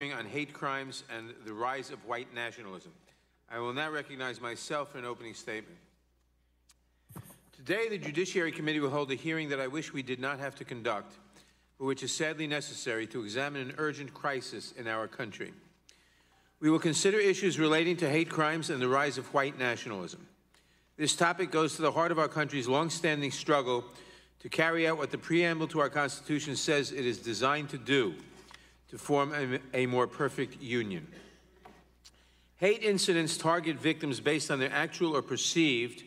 On hate crimes and the rise of white nationalism. I will now recognize myself for an opening statement. Today, the Judiciary Committee will hold a hearing that I wish we did not have to conduct, but which is sadly necessary to examine an urgent crisis in our country. We will consider issues relating to hate crimes and the rise of white nationalism. This topic goes to the heart of our country's long-standing struggle to carry out what the preamble to our Constitution says it is designed to do, to form a more perfect union. Hate incidents target victims based on their actual or perceived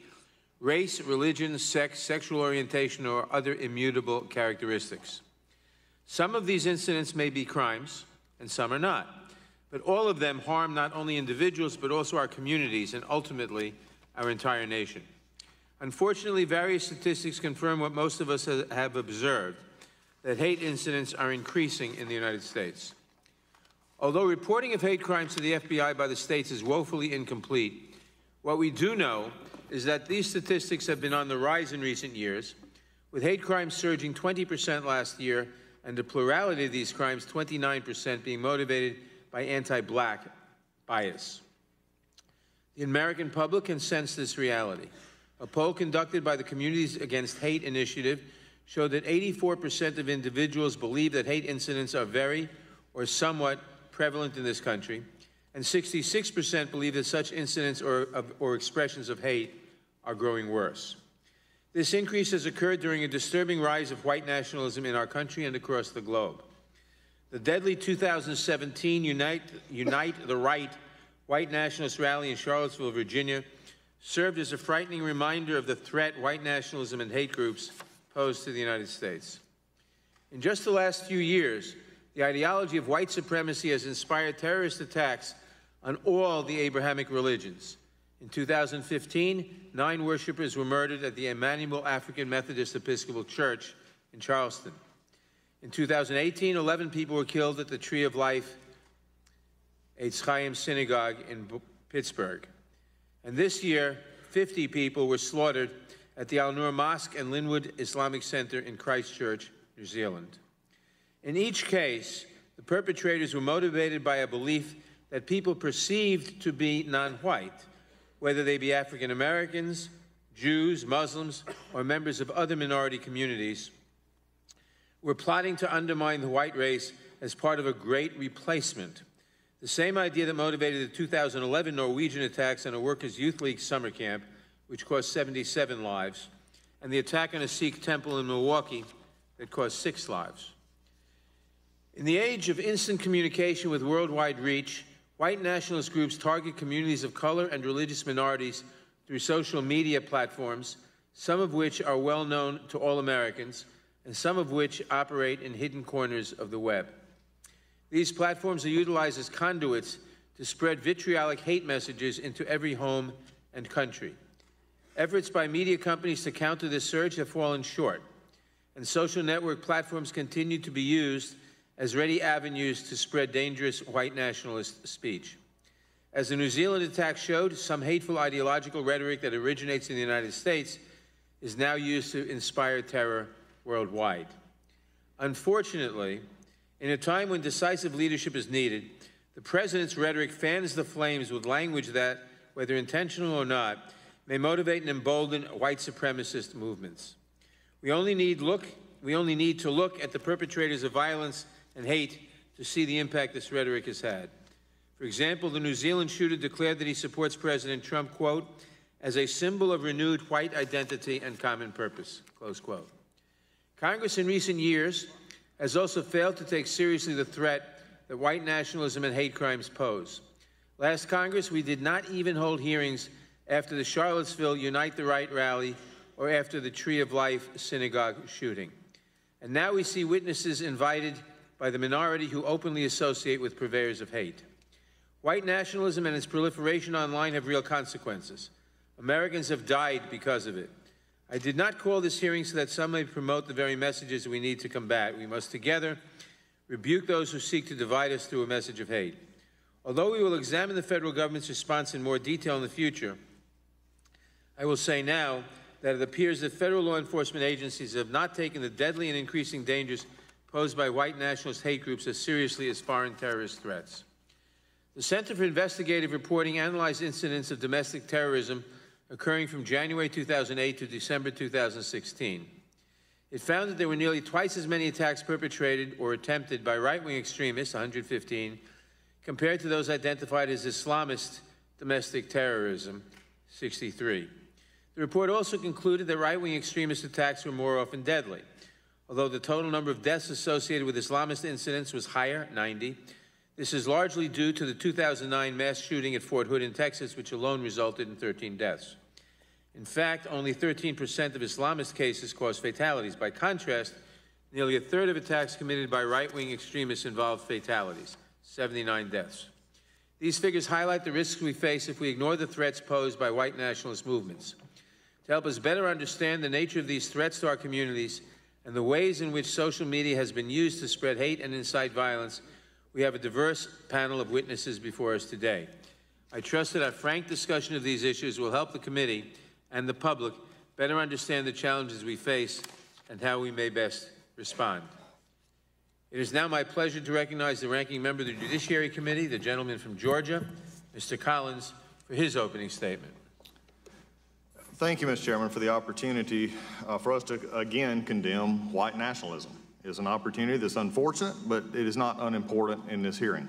race, religion, sex, sexual orientation, or other immutable characteristics. Some of these incidents may be crimes, and some are not, but all of them harm not only individuals, but also our communities and ultimately our entire nation. Unfortunately, various statistics confirm what most of us have observed, that hate incidents are increasing in the United States. Although reporting of hate crimes to the FBI by the states is woefully incomplete, what we do know is that these statistics have been on the rise in recent years, with hate crimes surging 20% last year, and the plurality of these crimes, 29%, being motivated by anti-black bias. The American public can sense this reality. A poll conducted by the Communities Against Hate Initiative showed that 84% of individuals believe that hate incidents are very or somewhat prevalent in this country, and 66% believe that such incidents or expressions of hate are growing worse. This increase has occurred during a disturbing rise of white nationalism in our country and across the globe. The deadly 2017 Unite the Right white nationalist rally in Charlottesville, Virginia, served as a frightening reminder of the threat white nationalism and hate groups posed to the United States. In just the last few years, the ideology of white supremacy has inspired terrorist attacks on all the Abrahamic religions. In 2015, 9 worshipers were murdered at the Emmanuel African Methodist Episcopal Church in Charleston. In 2018, 11 people were killed at the Tree of Life Eitz Chaim Synagogue in Pittsburgh. And this year, 50 people were slaughtered at the Al-Nur Mosque and Linwood Islamic Center in Christchurch, New Zealand. In each case, the perpetrators were motivated by a belief that people perceived to be non-white, whether they be African Americans, Jews, Muslims, or members of other minority communities, were plotting to undermine the white race as part of a great replacement. The same idea that motivated the 2011 Norwegian attacks on a Workers' Youth League summer camp, which cost 77 lives, and the attack on a Sikh temple in Milwaukee that cost 6 lives. In the age of instant communication with worldwide reach, white nationalist groups target communities of color and religious minorities through social media platforms, some of which are well known to all Americans, and some of which operate in hidden corners of the web. These platforms are utilized as conduits to spread vitriolic hate messages into every home and country. Efforts by media companies to counter this surge have fallen short, and social network platforms continue to be used as ready avenues to spread dangerous white nationalist speech. As the New Zealand attack showed, some hateful ideological rhetoric that originates in the United States is now used to inspire terror worldwide. Unfortunately, in a time when decisive leadership is needed, the president's rhetoric fans the flames with language that, whether intentional or not, may motivate and embolden white supremacist movements. We only need to look at the perpetrators of violence and hate to see the impact this rhetoric has had. For example, the New Zealand shooter declared that he supports President Trump, quote, as a symbol of renewed white identity and common purpose, close quote. Congress in recent years has also failed to take seriously the threat that white nationalism and hate crimes pose. Last Congress, we did not even hold hearings after the Charlottesville Unite the Right rally or after the Tree of Life synagogue shooting. And now we see witnesses invited by the minority who openly associate with purveyors of hate. White nationalism and its proliferation online have real consequences. Americans have died because of it. I did not call this hearing so that some may promote the very messages we need to combat. We must together rebuke those who seek to divide us through a message of hate. Although we will examine the federal government's response in more detail in the future, I will say now that it appears that federal law enforcement agencies have not taken the deadly and increasing dangers posed by white nationalist hate groups as seriously as foreign terrorist threats. The Center for Investigative Reporting analyzed incidents of domestic terrorism occurring from January 2008 to December 2016. It found that there were nearly twice as many attacks perpetrated or attempted by right-wing extremists, 115, compared to those identified as Islamist domestic terrorism, 63. The report also concluded that right-wing extremist attacks were more often deadly. Although the total number of deaths associated with Islamist incidents was higher, 90, this is largely due to the 2009 mass shooting at Fort Hood in Texas, which alone resulted in 13 deaths. In fact, only 13% of Islamist cases cause fatalities. By contrast, nearly a third of attacks committed by right-wing extremists involved fatalities, 79 deaths. These figures highlight the risks we face if we ignore the threats posed by white nationalist movements. To help us better understand the nature of these threats to our communities and the ways in which social media has been used to spread hate and incite violence, we have a diverse panel of witnesses before us today. I trust that our frank discussion of these issues will help the committee and the public better understand the challenges we face and how we may best respond. It is now my pleasure to recognize the ranking member of the Judiciary Committee, the gentleman from Georgia, Mr. Collins, for his opening statement. Thank you, Mr. Chairman, for the opportunity for us to again condemn white nationalism. It is an opportunity that's unfortunate, but it is not unimportant in this hearing.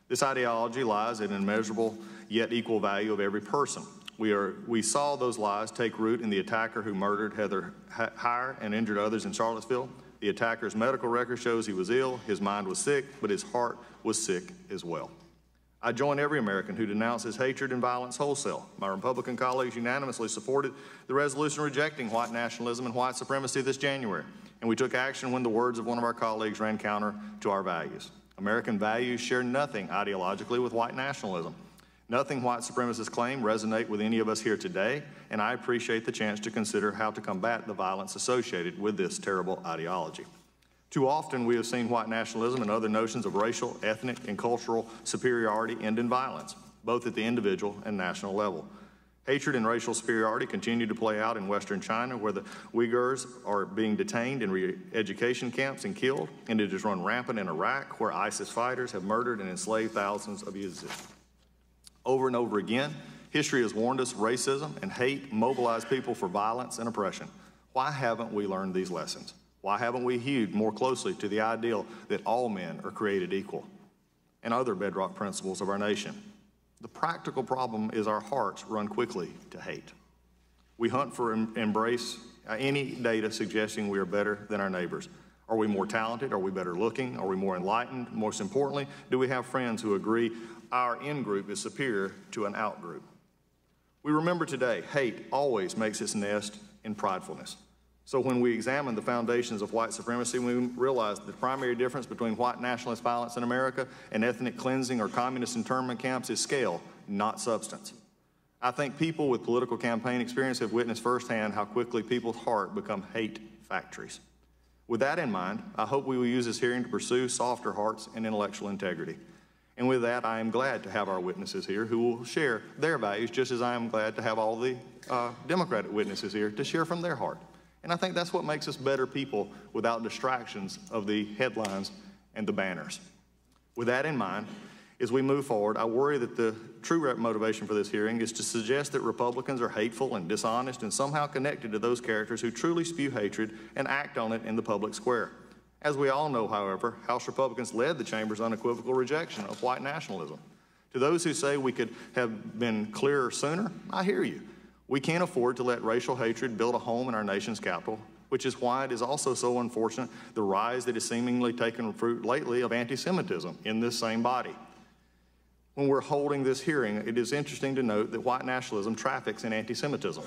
This ideology lies in an immeasurable yet equal value of every person. We saw those lies take root in the attacker who murdered Heather Heyer and injured others in Charlottesville. The attacker's medical record shows he was ill, his mind was sick, but his heart was sick as well. I join every American who denounces hatred and violence wholesale. My Republican colleagues unanimously supported the resolution rejecting white nationalism and white supremacy this January, and we took action when the words of one of our colleagues ran counter to our values. American values share nothing ideologically with white nationalism. Nothing white supremacists claim resonate with any of us here today, and I appreciate the chance to consider how to combat the violence associated with this terrible ideology. Too often we have seen white nationalism and other notions of racial, ethnic, and cultural superiority end in violence, both at the individual and national level. Hatred and racial superiority continue to play out in Western China, where the Uyghurs are being detained in re-education camps and killed, and it has run rampant in Iraq, where ISIS fighters have murdered and enslaved thousands of Yazidis. Over and over again, history has warned us racism and hate mobilize people for violence and oppression. Why haven't we learned these lessons? Why haven't we hewed more closely to the ideal that all men are created equal and other bedrock principles of our nation? The practical problem is our hearts run quickly to hate. We hunt for embrace any data suggesting we are better than our neighbors. Are we more talented? Are we better looking? Are we more enlightened? Most importantly, do we have friends who agree our in-group is superior to an out-group? We remember today, hate always makes its nest in pridefulness. So when we examine the foundations of white supremacy, we realize the primary difference between white nationalist violence in America and ethnic cleansing or communist internment camps is scale, not substance. I think people with political campaign experience have witnessed firsthand how quickly people's hearts become hate factories. With that in mind, I hope we will use this hearing to pursue softer hearts and intellectual integrity. And with that, I am glad to have our witnesses here who will share their values, just as I am glad to have all the Democratic witnesses here to share from their heart. And I think that's what makes us better people without distractions of the headlines and the banners. With that in mind, as we move forward, I worry that the true motivation for this hearing is to suggest that Republicans are hateful and dishonest and somehow connected to those characters who truly spew hatred and act on it in the public square. As we all know, however, House Republicans led the chamber's unequivocal rejection of white nationalism. To those who say we could have been clearer sooner, I hear you. We can't afford to let racial hatred build a home in our nation's capital, which is why it is also so unfortunate the rise that has seemingly taken fruit lately of anti-Semitism in this same body. When we're holding this hearing, it is interesting to note that white nationalism traffics in anti-Semitism.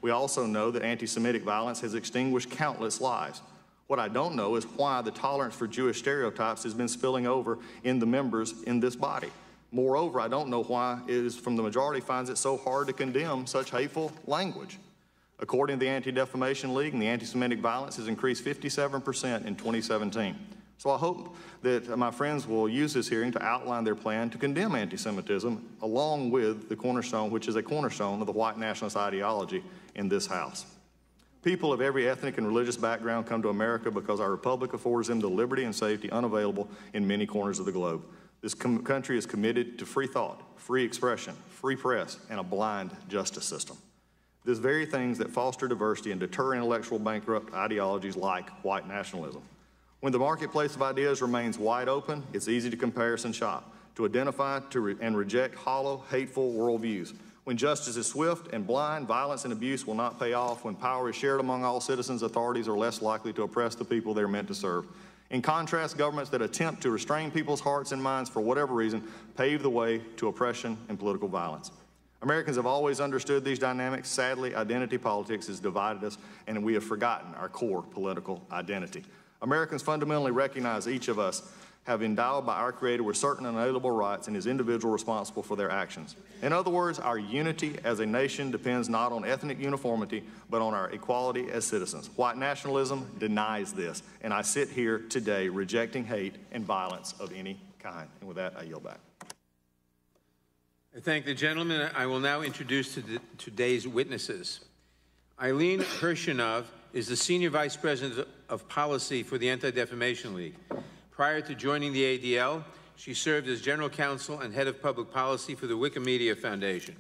We also know that anti-Semitic violence has extinguished countless lives. What I don't know is why the tolerance for Jewish stereotypes has been spilling over in the members in this body. Moreover, I don't know why it is from the majority finds it so hard to condemn such hateful language. According to the Anti-Defamation League, the anti-Semitic violence has increased 57% in 2017. So I hope that my friends will use this hearing to outline their plan to condemn anti-Semitism along with the cornerstone, which is a cornerstone of the white nationalist ideology in this House. People of every ethnic and religious background come to America because our republic affords them the liberty and safety unavailable in many corners of the globe. This country is committed to free thought, free expression, free press, and a blind justice system. These very things that foster diversity and deter intellectual bankrupt ideologies like white nationalism. When the marketplace of ideas remains wide open, it's easy to comparison shop, to identify and reject hollow, hateful worldviews. When justice is swift and blind, violence and abuse will not pay off. When power is shared among all citizens, authorities are less likely to oppress the people they're meant to serve. In contrast, governments that attempt to restrain people's hearts and minds for whatever reason pave the way to oppression and political violence. Americans have always understood these dynamics. Sadly, identity politics has divided us, and we have forgotten our core political identity. Americans fundamentally recognize each of us have endowed by our Creator with certain unalienable rights and is individual responsible for their actions. In other words, our unity as a nation depends not on ethnic uniformity, but on our equality as citizens. White nationalism denies this, and I sit here today rejecting hate and violence of any kind. And with that, I yield back. I thank the gentleman. I will now introduce today's witnesses. Eileen Hershenov is the Senior Vice President of Policy for the Anti-Defamation League. Prior to joining the ADL, she served as General Counsel and Head of Public Policy for the Wikimedia Foundation.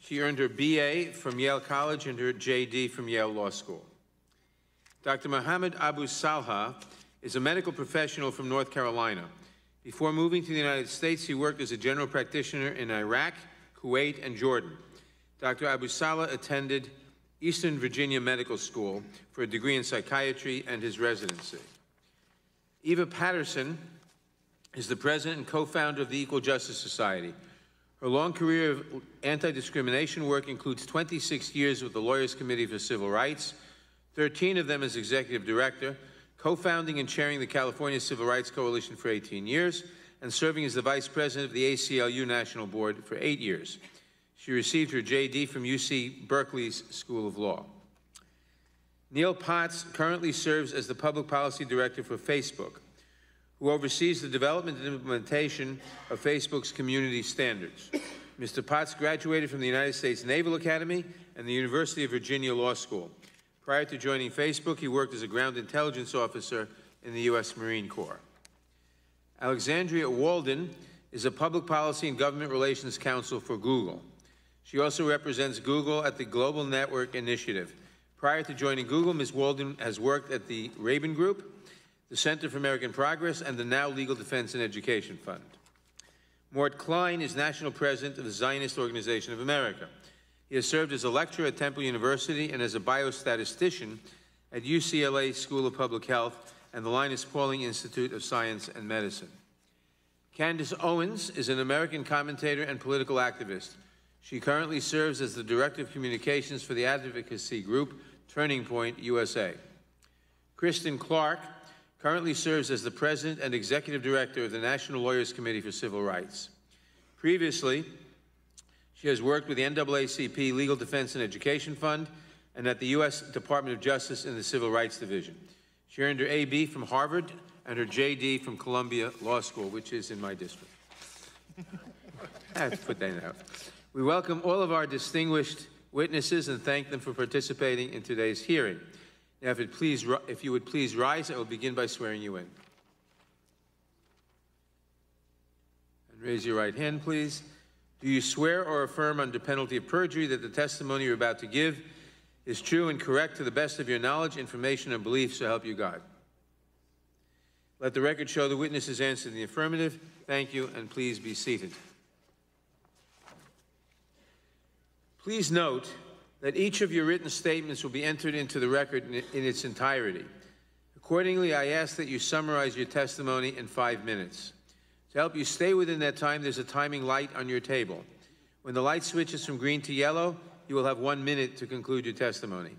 She earned her BA from Yale College and her JD from Yale Law School. Dr. Mohammed Abu Salha is a medical professional from North Carolina. Before moving to the United States, he worked as a general practitioner in Iraq, Kuwait, and Jordan. Dr. Abu Salha attended Eastern Virginia Medical School for a degree in psychiatry and his residency. Eva Patterson is the president and co-founder of the Equal Justice Society. Her long career of anti-discrimination work includes 26 years with the Lawyers Committee for Civil Rights, 13 of them as executive director, co-founding and chairing the California Civil Rights Coalition for 18 years, and serving as the vice president of the ACLU National Board for 8 years. She received her JD from UC Berkeley's School of Law. Neil Potts currently serves as the Public Policy Director for Facebook, who oversees the development and implementation of Facebook's community standards. Mr. Potts graduated from the United States Naval Academy and the University of Virginia Law School. Prior to joining Facebook, he worked as a ground intelligence officer in the U.S. Marine Corps. Alexandria Walden is a public policy and government relations counsel for Google. She also represents Google at the Global Network Initiative. Prior to joining Google, Ms. Walden has worked at the Rabin Group, the Center for American Progress, and the Now Legal Defense and Education Fund. Mort Klein is National President of the Zionist Organization of America. He has served as a lecturer at Temple University and as a biostatistician at UCLA School of Public Health and the Linus Pauling Institute of Science and Medicine. Candace Owens is an American commentator and political activist. She currently serves as the Director of Communications for the advocacy group Turning Point USA. Kristen Clark currently serves as the President and Executive Director of the National Lawyers Committee for Civil Rights. Previously, she has worked with the NAACP Legal Defense and Education Fund and at the U.S. Department of Justice in the Civil Rights Division. She earned her AB from Harvard and her JD from Columbia Law School, which is in my district. I have to put that out. We welcome all of our distinguished witnesses and thank them for participating in today's hearing. Now, if you would please rise, I will begin by swearing you in. And raise your right hand, please. Do you swear or affirm under penalty of perjury that the testimony you're about to give is true and correct to the best of your knowledge, information, and belief, so help you God? Let the record show the witnesses answered in the affirmative. Thank you, and please be seated. Please note that each of your written statements will be entered into the record in its entirety. Accordingly, I ask that you summarize your testimony in 5 minutes. To help you stay within that time, there's a timing light on your table. When the light switches from green to yellow, you will have 1 minute to conclude your testimony.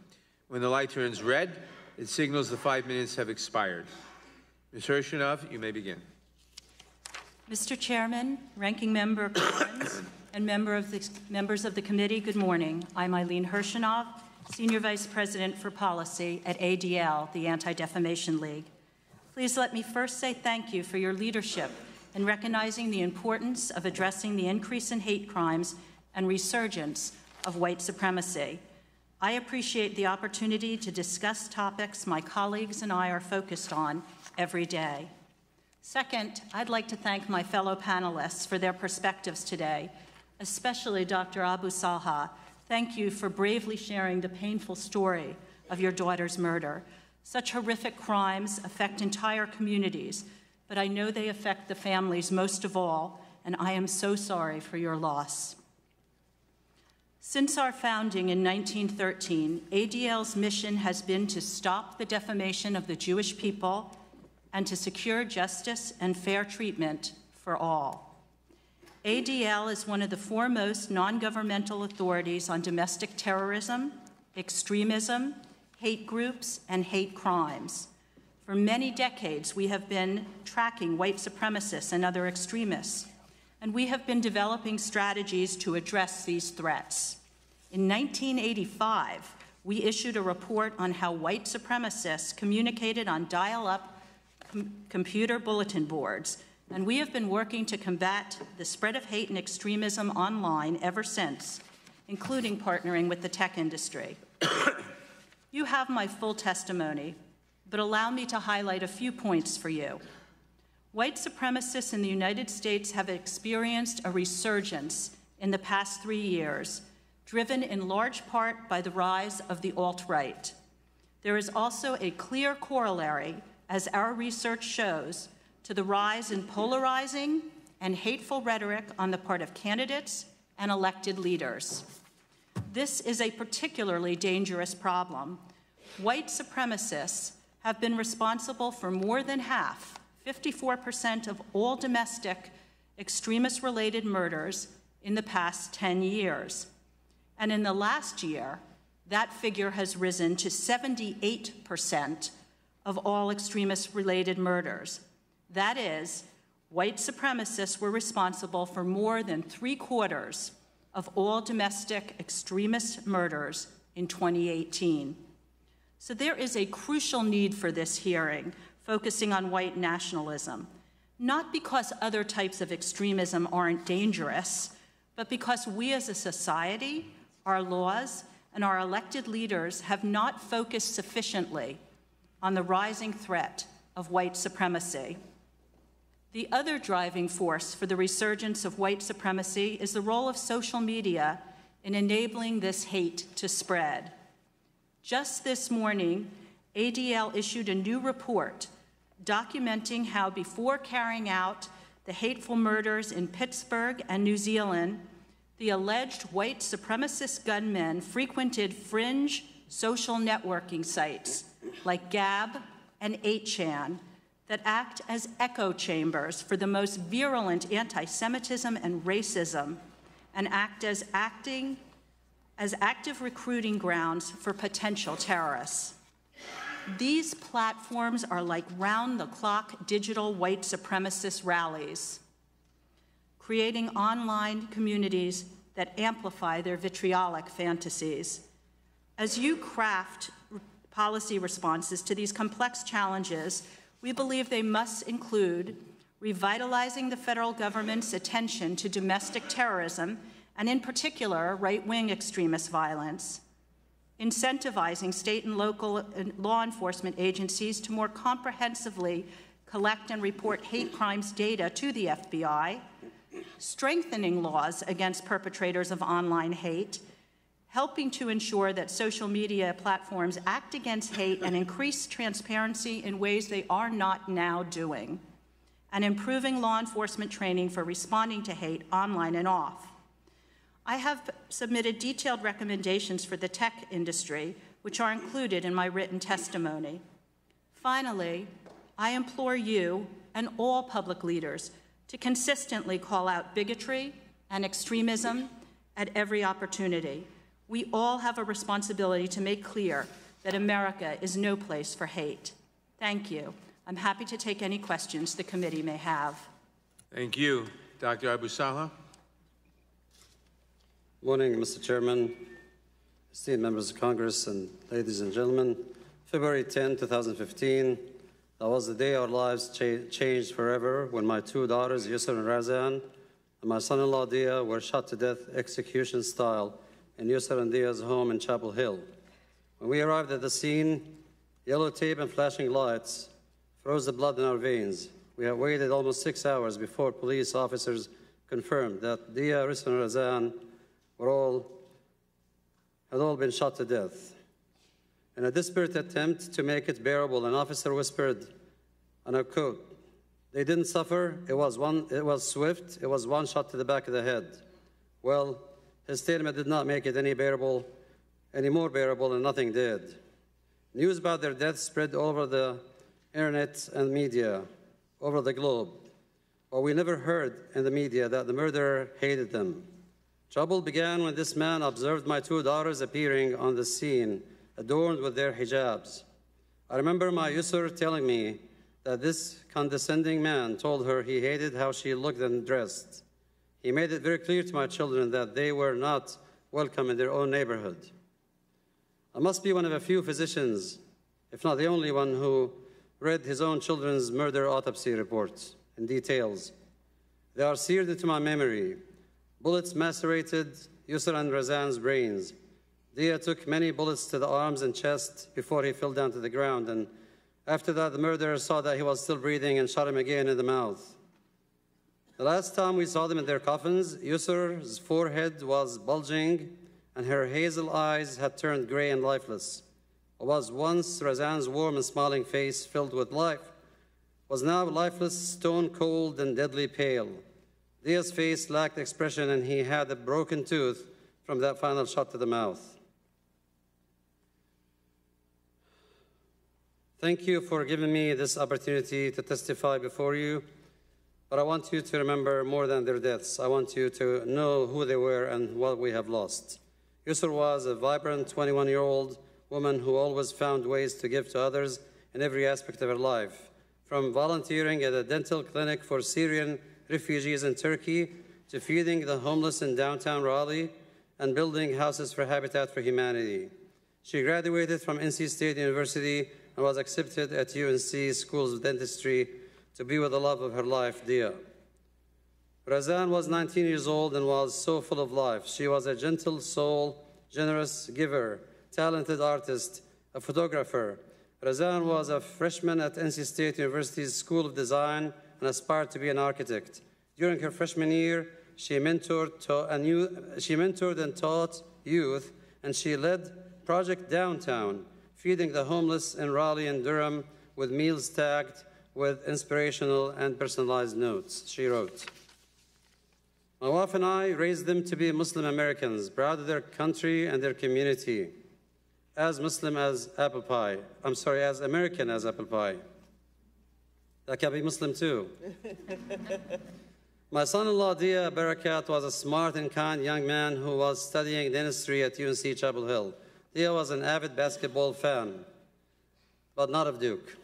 When the light turns red, it signals the 5 minutes have expired. Ms. Hershenov, you may begin. Mr. Chairman, Ranking Member Collins, and members of the committee, good morning. I'm Eileen Hershenov, Senior Vice President for Policy at ADL, the Anti-Defamation League. Please let me first say thank you for your leadership in recognizing the importance of addressing the increase in hate crimes and resurgence of white supremacy. I appreciate the opportunity to discuss topics my colleagues and I are focused on every day. Second, I'd like to thank my fellow panelists for their perspectives today, especially Dr. Abu Salha. Thank you for bravely sharing the painful story of your daughter's murder. Such horrific crimes affect entire communities, but I know they affect the families most of all, and I am so sorry for your loss. Since our founding in 1913, ADL's mission has been to stop the defamation of the Jewish people and to secure justice and fair treatment for all. ADL is one of the foremost non-governmental authorities on domestic terrorism, extremism, hate groups, and hate crimes. For many decades, we have been tracking white supremacists and other extremists, and we have been developing strategies to address these threats. In 1985, we issued a report on how white supremacists communicated on dial-up computer bulletin boards, and we have been working to combat the spread of hate and extremism online ever since, including partnering with the tech industry. You have my full testimony, but allow me to highlight a few points for you. White supremacists in the United States have experienced a resurgence in the past 3 years, driven in large part by the rise of the alt-right. There is also a clear corollary, as our research shows, to the rise in polarizing and hateful rhetoric on the part of candidates and elected leaders. This is a particularly dangerous problem. White supremacists have been responsible for more than half, 54% of all domestic extremist-related murders in the past 10 years. And in the last year, that figure has risen to 78% of all extremist-related murders. That is, white supremacists were responsible for more than 3/4 of all domestic extremist murders in 2018. So there is a crucial need for this hearing, focusing on white nationalism, not because other types of extremism aren't dangerous, but because we as a society, our laws, and our elected leaders have not focused sufficiently on the rising threat of white supremacy. The other driving force for the resurgence of white supremacy is the role of social media in enabling this hate to spread. Just this morning, ADL issued a new report documenting how before carrying out the hateful murders in Pittsburgh and New Zealand, the alleged white supremacist gunmen frequented fringe social networking sites like Gab and 8chan that act as echo chambers for the most virulent anti-Semitism and racism, and act as active recruiting grounds for potential terrorists. These platforms are like round-the-clock digital white supremacist rallies, creating online communities that amplify their vitriolic fantasies. As you craft policy responses to these complex challenges, we believe they must include revitalizing the federal government's attention to domestic terrorism, and in particular, right-wing extremist violence, incentivizing state and local law enforcement agencies to more comprehensively collect and report hate crimes data to the FBI, strengthening laws against perpetrators of online hate, helping to ensure that social media platforms act against hate and increase transparency in ways they are not now doing, and improving law enforcement training for responding to hate online and off. I have submitted detailed recommendations for the tech industry, which are included in my written testimony. Finally, I implore you and all public leaders to consistently call out bigotry and extremism at every opportunity. We all have a responsibility to make clear that America is no place for hate. Thank you. I'm happy to take any questions the committee may have. Thank you. Dr. Abu Salha. Morning, Mr. Chairman, esteemed members of Congress, and ladies and gentlemen. February 10, 2015, that was the day our lives changed forever when my two daughters, Yusuf and Razan, and my son-in-law, Dia, were shot to death execution style in Yusr and Dia's home in Chapel Hill. When we arrived at the scene, yellow tape and flashing lights froze the blood in our veins. We had waited almost 6 hours before police officers confirmed that Dia, Rizwan, and Razan had all been shot to death. In a desperate attempt to make it bearable, an officer whispered, and I quote, "They didn't suffer, it was swift, it was one shot to the back of the head." Well, his statement did not make it any more bearable, and nothing did. News about their deaths spread all over the internet and media over the globe. But we never heard in the media that the murderer hated them. Trouble began when this man observed my 2 daughters appearing on the scene, adorned with their hijabs. I remember my Yusr telling me that this condescending man told her he hated how she looked and dressed. He made it very clear to my children that they were not welcome in their own neighborhood. I must be one of a few physicians, if not the only one, who read his own children's murder autopsy reports in details. They are seared into my memory. Bullets macerated Yusr and Razan's brains. Dia took many bullets to the arms and chest before he fell down to the ground, and after that, the murderer saw that he was still breathing and shot him again in the mouth. The last time we saw them in their coffins, Yusr's forehead was bulging and her hazel eyes had turned gray and lifeless. What was once Razan's warm and smiling face filled with life was now lifeless, stone cold and deadly pale. Dia's face lacked expression and he had a broken tooth from that final shot to the mouth. Thank you for giving me this opportunity to testify before you, but I want you to remember more than their deaths. I want you to know who they were and what we have lost. Yusr was a vibrant 21-year-old woman who always found ways to give to others in every aspect of her life, from volunteering at a dental clinic for Syrian refugees in Turkey to feeding the homeless in downtown Raleigh and building houses for Habitat for Humanity. She graduated from NC State University and was accepted at UNC Schools of Dentistry to be with the love of her life, Dia. Razan was 19 years old and was so full of life. She was a gentle soul, generous giver, talented artist, a photographer. Razan was a freshman at NC State University's School of Design and aspired to be an architect. During her freshman year, she mentored and taught youth, and she led Project Downtown, feeding the homeless in Raleigh and Durham with meals tagged with inspirational and personalized notes. She wrote, "My wife and I raised them to be Muslim Americans, proud of their country and their community, as Muslim as apple pie. I'm sorry, as American as apple pie. That can be Muslim too." My son-in-law, Dia Barakat, was a smart and kind young man who was studying dentistry at UNC Chapel Hill. Dia was an avid basketball fan, but not of Duke,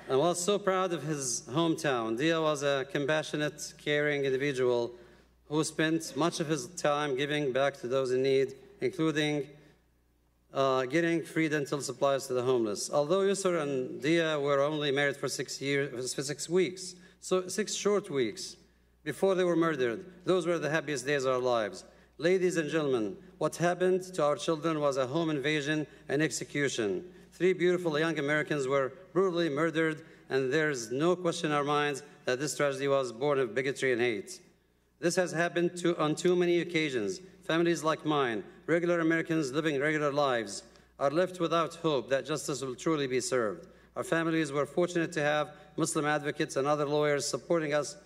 and was so proud of his hometown. Dia was a compassionate, caring individual who spent much of his time giving back to those in need, including getting free dental supplies to the homeless. Although Yusr and Dia were only married for 6 weeks, so 6 short weeks before they were murdered, those were the happiest days of our lives. Ladies and gentlemen, what happened to our children was a home invasion and execution. 3 beautiful young Americans were brutally murdered, and there's no question in our minds that this tragedy was born of bigotry and hate. This has happened on too many occasions. Families like mine, regular Americans living regular lives, are left without hope that justice will truly be served. Our families were fortunate to have Muslim advocates and other lawyers supporting us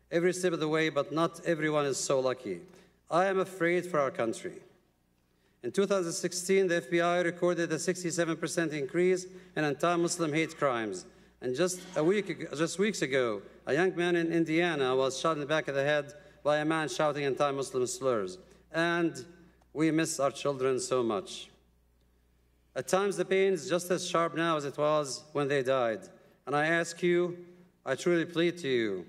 every step of the way, but not everyone is so lucky. I am afraid for our country. In 2016, the FBI recorded a 67% increase in anti-Muslim hate crimes. And just weeks ago, a young man in Indiana was shot in the back of the head by a man shouting anti-Muslim slurs. And we miss our children so much. At times, the pain is just as sharp now as it was when they died. And I ask you, I truly plead to you,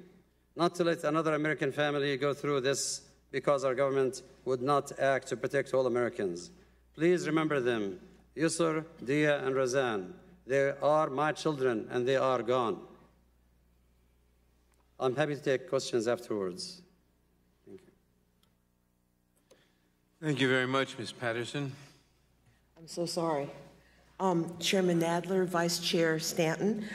not to let another American family go through this because our government would not act to protect all Americans. Please remember them, Yusr, Dia, and Razan. They are my children, and they are gone. I'm happy to take questions afterwards. Thank you. Thank you very much, Ms. Patterson. I'm so sorry. Chairman Nadler, Vice Chair Stanton,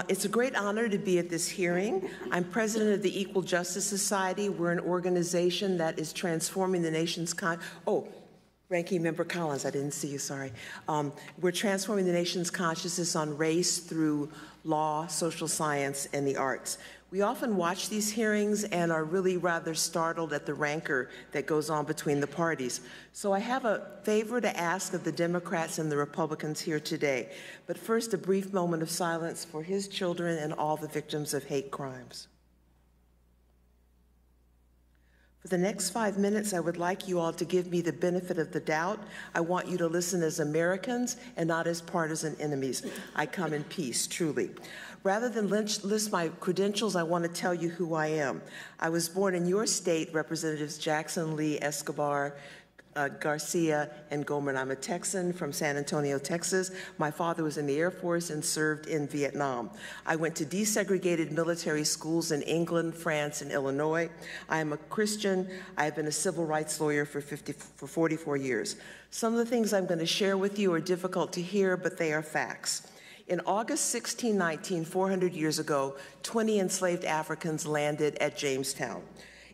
it's a great honor to be at this hearing. I'm president of the Equal Justice Society. We're an organization that is transforming the nation's Ranking Member Collins, I didn't see you, sorry. We're transforming the nation's consciousness on race through law, social science, and the arts. We often watch these hearings and are really rather startled at the rancor that goes on between the parties. So I have a favor to ask of the Democrats and the Republicans here today. But first, a brief moment of silence for his children and all the victims of hate crimes. For the next 5 minutes, I would like you all to give me the benefit of the doubt. I want you to listen as Americans and not as partisan enemies. I come in peace, truly. Rather than list my credentials, I want to tell you who I am. I was born in your state, Representatives Jackson, Lee, Escobar, Garcia, and Gohmert. I'm a Texan from San Antonio, Texas. My father was in the Air Force and served in Vietnam. I went to desegregated military schools in England, France, and Illinois. I am a Christian. I have been a civil rights lawyer for 44 years. Some of the things I'm going to share with you are difficult to hear, but they are facts. In August 1619, 400 years ago, 20 enslaved Africans landed at Jamestown.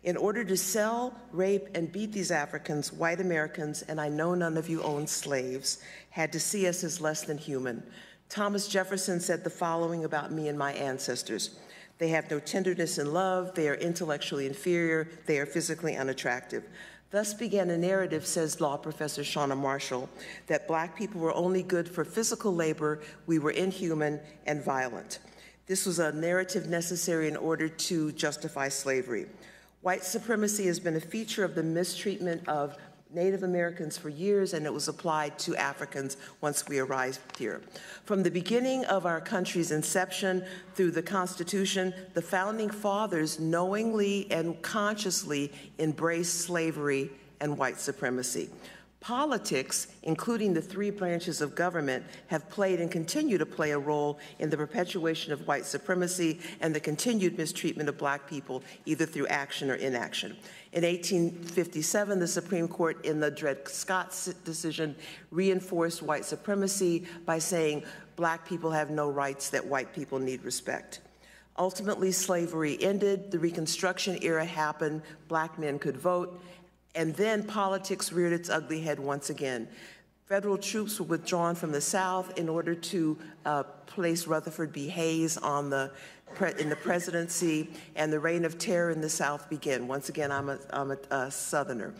In order to sell, rape, and beat these Africans, white Americans, and I know none of you own slaves, had to see us as less than human. Thomas Jefferson said the following about me and my ancestors: they have no tenderness and love, they are intellectually inferior, they are physically unattractive. Thus began a narrative, says law professor Shauna Marshall, that black people were only good for physical labor, we were inhuman and violent. This was a narrative necessary in order to justify slavery. White supremacy has been a feature of the mistreatment of Native Americans for years, and it was applied to Africans once we arrived here. From the beginning of our country's inception through the Constitution, the Founding Fathers knowingly and consciously embraced slavery and white supremacy. Politics, including the three branches of government, have played and continue to play a role in the perpetuation of white supremacy and the continued mistreatment of black people, either through action or inaction. In 1857, the Supreme Court, in the Dred Scott decision, reinforced white supremacy by saying black people have no rights, that white people need respect. Ultimately, slavery ended, the Reconstruction era happened, black men could vote, and then politics reared its ugly head once again. Federal troops were withdrawn from the South in order to place Rutherford B. Hayes in the presidency, and the reign of terror in the South began. Once again, I'm a Southerner.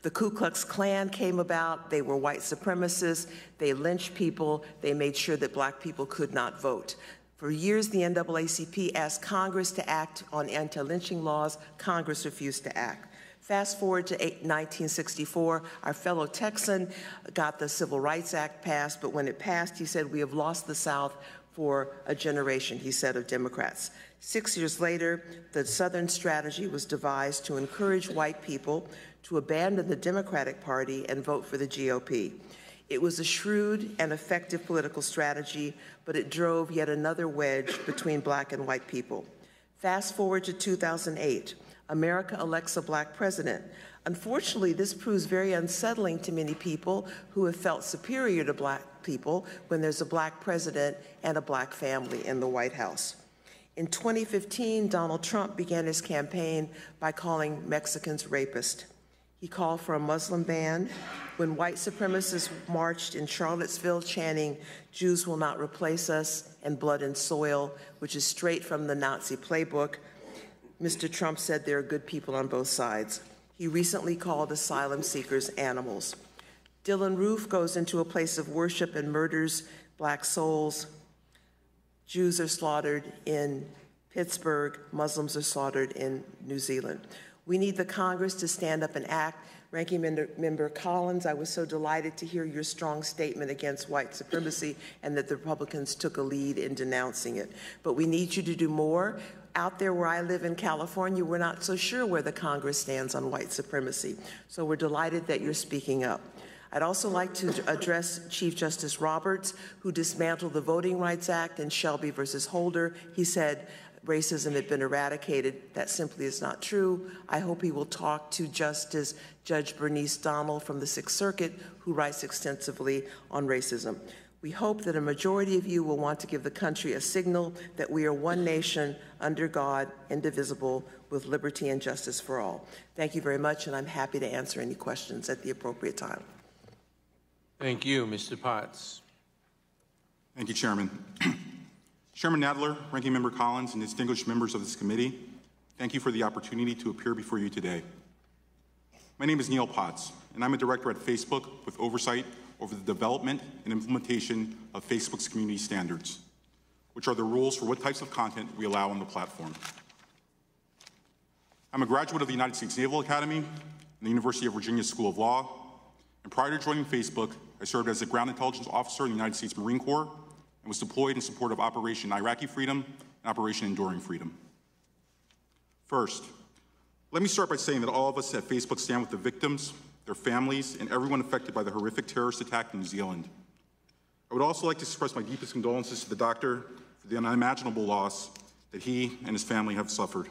The Ku Klux Klan came about. They were white supremacists. They lynched people. They made sure that black people could not vote. For years, the NAACP asked Congress to act on anti-lynching laws. Congress refused to act. Fast forward to 1964, our fellow Texan got the Civil Rights Act passed, but when it passed, he said, we have lost the South for a generation, he said, of Democrats. 6 years later, the Southern strategy was devised to encourage white people to abandon the Democratic Party and vote for the GOP. It was a shrewd and effective political strategy, but it drove yet another wedge between black and white people. Fast forward to 2008. America elects a black president. Unfortunately, this proves very unsettling to many people who have felt superior to black people when there's a black president and a black family in the White House. In 2015, Donald Trump began his campaign by calling Mexicans rapists. He called for a Muslim ban. When white supremacists marched in Charlottesville chanting, "Jews will not replace us," and "blood and soil," which is straight from the Nazi playbook, Mr. Trump said there are good people on both sides. He recently called asylum seekers animals. Dylan Roof goes into a place of worship and murders black souls. Jews are slaughtered in Pittsburgh. Muslims are slaughtered in New Zealand. We need the Congress to stand up and act. Ranking Member Collins, I was so delighted to hear your strong statement against white supremacy and that the Republicans took a lead in denouncing it. But we need you to do more. Out there where I live in California, we're not so sure where the Congress stands on white supremacy. So we're delighted that you're speaking up. I'd also like to address Chief Justice Roberts, who dismantled the Voting Rights Act in Shelby versus Holder. He said, racism had been eradicated. That simply is not true. I hope he will talk to Justice Judge Bernice Donnell from the Sixth Circuit, who writes extensively on racism. We hope that a majority of you will want to give the country a signal that we are one nation under God, indivisible, with liberty and justice for all. Thank you very much, and I'm happy to answer any questions at the appropriate time. Thank you, Mr. Potts. Thank you, Chairman. Chairman Nadler, Ranking Member Collins, and distinguished members of this committee, thank you for the opportunity to appear before you today. My name is Neil Potts, and I'm a director at Facebook with oversight over the development and implementation of Facebook's community standards, which are the rules for what types of content we allow on the platform. I'm a graduate of the United States Naval Academy and the University of Virginia School of Law, and prior to joining Facebook, I served as a ground intelligence officer in the United States Marine Corps and was deployed in support of Operation Iraqi Freedom and Operation Enduring Freedom. First, let me start by saying that all of us at Facebook stand with the victims, their families, and everyone affected by the horrific terrorist attack in New Zealand. I would also like to express my deepest condolences to the doctor for the unimaginable loss that he and his family have suffered.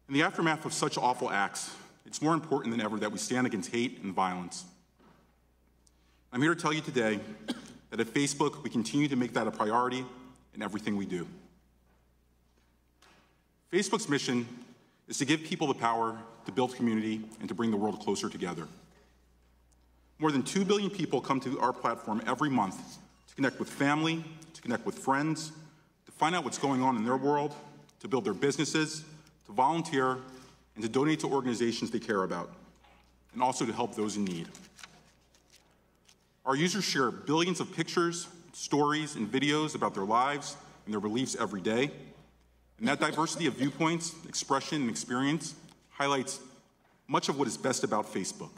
In the aftermath of such awful acts, it's more important than ever that we stand against hate and violence. I'm here to tell you today that at Facebook, we continue to make that a priority in everything we do. Facebook's mission is to give people the power to build community and to bring the world closer together. More than 2 billion people come to our platform every month to connect with family, to connect with friends, to find out what's going on in their world, to build their businesses, to volunteer, and to donate to organizations they care about, and also to help those in need. Our users share billions of pictures, stories, and videos about their lives and their beliefs every day. And that diversity of viewpoints, expression, and experience highlights much of what is best about Facebook.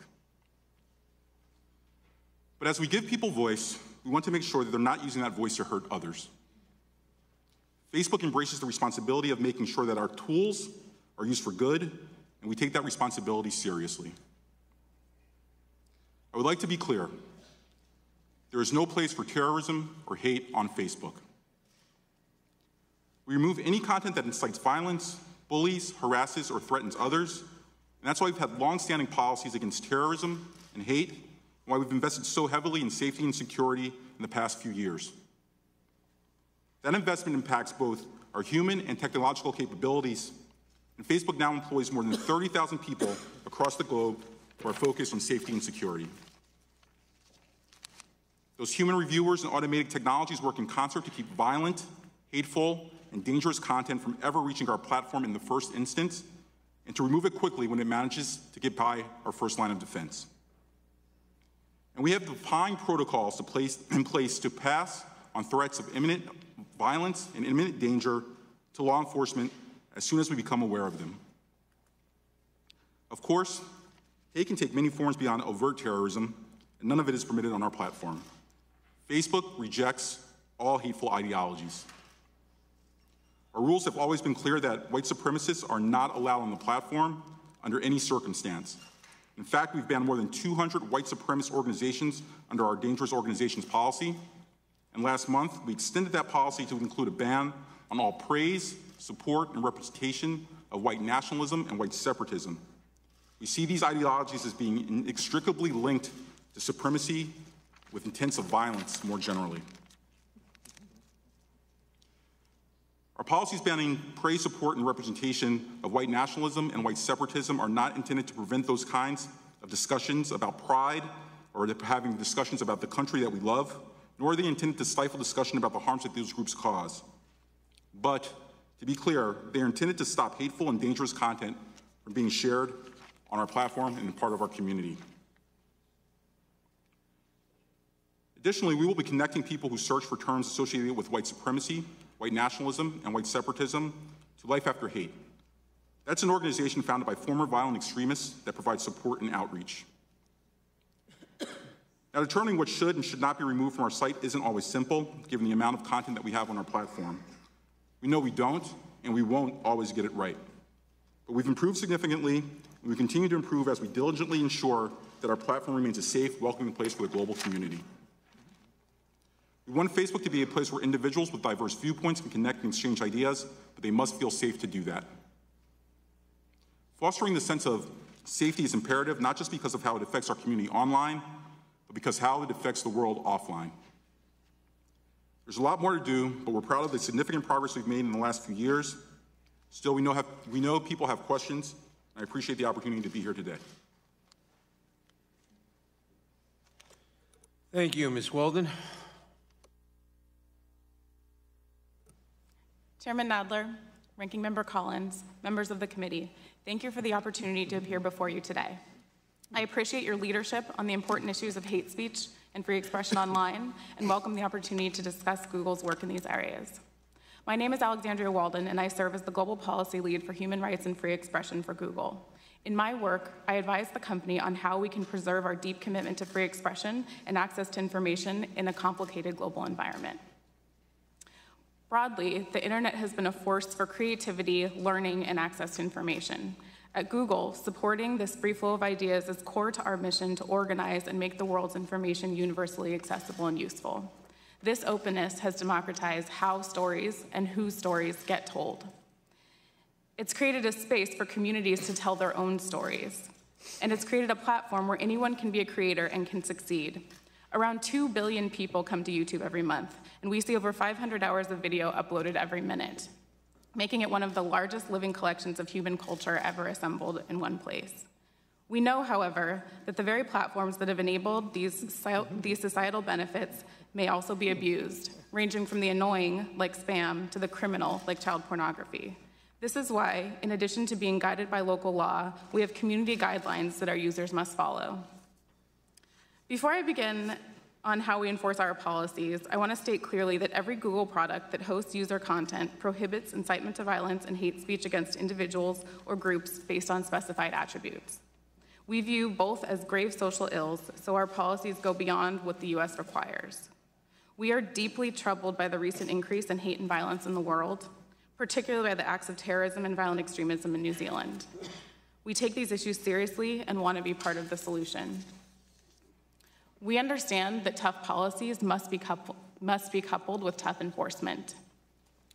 But as we give people voice, we want to make sure that they're not using that voice to hurt others. Facebook embraces the responsibility of making sure that our tools are used for good, and we take that responsibility seriously. I would like to be clear. There is no place for terrorism or hate on Facebook. We remove any content that incites violence, bullies, harasses, or threatens others, and that's why we've had long-standing policies against terrorism and hate, and why we've invested so heavily in safety and security in the past few years. That investment impacts both our human and technological capabilities, and Facebook now employs more than 30,000 people across the globe who are focused on safety and security. Those human reviewers and automated technologies work in concert to keep violent, hateful, and dangerous content from ever reaching our platform in the first instance, and to remove it quickly when it manages to get by our first line of defense. And we have defined protocols in place to pass on threats of imminent violence and imminent danger to law enforcement as soon as we become aware of them. Of course, hate can take many forms beyond overt terrorism, and none of it is permitted on our platform. Facebook rejects all hateful ideologies. Our rules have always been clear that white supremacists are not allowed on the platform under any circumstance. In fact, we've banned more than 200 white supremacist organizations under our dangerous organizations policy. And last month, we extended that policy to include a ban on all praise, support, and representation of white nationalism and white separatism. We see these ideologies as being inextricably linked to supremacy with intents of violence more generally. Our policies banning praise, support, and representation of white nationalism and white separatism are not intended to prevent those kinds of discussions about pride or having discussions about the country that we love, nor are they intended to stifle discussion about the harms that those groups cause. But, to be clear, they are intended to stop hateful and dangerous content from being shared on our platform and part of our community. Additionally, we will be connecting people who search for terms associated with white supremacy, white nationalism, and white separatism to Life After Hate. That's an organization founded by former violent extremists that provides support and outreach. Now, determining what should and should not be removed from our site isn't always simple, given the amount of content that we have on our platform. We know we don't, and we won't always get it right. But we've improved significantly, and we continue to improve as we diligently ensure that our platform remains a safe, welcoming place for the global community. We want Facebook to be a place where individuals with diverse viewpoints can connect and exchange ideas, but they must feel safe to do that. Fostering the sense of safety is imperative, not just because of how it affects our community online, but because how it affects the world offline. There's a lot more to do, but we're proud of the significant progress we've made in the last few years. Still, we know people have questions, and I appreciate the opportunity to be here today. Thank you, Ms. Walden. Chairman Nadler, Ranking Member Collins, members of the committee, thank you for the opportunity to appear before you today. I appreciate your leadership on the important issues of hate speech and free expression online, and welcome the opportunity to discuss Google's work in these areas. My name is Alexandria Walden, and I serve as the Global Policy Lead for Human Rights and Free Expression for Google. In my work, I advise the company on how we can preserve our deep commitment to free expression and access to information in a complicated global environment. Broadly, the internet has been a force for creativity, learning, and access to information. At Google, supporting this free flow of ideas is core to our mission to organize and make the world's information universally accessible and useful. This openness has democratized how stories and whose stories get told. It's created a space for communities to tell their own stories. And it's created a platform where anyone can be a creator and can succeed. Around 2 billion people come to YouTube every month, and we see over 500 hours of video uploaded every minute, making it one of the largest living collections of human culture ever assembled in one place. We know, however, that the very platforms that have enabled these societal benefits may also be abused, ranging from the annoying, like spam, to the criminal, like child pornography. This is why, in addition to being guided by local law, we have community guidelines that our users must follow. Before I begin on how we enforce our policies, I want to state clearly that every Google product that hosts user content prohibits incitement to violence and hate speech against individuals or groups based on specified attributes. We view both as grave social ills, so our policies go beyond what the US requires. We are deeply troubled by the recent increase in hate and violence in the world, particularly by the acts of terrorism and violent extremism in New Zealand. We take these issues seriously and want to be part of the solution. We understand that tough policies must be coupled with tough enforcement.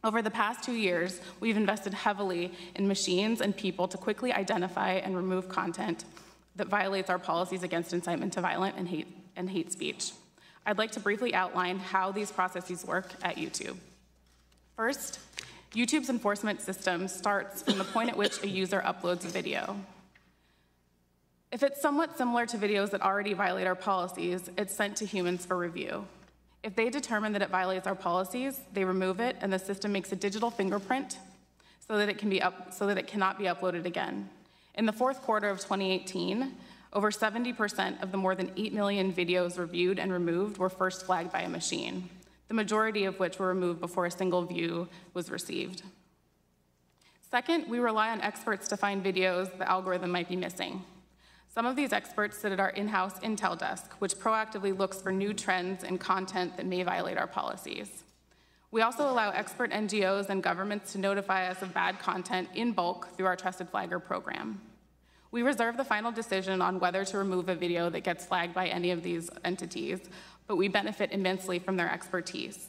Over the past 2 years, we've invested heavily in machines and people to quickly identify and remove content that violates our policies against incitement to violence and hate speech. I'd like to briefly outline how these processes work at YouTube. First, YouTube's enforcement system starts from the point at which a user uploads a video. If it's somewhat similar to videos that already violate our policies, it's sent to humans for review. If they determine that it violates our policies, they remove it, and the system makes a digital fingerprint so that it cannot be uploaded again. In the fourth quarter of 2018, over 70% of the more than 8 million videos reviewed and removed were first flagged by a machine, the majority of which were removed before a single view was received. Second, we rely on experts to find videos the algorithm might be missing. Some of these experts sit at our in-house intel desk, which proactively looks for new trends and content that may violate our policies. We also allow expert NGOs and governments to notify us of bad content in bulk through our Trusted Flagger program. We reserve the final decision on whether to remove a video that gets flagged by any of these entities, but we benefit immensely from their expertise.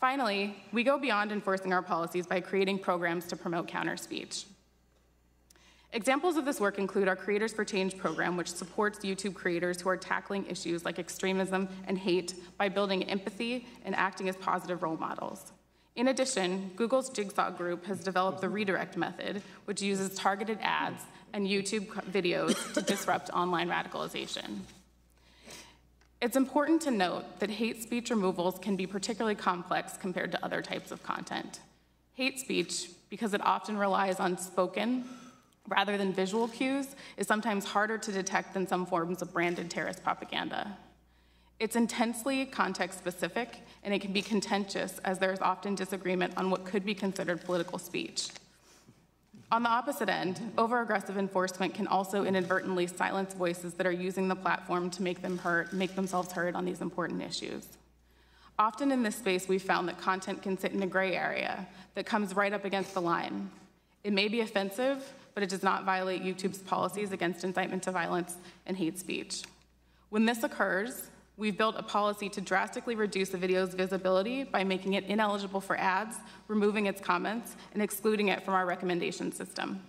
Finally, we go beyond enforcing our policies by creating programs to promote counter-speech. Examples of this work include our Creators for Change program, which supports YouTube creators who are tackling issues like extremism and hate by building empathy and acting as positive role models. In addition, Google's Jigsaw group has developed the redirect method, which uses targeted ads and YouTube videos to disrupt online radicalization. It's important to note that hate speech removals can be particularly complex compared to other types of content. Hate speech, because it often relies on spoken rather than visual cues, is sometimes harder to detect than some forms of branded terrorist propaganda. It's intensely context-specific, and it can be contentious, as there is often disagreement on what could be considered political speech. On the opposite end, over-aggressive enforcement can also inadvertently silence voices that are using the platform to make themselves heard on these important issues. Often in this space, we've found that content can sit in a gray area that comes right up against the line. It may be offensive, but it does not violate YouTube's policies against incitement to violence and hate speech. When this occurs, We've built a policy to drastically reduce the video's visibility by making it ineligible for ads, removing its comments, and excluding it from our recommendation system.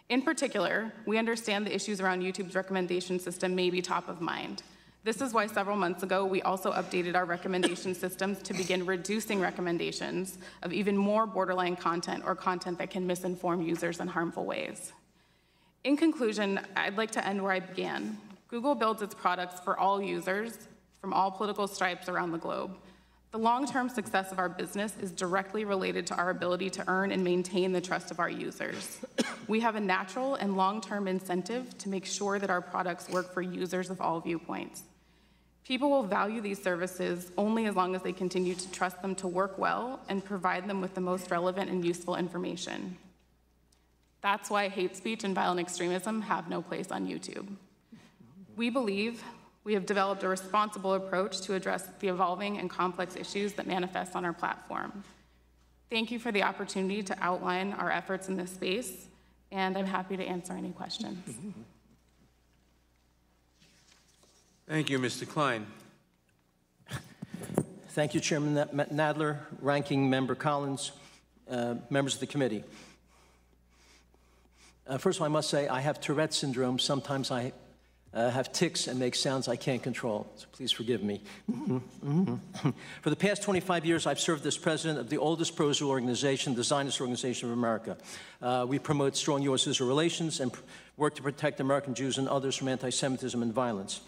In particular, we understand the issues around YouTube's recommendation system may be top of mind. This is why several months ago, we also updated our recommendation systems to begin reducing recommendations of even more borderline content or content that can misinform users in harmful ways. In conclusion, I'd like to end where I began. Google builds its products for all users from all political stripes around the globe. The long-term success of our business is directly related to our ability to earn and maintain the trust of our users. We have a natural and long-term incentive to make sure that our products work for users of all viewpoints. People will value these services only as long as they continue to trust them to work well and provide them with the most relevant and useful information. That's why hate speech and violent extremism have no place on YouTube. We believe we have developed a responsible approach to address the evolving and complex issues that manifest on our platform. Thank you for the opportunity to outline our efforts in this space, and I'm happy to answer any questions. Thank you, Mr. Klein. Thank you, Chairman Nadler, Ranking Member Collins, members of the committee. First of all, I must say I have Tourette syndrome. Sometimes I have tics and make sounds I can't control, so please forgive me. For the past 25 years, I've served as president of the oldest pro-Israel organization, the Zionist Organization of America. We promote strong U.S.-Israel relations and work to protect American Jews and others from anti-Semitism and violence.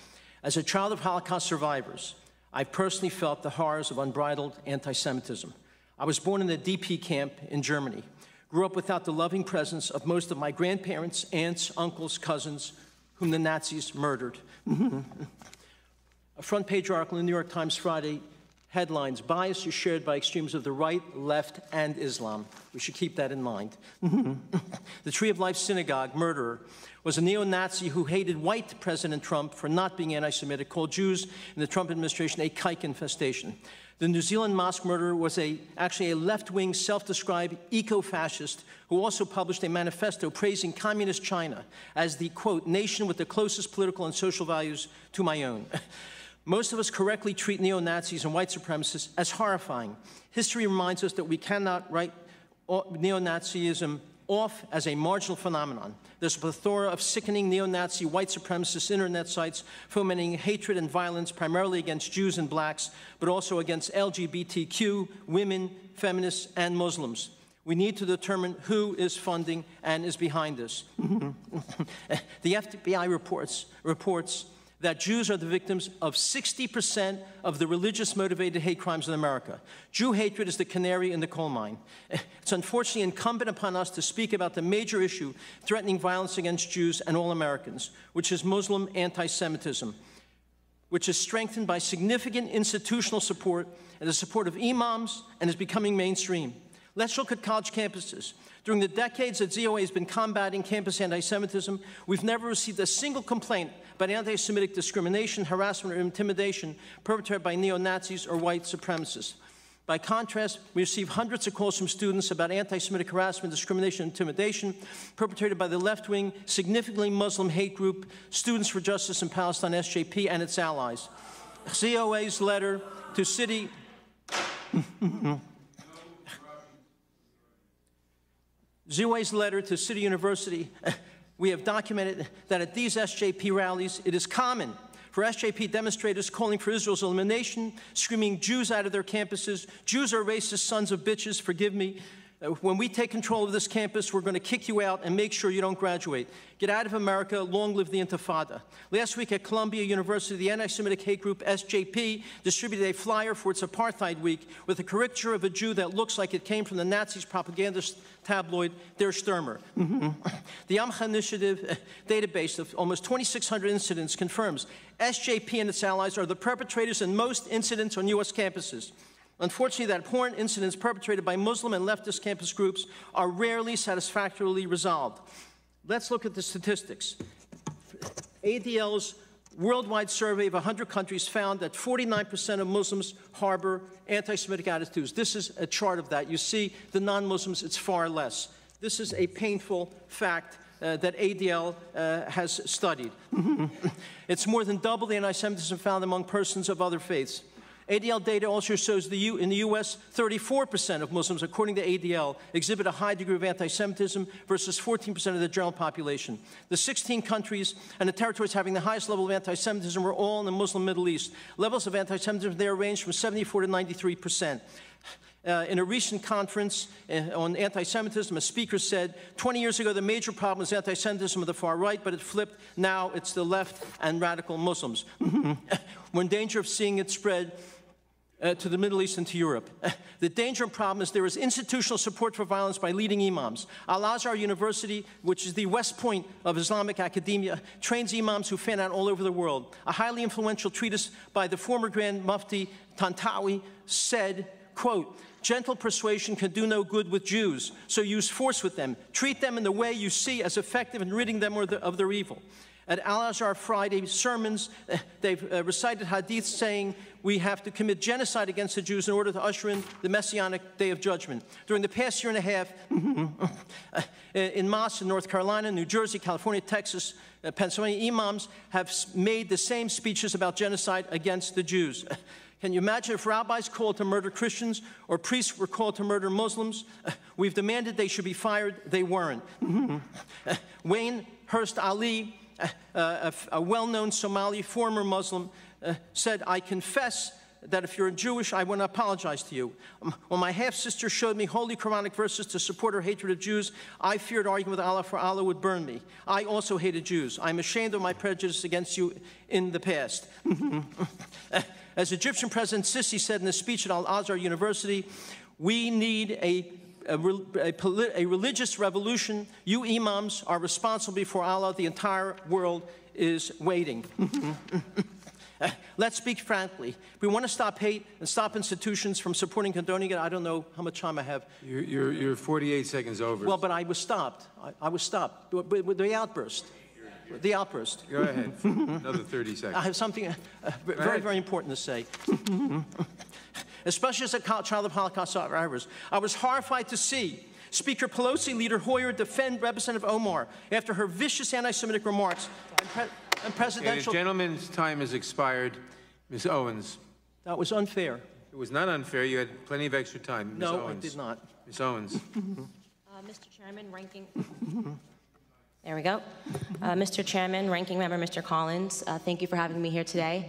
As a child of Holocaust survivors, I personally felt the horrors of unbridled anti-Semitism. I was born in a DP camp in Germany, grew up without the loving presence of most of my grandparents, aunts, uncles, cousins, whom the Nazis murdered. A front-page article in the New York Times Friday headlines, "Bias is shared by extremes of the right, left, and Islam." We should keep that in mind. The Tree of Life synagogue murderer was a neo-Nazi who hated white President Trump for not being anti-Semitic, called Jews in the Trump administration a kike infestation. The New Zealand mosque murderer was actually a left-wing, self-described eco-fascist who also published a manifesto praising communist China as the, quote, nation with the closest political and social values to my own. Most of us correctly treat neo-Nazis and white supremacists as horrifying. History reminds us that we cannot write neo-Nazism off as a marginal phenomenon. There's a plethora of sickening neo-Nazi white supremacist internet sites fomenting hatred and violence primarily against Jews and blacks, but also against LGBTQ, women, feminists, and Muslims. We need to determine who is funding and is behind this. The FBI reports that Jews are the victims of 60% of the religious-motivated hate crimes in America. Jew hatred is the canary in the coal mine. It's unfortunately incumbent upon us to speak about the major issue threatening violence against Jews and all Americans, which is Muslim anti-Semitism, which is strengthened by significant institutional support and the support of imams and is becoming mainstream. Let's look at college campuses. During the decades that ZOA has been combating campus anti-Semitism, we've never received a single complaint about anti-Semitic discrimination, harassment, or intimidation perpetrated by neo-Nazis or white supremacists. By contrast, we receive hundreds of calls from students about anti-Semitic harassment, discrimination, and intimidation perpetrated by the left-wing, significantly Muslim hate group Students for Justice in Palestine, SJP, and its allies. ZOA's letter to City... ZOA's letter to City University, we have documented that at these SJP rallies, it is common for SJP demonstrators calling for Israel's elimination, screaming Jews out of their campuses. Jews are racist sons of bitches, forgive me. When we take control of this campus, we're going to kick you out and make sure you don't graduate. Get out of America, long live the Intifada. Last week at Columbia University, the anti-Semitic hate group SJP distributed a flyer for its Apartheid Week with a caricature of a Jew that looks like it came from the Nazis' propagandist tabloid Der Stürmer. The Amcha Initiative database of almost 2,600 incidents confirms SJP and its allies are the perpetrators in most incidents on U.S. campuses. Unfortunately, that abhorrent incidents perpetrated by Muslim and leftist campus groups are rarely satisfactorily resolved. Let's look at the statistics. ADL's worldwide survey of 100 countries found that 49% of Muslims harbor anti-Semitic attitudes. This is a chart of that. You see the non-Muslims, it's far less. This is a painful fact that ADL has studied. It's more than double the anti-Semitism found among persons of other faiths. ADL data also shows in the U.S., 34% of Muslims, according to ADL, exhibit a high degree of anti-Semitism versus 14% of the general population. The 16 countries and the territories having the highest level of anti-Semitism were all in the Muslim Middle East. Levels of anti-Semitism there range from 74 to 93%. In a recent conference on anti-Semitism, a speaker said, 20 years ago, the major problem was anti-Semitism of the far right, but it flipped. Now it's the left and radical Muslims. We're in danger of seeing it spread to the Middle East and to Europe. The danger and problem is there is institutional support for violence by leading imams. Al-Azhar University, which is the West Point of Islamic academia, trains imams who fan out all over the world. A highly influential treatise by the former Grand Mufti Tantawi said, quote, gentle persuasion can do no good with Jews, so use force with them. Treat them in the way you see as effective in ridding them of their evil. At Al-Azhar Friday sermons, they've recited hadiths saying we have to commit genocide against the Jews in order to usher in the Messianic Day of Judgment. During the past year and a half, in mosques in North Carolina, New Jersey, California, Texas, Pennsylvania, imams have made the same speeches about genocide against the Jews. Can you imagine if rabbis called to murder Christians or priests were called to murder Muslims? We've demanded they should be fired. They weren't. Wayne Hurst Ali, a well-known Somali former Muslim, said, I confess that if you're Jewish, I want to apologize to you. When my half-sister showed me holy Quranic verses to support her hatred of Jews, I feared arguing with Allah, for Allah would burn me. I also hated Jews. I'm ashamed of my prejudice against you in the past. As Egyptian President Sisi said in a speech at Al-Azhar University, we need a religious revolution. You imams are responsible before Allah. The entire world is waiting. Let's speak frankly. If we want to stop hate and stop institutions from supporting condoning it, I don't know how much time I have. You're 48 seconds over. Well, but I was stopped. I was stopped with the outburst. The outburst. Go ahead. Another 30 seconds. I have something very, very important to say. Especially as a child of Holocaust survivors, I was horrified to see Speaker Pelosi, Leader Hoyer defend Representative Omar after her vicious anti-Semitic remarks and presidential... The gentleman's time has expired. Ms. Owens. That was unfair. It was not unfair. You had plenty of extra time. Ms. No, Owens. I did not. Ms. Owens. Mr. Chairman, There we go. Mr. Chairman, Ranking Member Mr. Collins, thank you for having me here today.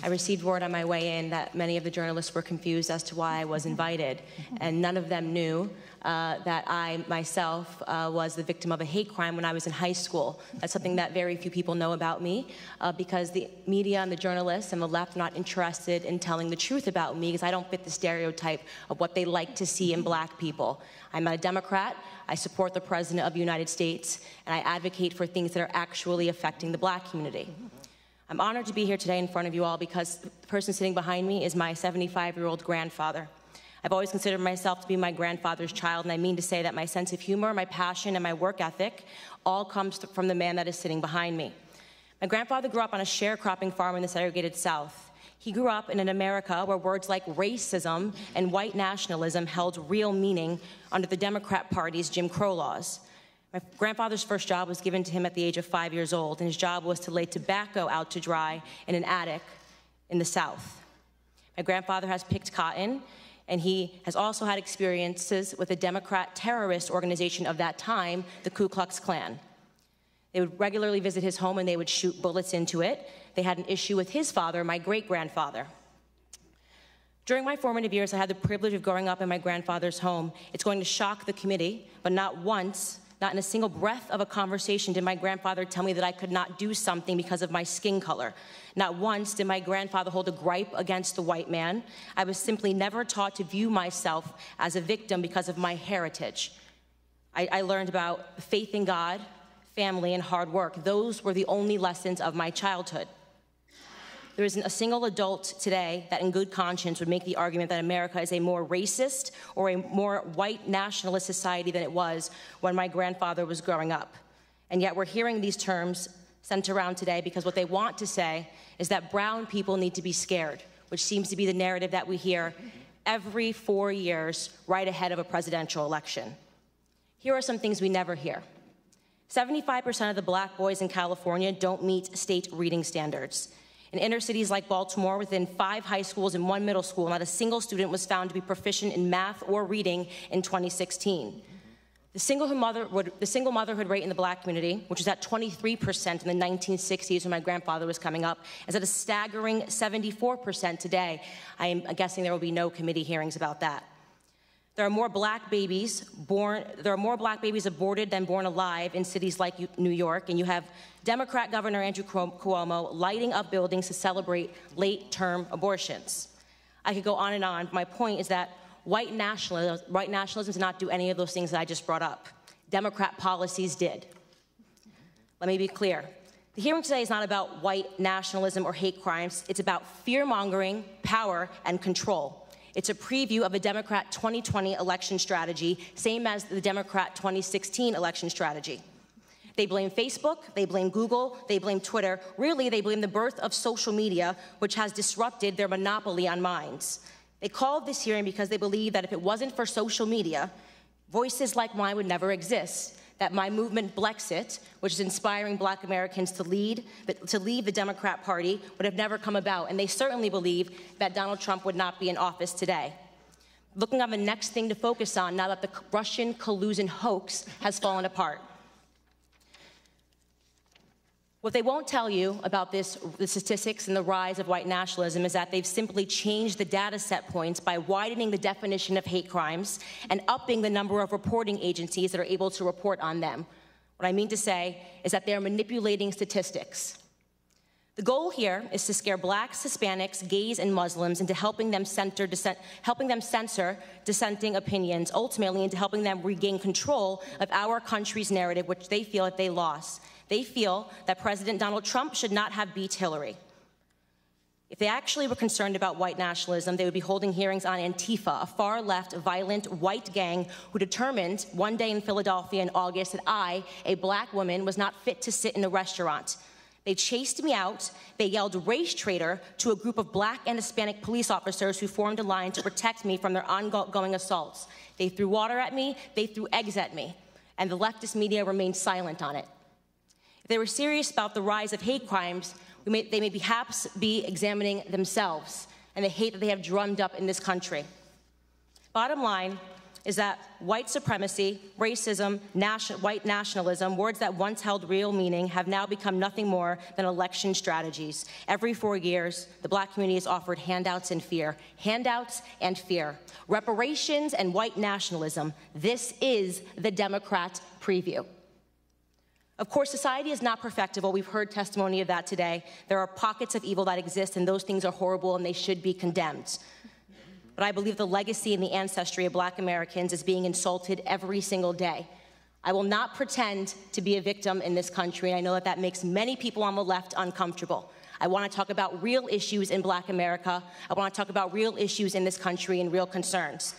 I received word on my way in that many of the journalists were confused as to why I was invited, and none of them knew that I myself was the victim of a hate crime when I was in high school. That's something that very few people know about me because the media and the journalists and the left are not interested in telling the truth about me because I don't fit the stereotype of what they like to see in black people. I'm a Democrat. I support the President of the United States, and I advocate for things that are actually affecting the black community. I'm honored to be here today in front of you all because the person sitting behind me is my 75-year-old grandfather. I've always considered myself to be my grandfather's child, and I mean to say that my sense of humor, my passion, and my work ethic all comes from the man that is sitting behind me. My grandfather grew up on a sharecropping farm in the segregated South. He grew up in an America where words like racism and white nationalism held real meaning under the Democrat Party's Jim Crow laws. My grandfather's first job was given to him at the age of 5 years old, and his job was to lay tobacco out to dry in an attic in the South. My grandfather has picked cotton, and he has also had experiences with a Democrat terrorist organization of that time, the Ku Klux Klan. They would regularly visit his home, and they would shoot bullets into it. They had an issue with his father, my great-grandfather. During my formative years, I had the privilege of growing up in my grandfather's home. It's going to shock the committee, but not once, not in a single breath of a conversation did my grandfather tell me that I could not do something because of my skin color. Not once did my grandfather hold a gripe against the white man. I was simply never taught to view myself as a victim because of my heritage. I learned about faith in God, family, and hard work. Those were the only lessons of my childhood. There isn't a single adult today that in good conscience would make the argument that America is a more racist or a more white nationalist society than it was when my grandfather was growing up. And yet we're hearing these terms sent around today because what they want to say is that brown people need to be scared, which seems to be the narrative that we hear every 4 years right ahead of a presidential election. Here are some things we never hear. 75% of the black boys in California don't meet state reading standards. In inner cities like Baltimore, within 5 high schools and 1 middle school, not a single student was found to be proficient in math or reading in 2016. The single motherhood rate in the black community, which was at 23% in the 1960s when my grandfather was coming up, is at a staggering 74% today. I am guessing there will be no committee hearings about that. There are more black babies aborted than born alive in cities like New York, and you have Democrat Governor Andrew Cuomo lighting up buildings to celebrate late-term abortions. I could go on and on, but my point is that white nationalism did not do any of those things that I just brought up. Democrat policies did. Let me be clear. The hearing today is not about white nationalism or hate crimes. It's about fear-mongering, power, and control. It's a preview of a Democrat 2020 election strategy, same as the Democrat 2016 election strategy. They blame Facebook, they blame Google, they blame Twitter. Really, they blame the birth of social media, which has disrupted their monopoly on minds. They called this hearing because they believe that if it wasn't for social media, voices like mine would never exist, that my movement Blexit, which is inspiring black Americans to leave the Democrat Party, would have never come about. And they certainly believe that Donald Trump would not be in office today. Looking on the next thing to focus on now that the Russian collusion hoax has fallen apart. What they won't tell you about the statistics and the rise of white nationalism is that they've simply changed the data set points by widening the definition of hate crimes and upping the number of reporting agencies that are able to report on them. What I mean to say is that they're manipulating statistics. The goal here is to scare blacks, Hispanics, gays, and Muslims into helping them censor dissenting opinions, ultimately into helping them regain control of our country's narrative, which they feel that they lost. They feel that President Donald Trump should not have beat Hillary. If they actually were concerned about white nationalism, they would be holding hearings on Antifa, a far-left, violent, white gang who determined one day in Philadelphia in August that I, a black woman, was not fit to sit in a restaurant. They chased me out. They yelled race traitor to a group of black and Hispanic police officers who formed a line to protect me from their ongoing assaults. They threw water at me. They threw eggs at me. And the leftist media remained silent on it. If they were serious about the rise of hate crimes, they may perhaps be examining themselves and the hate that they have drummed up in this country. Bottom line is that white supremacy, racism, white nationalism, words that once held real meaning, have now become nothing more than election strategies. Every 4 years, the black community is offered handouts and fear. Handouts and fear. Reparations and white nationalism. This is the Democrat preview. Of course, society is not perfectible. We've heard testimony of that today. There are pockets of evil that exist, and those things are horrible, and they should be condemned. But I believe the legacy and the ancestry of black Americans is being insulted every single day. I will not pretend to be a victim in this country, and I know that that makes many people on the left uncomfortable. I want to talk about real issues in black America. I want to talk about real issues in this country and real concerns.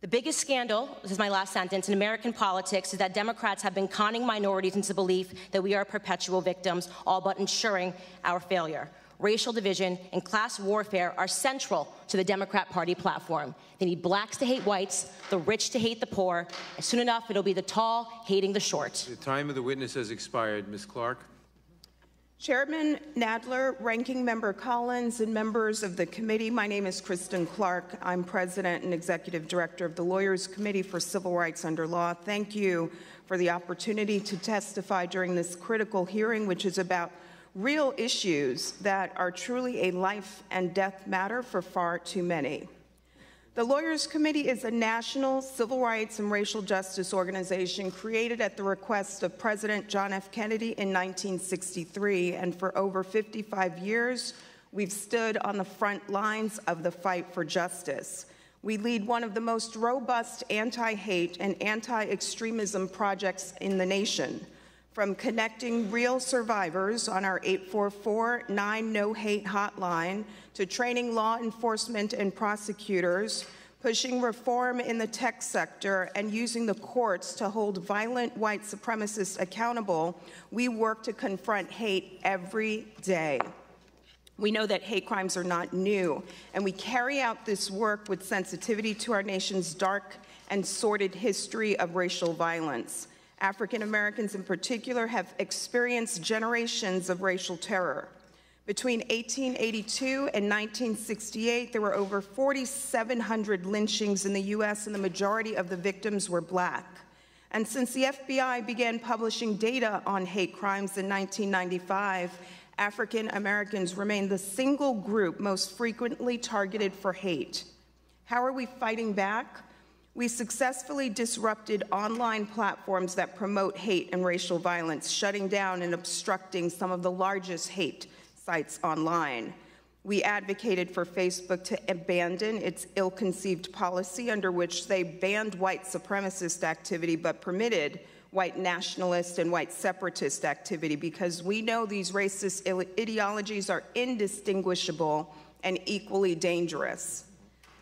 The biggest scandal, this is my last sentence, in American politics is that Democrats have been conning minorities into the belief that we are perpetual victims, all but ensuring our failure. Racial division and class warfare are central to the Democrat Party platform. They need blacks to hate whites, the rich to hate the poor, and soon enough it'll be the tall hating the short. The time of the witness has expired. Ms. Clark. Chairman Nadler, Ranking Member Collins, and members of the committee, my name is Kristen Clark. I'm President and Executive Director of the Lawyers Committee for Civil Rights Under Law. Thank you for the opportunity to testify during this critical hearing, which is about real issues that are truly a life and death matter for far too many. The Lawyers Committee is a national civil rights and racial justice organization created at the request of President John F. Kennedy in 1963, and for over 55 years, we've stood on the front lines of the fight for justice. We lead one of the most robust anti-hate and anti-extremism projects in the nation, from connecting real survivors on our 844-9-NO-HATE hotline to training law enforcement and prosecutors, pushing reform in the tech sector, and using the courts to hold violent white supremacists accountable. We work to confront hate every day. We know that hate crimes are not new, and we carry out this work with sensitivity to our nation's dark and sordid history of racial violence. African Americans in particular have experienced generations of racial terror. Between 1882 and 1968, there were over 4,700 lynchings in the U.S., and the majority of the victims were Black. And since the FBI began publishing data on hate crimes in 1995, African Americans remain the single group most frequently targeted for hate. How are we fighting back? We successfully disrupted online platforms that promote hate and racial violence, shutting down and obstructing some of the largest hate sites online. We advocated for Facebook to abandon its ill-conceived policy under which they banned white supremacist activity but permitted white nationalist and white separatist activity, because we know these racist ideologies are indistinguishable and equally dangerous.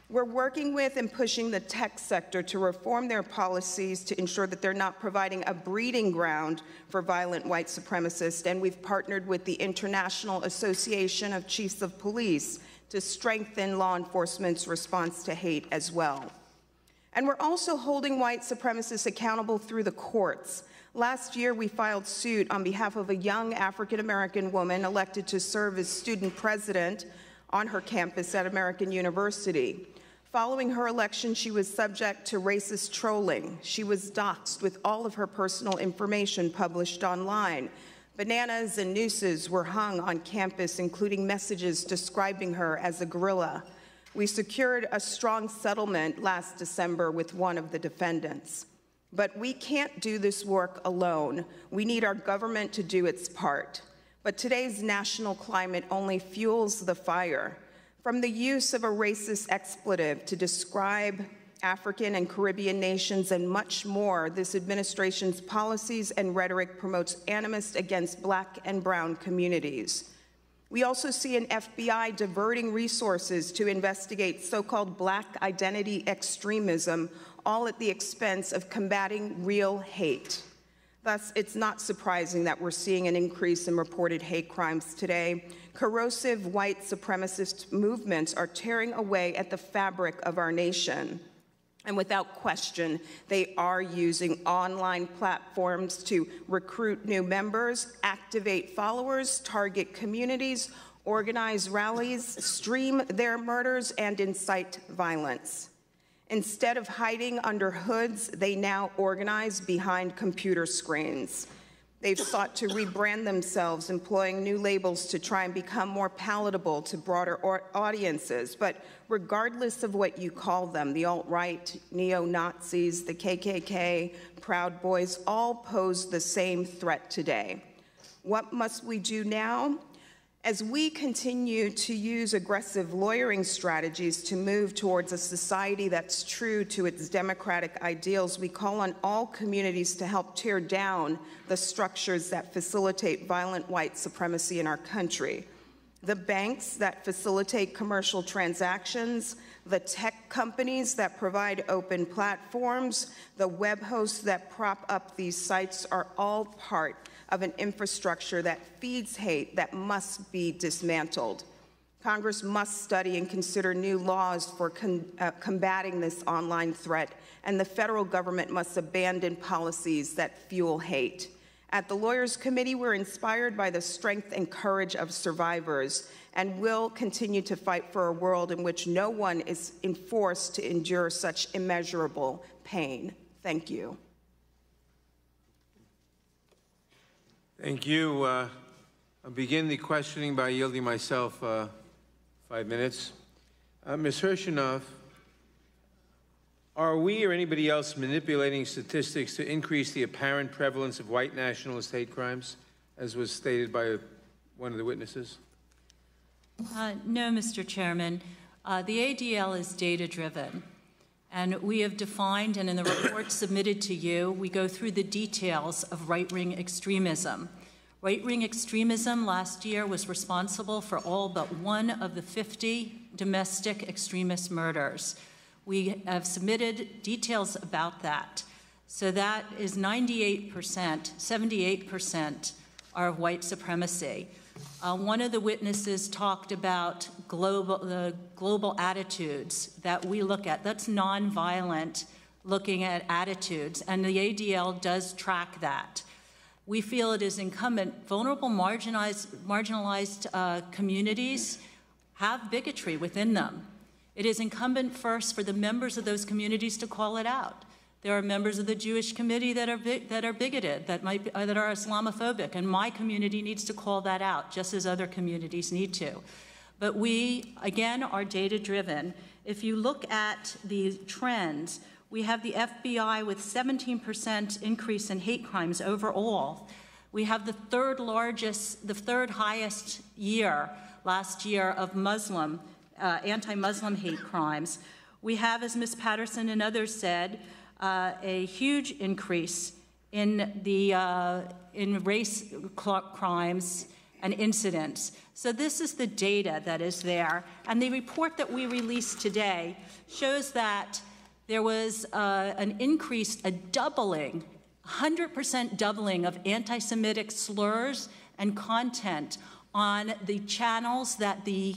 We're working with and pushing the tech sector to reform their policies to ensure that they're not providing a breeding ground for violent white supremacists, and we've partnered with the International Association of Chiefs of Police to strengthen law enforcement's response to hate as well. And we're also holding white supremacists accountable through the courts. Last year, we filed suit on behalf of a young African-American woman elected to serve as student president on her campus at American University. Following her election, she was subject to racist trolling. She was doxxed with all of her personal information published online. Bananas and nooses were hung on campus, including messages describing her as a gorilla. We secured a strong settlement last December with one of the defendants. But we can't do this work alone. We need our government to do its part. But today's national climate only fuels the fire. From the use of a racist expletive to describe African and Caribbean nations and much more, this administration's policies and rhetoric promotes animus against Black and brown communities. We also see an FBI diverting resources to investigate so-called Black identity extremism, all at the expense of combating real hate. Thus, it's not surprising that we're seeing an increase in reported hate crimes today. Corrosive white supremacist movements are tearing away at the fabric of our nation. And without question, they are using online platforms to recruit new members, activate followers, target communities, organize rallies, stream their murders, and incite violence. Instead of hiding under hoods, they now organize behind computer screens. They've sought to rebrand themselves, employing new labels to try and become more palatable to broader audiences. But regardless of what you call them, the alt-right, neo-Nazis, the KKK, Proud Boys, all pose the same threat today. What must we do now? As we continue to use aggressive lawyering strategies to move towards a society that's true to its democratic ideals, we call on all communities to help tear down the structures that facilitate violent white supremacy in our country. The banks that facilitate commercial transactions, the tech companies that provide open platforms, the web hosts that prop up these sites are all part of an infrastructure that feeds hate that must be dismantled. Congress must study and consider new laws for combating this online threat, and the federal government must abandon policies that fuel hate. At the Lawyers Committee, we're inspired by the strength and courage of survivors, and will continue to fight for a world in which no one is enforced to endure such immeasurable pain. Thank you. Thank you. I'll begin the questioning by yielding myself 5 minutes. Ms. Hirshinoff, are we or anybody else manipulating statistics to increase the apparent prevalence of white nationalist hate crimes, as was stated by one of the witnesses? No, Mr. Chairman. The ADL is data-driven. And we have defined, and in the report submitted to you, we go through the details of right-wing extremism. Right-wing extremism last year was responsible for all but one of the 50 domestic extremist murders. We have submitted details about that. So that is 98%, 78% are of white supremacy. One of the witnesses talked about the global attitudes that we look at. That's nonviolent looking at attitudes, and the ADL does track that. We feel it is incumbent, vulnerable, marginalized communities have bigotry within them. It is incumbent first for the members of those communities to call it out. There are members of the Jewish committee that are bigoted, that are Islamophobic, and my community needs to call that out, just as other communities need to. But we, again, are data-driven. If you look at the trends, we have the FBI with 17% increase in hate crimes overall. We have the third highest year last year of anti-Muslim hate crimes. We have, as Ms. Patterson and others said, a huge increase in race crimes and incidents. So this is the data that is there. And the report that we released today shows that there was an increase, a doubling, 100% doubling of anti-Semitic slurs and content on the channels that the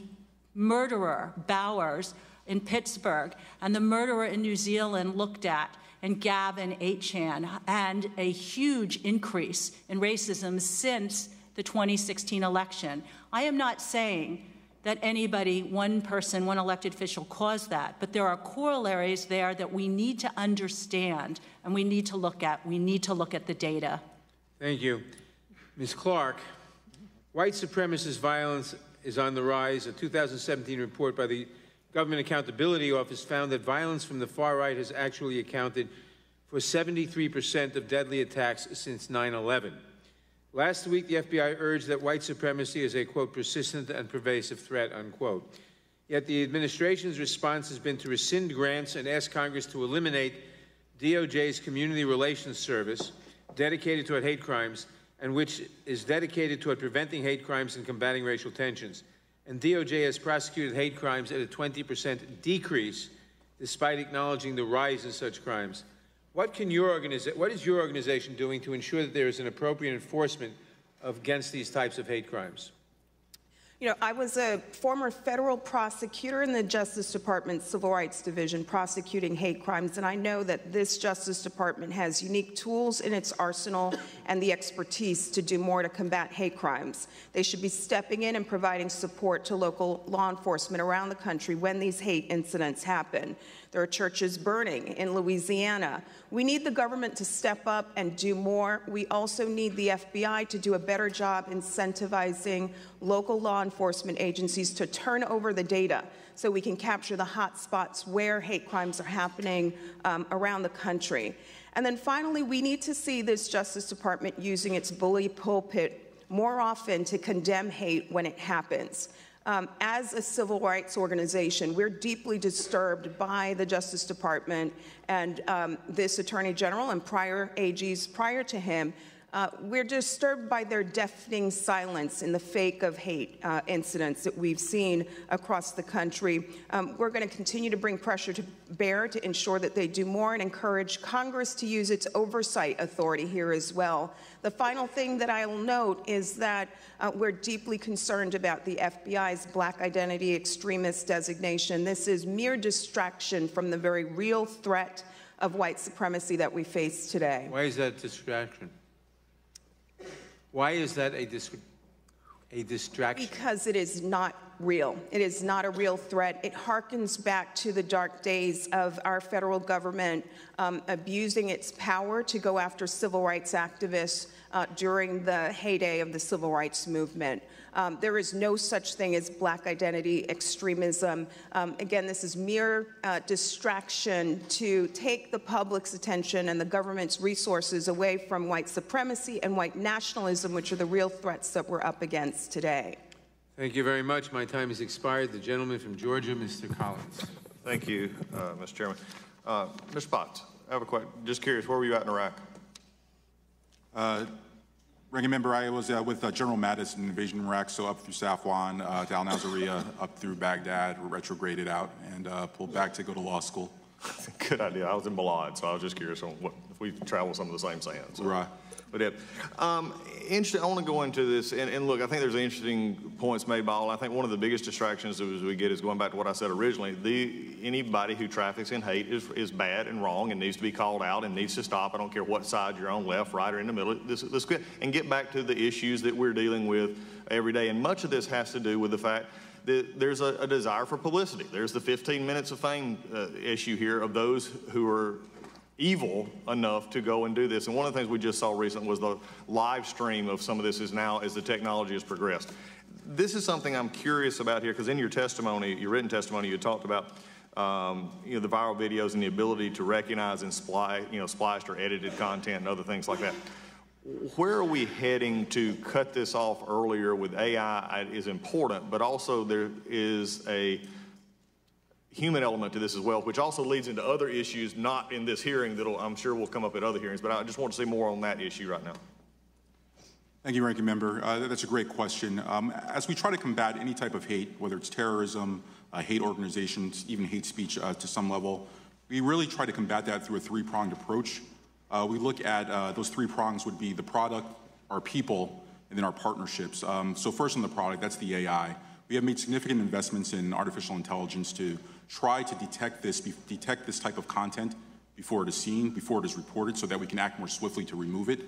murderer, Bowers, in Pittsburgh, and the murderer in New Zealand looked at, and Gavin 8chan, and a huge increase in racism since the 2016 election. I am not saying that anybody, one person, one elected official caused that, but there are corollaries there that we need to understand and we need to look at. We need to look at the data. Thank you. Ms. Clark, white supremacist violence is on the rise. A 2017 report by the Government Accountability Office found that violence from the far right has actually accounted for 73% of deadly attacks since 9/11. Last week, the FBI urged that white supremacy is a, quote, persistent and pervasive threat, unquote. Yet the administration's response has been to rescind grants and ask Congress to eliminate DOJ's Community Relations Service, dedicated toward hate crimes, and which is dedicated toward preventing hate crimes and combating racial tensions. And DOJ has prosecuted hate crimes at a 20% decrease, despite acknowledging the rise in such crimes. What is your organization doing to ensure that there is an appropriate enforcement against these types of hate crimes? You know, I was a former federal prosecutor in the Justice Department Civil Rights Division prosecuting hate crimes, and I know that this Justice Department has unique tools in its arsenal and the expertise to do more to combat hate crimes. They should be stepping in and providing support to local law enforcement around the country when these hate incidents happen. There are churches burning in Louisiana. We need the government to step up and do more. We also need the FBI to do a better job incentivizing local law enforcement agencies to turn over the data so we can capture the hot spots where hate crimes are happening around the country. And then finally, we need to see this Justice Department using its bully pulpit more often to condemn hate when it happens. As a civil rights organization, we're deeply disturbed by the Justice Department and this Attorney General and prior AGs prior to him. We're disturbed by their deafening silence in the fake of hate incidents that we've seen across the country. We're going to continue to bring pressure to bear to ensure that they do more and encourage Congress to use its oversight authority here as well. The final thing that I'll note is that we're deeply concerned about the FBI's Black Identity Extremist designation. This is mere distraction from the very real threat of white supremacy that we face today. Why is that distraction? Why is that a distraction? Because it is not real. It is not a real threat. It harkens back to the dark days of our federal government abusing its power to go after civil rights activists during the heyday of the civil rights movement. There is no such thing as Black identity extremism. Again, this is mere distraction to take the public's attention and the government's resources away from white supremacy and white nationalism, which are the real threats that we're up against today. Thank you very much. My time has expired. The gentleman from Georgia, Mr. Collins. Thank you, Mr. Chairman. Mr. Potts, I have a question. Just curious, where were you at in Iraq? Ranking member, I was with General Mattis in invasion of Iraq, so up through Safwan, to Al Nazariya, up through Baghdad, retrograded out, and pulled back to go to law school. Good idea. I was in Balad, so I was just curious on if we travel some of the same sands. So. Right. Interesting. I want to go into this, and look, I think there's interesting points made by all. I think one of the biggest distractions as we get is going back to what I said originally. Anybody who traffics in hate is bad and wrong and needs to be called out and needs to stop. I don't care what side you're on, left, right, or in the middle. Let's get and get back to the issues that we're dealing with every day. And much of this has to do with the fact that there's a desire for publicity. There's the 15 minutes of fame issue here of those who are evil enough to go and do this. And one of the things we just saw recently was the live stream of some of this is now as the technology has progressed. This is something I'm curious about here because in your testimony, your written testimony, you talked about the viral videos and the ability to recognize and spliced or edited content and other things like that. Where are we heading to cut this off earlier with AI is important, but also there is a human element to this as well, which also leads into other issues not in this hearing that I'm sure will come up at other hearings, but I just want to see more on that issue right now. Thank you, Ranking Member. That's a great question. As we try to combat any type of hate, whether it's terrorism, hate organizations, even hate speech to some level, we really try to combat that through a three-pronged approach. We look at those three prongs would be the product, our people, and then our partnerships. So first on the product, that's the AI. We have made significant investments in artificial intelligence to try to detect this type of content before it is seen, before it is reported, so that we can act more swiftly to remove it.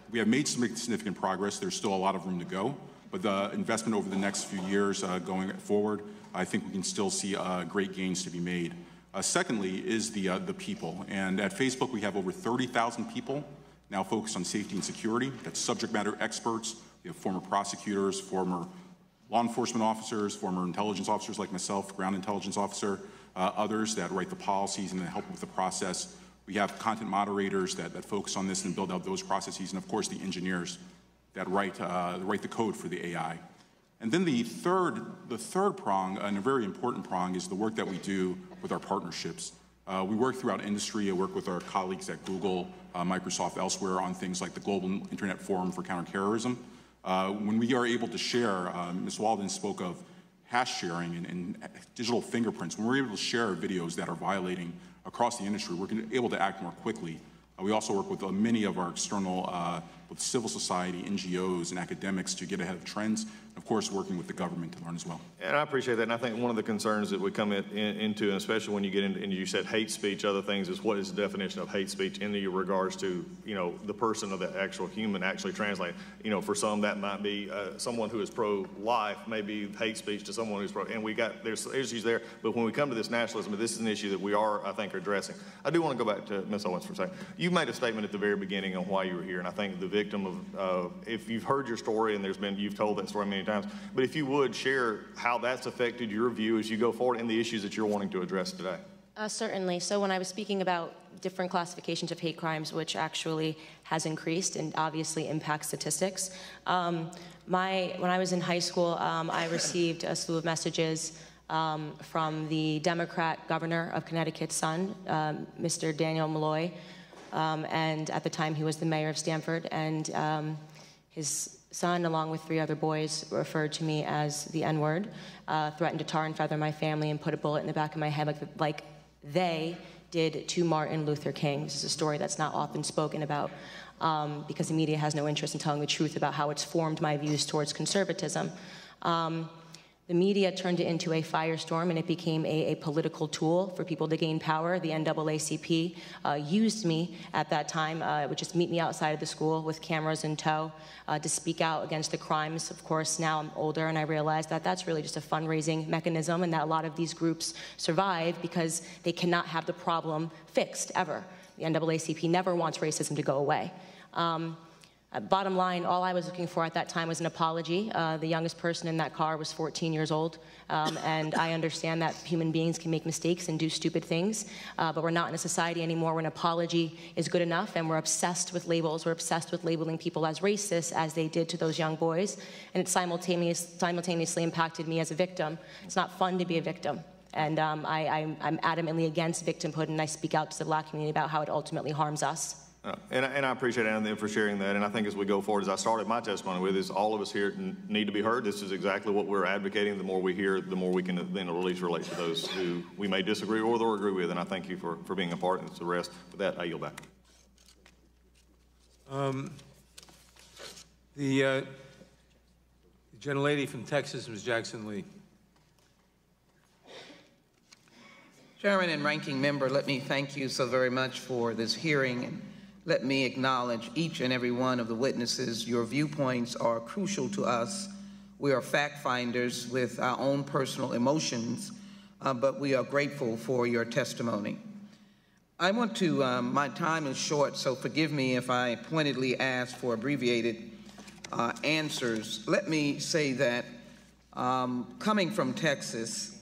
We have made some significant progress. There's still a lot of room to go, but the investment over the next few years going forward, I think we can still see great gains to be made. Secondly is the people, and at Facebook we have over 30,000 people now focused on safety and security. That's subject matter experts. We have former prosecutors, former law enforcement officers, former intelligence officers like myself, ground intelligence officer, others that write the policies and that help with the process. We have content moderators that focus on this and build out those processes, and of course the engineers that write the code for the AI. And then the third prong, and a very important prong, is the work that we do with our partnerships. We work throughout industry. I work with our colleagues at Google, Microsoft, elsewhere on things like the Global Internet Forum for Counterterrorism. When we are able to share, Ms. Walden spoke of hash sharing and digital fingerprints. When we're able to share videos that are violating across the industry, we're able to act more quickly. We also work with many of our external, with civil society, NGOs, and academics to get ahead of trends. Of course, working with the government to learn as well. And I appreciate that. And I think one of the concerns that we come into, and especially when you get into, and you said hate speech, other things, is what is the definition of hate speech in regards to, the person of the actual human actually translate. For some that might be someone who is pro-life, maybe hate speech to someone who's pro, and there's issues there. But when we come to this nationalism, this is an issue that we are, I think, addressing. I do want to go back to Ms. Owens for a second. You made a statement at the very beginning on why you were here, and I think the victim of if you've heard your story, and you've told that story many times, but if you would share how that's affected your view as you go forward and the issues that you're wanting to address today. Certainly. So when I was speaking about different classifications of hate crimes, which actually has increased and obviously impacts statistics, when I was in high school, I received a slew of messages from the Democrat governor of Connecticut's son, Mr. Daniel Malloy, and at the time he was the mayor of Stamford, and his son, along with 3 other boys, referred to me as the N-word, threatened to tar and feather my family and put a bullet in the back of my head like they did to Martin Luther King. This is a story that's not often spoken about because the media has no interest in telling the truth about how it's formed my views towards conservatism. The media turned it into a firestorm, and it became a political tool for people to gain power. The NAACP used me at that time, would just meet me outside of the school with cameras in tow to speak out against the crimes. Of course, now I'm older, and I realize that that's really just a fundraising mechanism, and that a lot of these groups survive because they cannot have the problem fixed, ever. The NAACP never wants racism to go away. Bottom line, all I was looking for at that time was an apology. The youngest person in that car was 14 years old, and I understand that human beings can make mistakes and do stupid things, but we're not in a society anymore where an apology is good enough, and we're obsessed with labels. We're obsessed with labeling people as racist, as they did to those young boys, and it simultaneously impacted me as a victim. It's not fun to be a victim, and I'm adamantly against victimhood, and I speak out to the Black community about how it ultimately harms us. And I appreciate Anthony for sharing that. And I think as we go forward, as I started my testimony with, is all of us here need to be heard. This is exactly what we're advocating. The more we hear, the more we can then at least relate to those who we may disagree or agree with. And I thank you for being a part of the rest. With that, I yield back. The gentlelady from Texas, Ms. Jackson Lee. Chairman and Ranking Member, let me thank you so very much for this hearing, and let me acknowledge each and every one of the witnesses. Your viewpoints are crucial to us. We are fact finders with our own personal emotions, but we are grateful for your testimony. I want to, my time is short, so forgive me if I pointedly ask for abbreviated answers. Let me say that coming from Texas,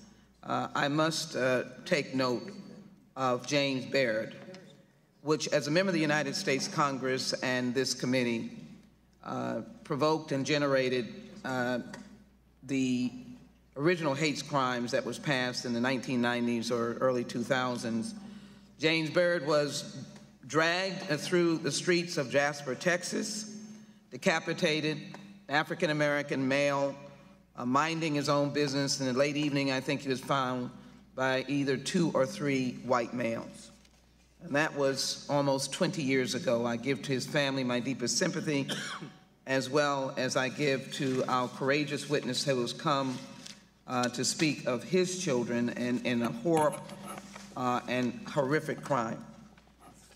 I must take note of James Baird, which as a member of the United States Congress and this committee provoked and generated the original hate crimes that was passed in the 1990s or early 2000s. James Baird was dragged through the streets of Jasper, Texas, decapitated, African-American male, minding his own business. In the late evening, I think he was found by either 2 or 3 white males. And that was almost 20 years ago. I give to his family my deepest sympathy, as well as I give to our courageous witness who has come to speak of his children in a horrible and horrific crime.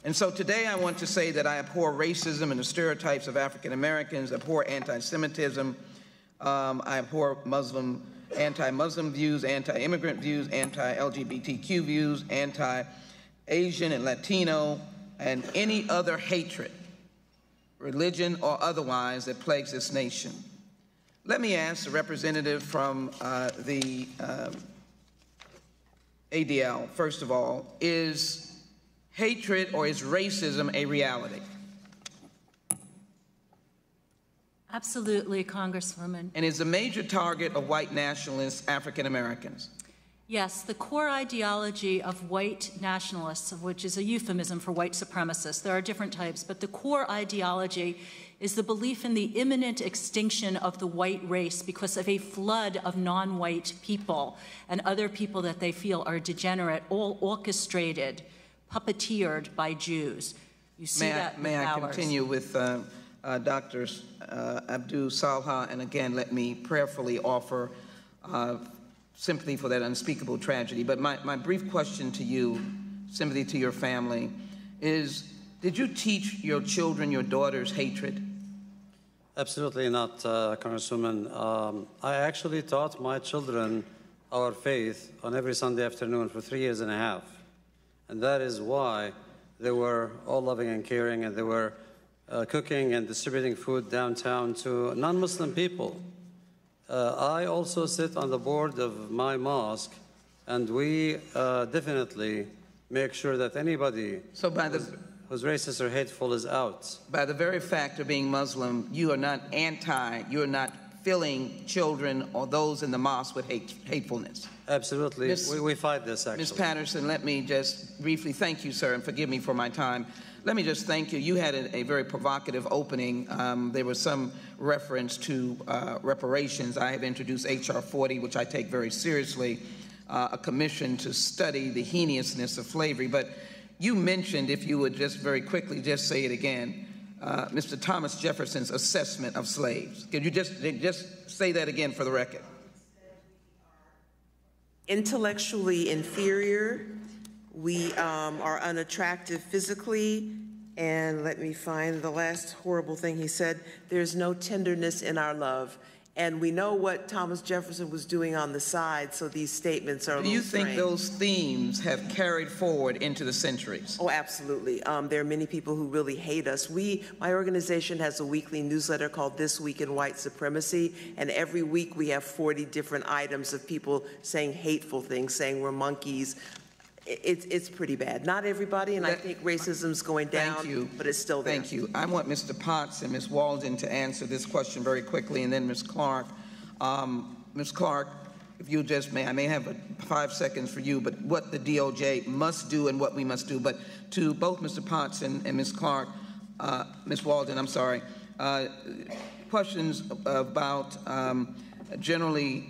And so today I want to say that I abhor racism and the stereotypes of African Americans, abhor anti-Semitism, I abhor anti-Muslim views, anti-immigrant views, anti-LGBTQ views, anti-Asian and Latino, and any other hatred, religion or otherwise, that plagues this nation. Let me ask the representative from the ADL, first of all, is hatred or is racism a reality? Absolutely, Congresswoman. And is a major target of white nationalists African Americans? Yes, the core ideology of white nationalists, which is a euphemism for white supremacists, there are different types, but the core ideology is the belief in the imminent extinction of the white race because of a flood of non-white people and other people that they feel are degenerate, all orchestrated, puppeteered by Jews. You see May I continue with Dr. Abdul Salha, and again, let me prayerfully offer sympathy for that unspeakable tragedy. But my brief question to you, sympathy to your family, is did you teach your children, your daughters, hatred? Absolutely not, Congresswoman. I actually taught my children our faith on every Sunday afternoon for 3.5 years. And that is why they were all loving and caring, and they were cooking and distributing food downtown to non-Muslim people. I also sit on the board of my mosque, and we definitely make sure that anybody who's racist or hateful is out. By the very fact of being Muslim, you are not you're not filling children or those in the mosque with hatefulness. Absolutely. We fight this, actually. Ms. Patterson, let me just briefly thank you, sir, and forgive me for my time. Let me just thank you. You had a very provocative opening. There was some reference to reparations. I have introduced H.R. 40, which I take very seriously, a commission to study the heinousness of slavery. But you mentioned, if you would just very quickly just say it again, Mr. Thomas Jefferson's assessment of slaves. Could you just say that again for the record? Intellectually inferior. We are unattractive physically, and let me find the last horrible thing he said. There's no tenderness in our love. And we know what Thomas Jefferson was doing on the side, so these statements are a little strange. Do you think strange. those themes have carried forward into the centuries? Oh, absolutely. There are many people who really hate us. My organization has a weekly newsletter called This Week in White Supremacy, and every week we have 40 different items of people saying hateful things, saying we're monkeys. It's pretty bad. Not everybody, and I think racism's going down, but it's still there. Thank you. I want Mr. Potts and Ms. Walden to answer this question very quickly, and then Ms. Clark. Ms. Clark, if you just I may have 5 seconds for you, but what the DOJ must do and what we must do. But to both Mr. Potts and Ms. Clark, Ms. Walden, I'm sorry, questions about generally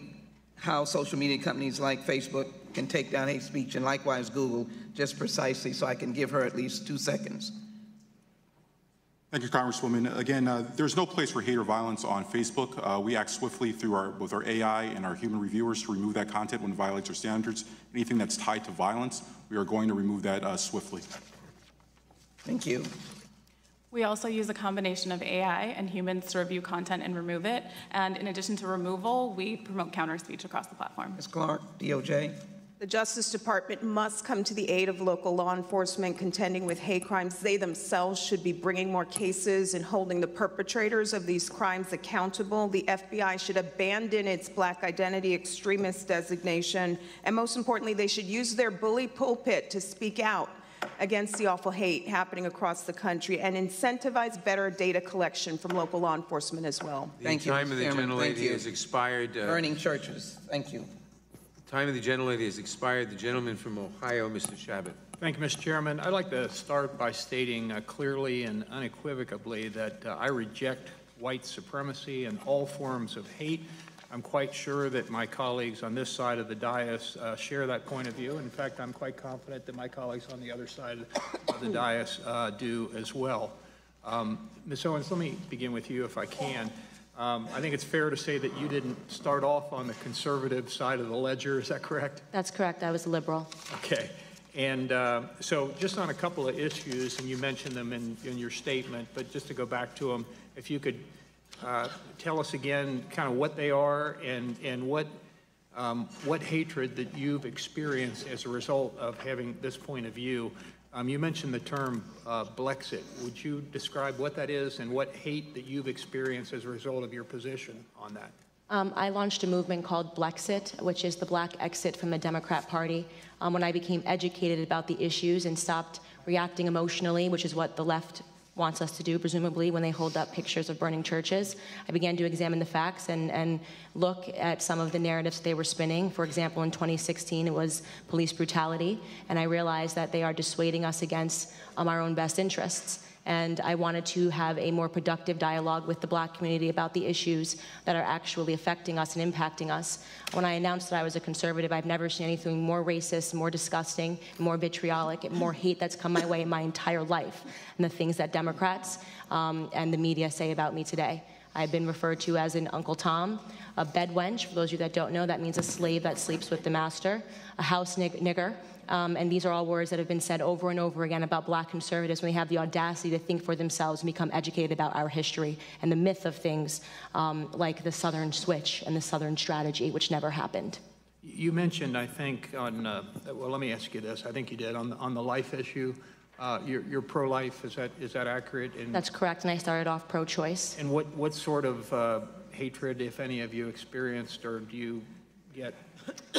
how social media companies like Facebook can take down hate speech, and likewise Google, just precisely so I can give her at least 2 seconds. Thank you, Congresswoman. Again, there's no place for hate or violence on Facebook. We act swiftly through both our AI and our human reviewers to remove that content when it violates our standards. Anything that's tied to violence, we are going to remove that swiftly. Thank you. We also use a combination of AI and humans to review content and remove it. And in addition to removal, we promote counter speech across the platform. Ms. Clark, DOJ. The Justice Department must come to the aid of local law enforcement contending with hate crimes. They themselves should be bringing more cases and holding the perpetrators of these crimes accountable. The FBI should abandon its Black identity extremist designation. And most importantly, they should use their bully pulpit to speak out against the awful hate happening across the country and incentivize better data collection from local law enforcement as well. Thank you, The time of the Chairman. gentlelady has expired. Burning churches. Thank you. The time of the gentlelady has expired. The gentleman from Ohio, Mr. Shabbat. Thank you, Mr. Chairman. I'd like to start by stating clearly and unequivocally that I reject white supremacy and all forms of hate. I'm quite sure that my colleagues on this side of the dais share that point of view. In fact, I'm quite confident that my colleagues on the other side of the dais do as well. Ms. Owens, let me begin with you if I can. I think it's fair to say that you didn't start off on the conservative side of the ledger. Is that correct? That's correct. I was a liberal. Okay. And so just on a couple of issues, and you mentioned them in your statement, but just to go back to them, if you could tell us again kind of what they are and what hatred that you've experienced as a result of having this point of view. You mentioned the term Blexit. Would you describe what that is and what hate that you've experienced as a result of your position on that? I launched a movement called Blexit, which is the black exit from the Democrat Party. When I became educated about the issues and stopped reacting emotionally, which is what the left wants us to do, presumably, when they hold up pictures of burning churches, I began to examine the facts and look at some of the narratives they were spinning. For example, in 2016, it was police brutality, and I realized that they are dissuading us against our own best interests. And I wanted to have a more productive dialogue with the black community about the issues that are actually affecting us and impacting us. When I announced that I was a conservative, I've never seen anything more racist, more disgusting, more vitriolic, and more hate that's come my way in my entire life, and the things that Democrats and the media say about me today. I've been referred to as an Uncle Tom, a bed wench. For those of you that don't know, that means a slave that sleeps with the master, a house nigger. And these are all words that have been said over and over again about black conservatives when they have the audacity to think for themselves and become educated about our history and the myth of things like the Southern Switch and the Southern Strategy, which never happened. You mentioned, I think, on, well, let me ask you this. I think you did, on the life issue. You're pro-life, is that accurate? And that's correct, and I started off pro-choice. And what sort of hatred, if any, have you experienced or do you get?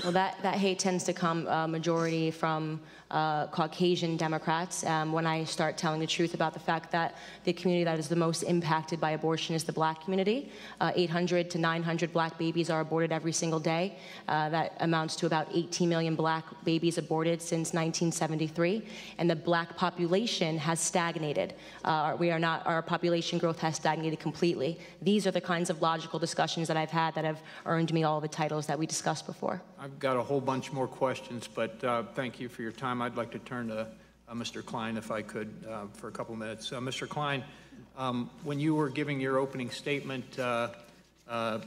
Well, that hate tends to come majority from Caucasian Democrats. When I start telling the truth about the fact that the community that is the most impacted by abortion is the black community. 800 to 900 black babies are aborted every single day. That amounts to about 18 million black babies aborted since 1973. And the black population has stagnated. Our population growth has stagnated completely. These are the kinds of logical discussions that I've had that have earned me all the titles that we discussed before. I've got a whole bunch more questions, but thank you for your time. I'd like to turn to Mr. Klein, if I could, for a couple minutes. Mr. Klein, when you were giving your opening statement,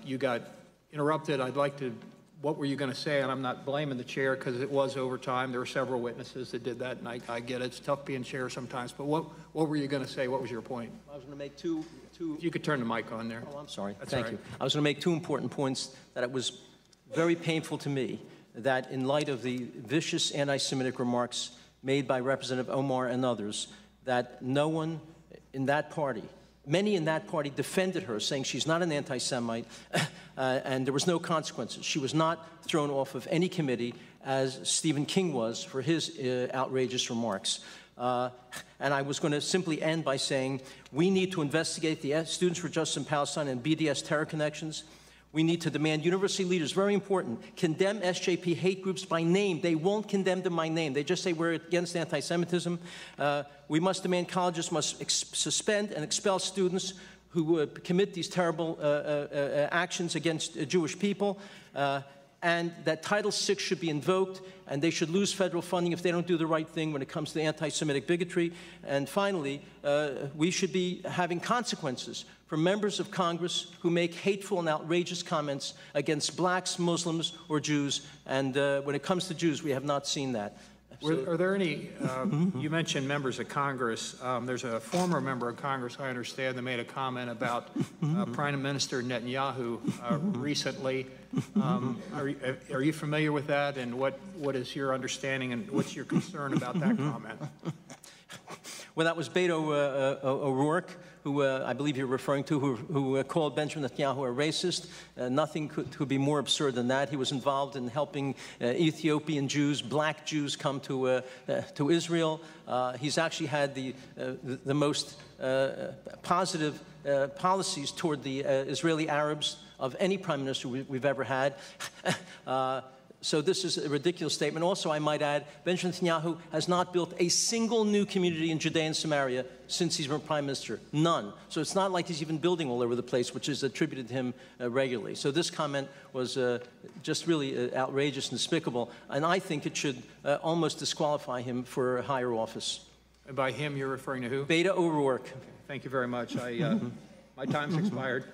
you got interrupted. What were you going to say? And I'm not blaming the chair because it was overtime. There were several witnesses that did that, and I get it. It's tough being chair sometimes. But what were you going to say? What was your point? I was going to make two. If you could turn the mic on there. Oh, I'm sorry. That's Thank you. I was going to make two important points that it was very painful to me that in light of the vicious anti-Semitic remarks made by Representative Omar and others, that no one in that party, many in that party defended her, saying she's not an anti-Semite and there was no consequences. She was not thrown off of any committee as Stephen King was for his outrageous remarks. And I was going to simply end by saying we need to investigate the Students for Justice in Palestine and BDS terror connections. We need to demand university leaders, very important, condemn SJP hate groups by name. They won't condemn them by name. They just say we're against anti-Semitism. We must demand colleges must suspend and expel students who commit these terrible actions against Jewish people. and that Title VI should be invoked, and they should lose federal funding if they don't do the right thing when it comes to anti-Semitic bigotry. And finally, we should be having consequences for members of Congress who make hateful and outrageous comments against blacks, Muslims, or Jews. And when it comes to Jews, we have not seen that. Are there any, you mentioned members of Congress. There's a former member of Congress, I understand, that made a comment about Prime Minister Netanyahu recently. Are you familiar with that, and what is your understanding, and what's your concern about that comment? Well, that was Beto O'Rourke, who I believe you're referring to, who called Benjamin Netanyahu a racist. Nothing could be more absurd than that. He was involved in helping Ethiopian Jews, black Jews, come to Israel. He's actually had the most positive policies toward the Israeli Arabs of any prime minister we've ever had. So this is a ridiculous statement. Also, I might add, Benjamin Netanyahu has not built a single new community in Judea and Samaria since he's been prime minister. None. So it's not like he's even building all over the place, which is attributed to him regularly. So this comment was just really outrageous and despicable, and I think it should almost disqualify him for a higher office. And by him, you're referring to who? Beto O'Rourke. Okay. Thank you very much. My time's expired.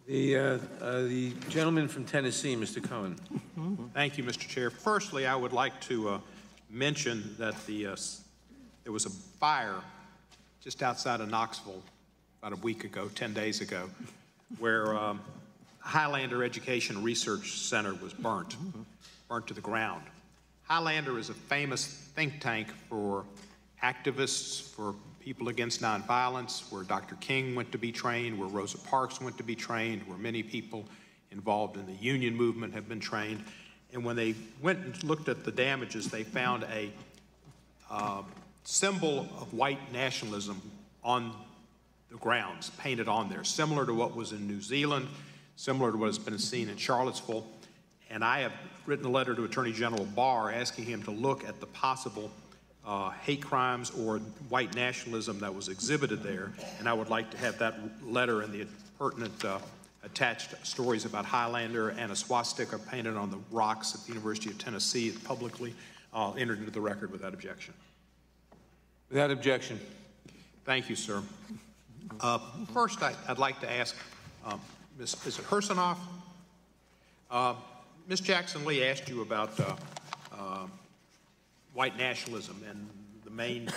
The gentleman from Tennessee, Mr. Cohen. Thank you, Mr. Chair. Firstly, I would like to mention that there was a fire just outside of Knoxville about a week ago, 10 days ago, where Highlander Education Research Center was burnt to the ground. Highlander is a famous think tank for activists, for people against nonviolence, where Dr. King went to be trained, where Rosa Parks went to be trained, where many people involved in the union movement have been trained. And when they went and looked at the damages, they found a symbol of white nationalism on the grounds, painted on there, similar to what was in New Zealand, similar to what has been seen in Charlottesville. And I have written a letter to Attorney General Barr asking him to look at the possible hate crimes or white nationalism that was exhibited there, and I would like to have that letter and the pertinent attached stories about Highlander and a swastika painted on the rocks at the University of Tennessee publicly entered into the record without objection. Without objection. Thank you, sir. First, I'd like to ask is it Hersonoff? Ms. Jackson Lee asked you about white nationalism, and the main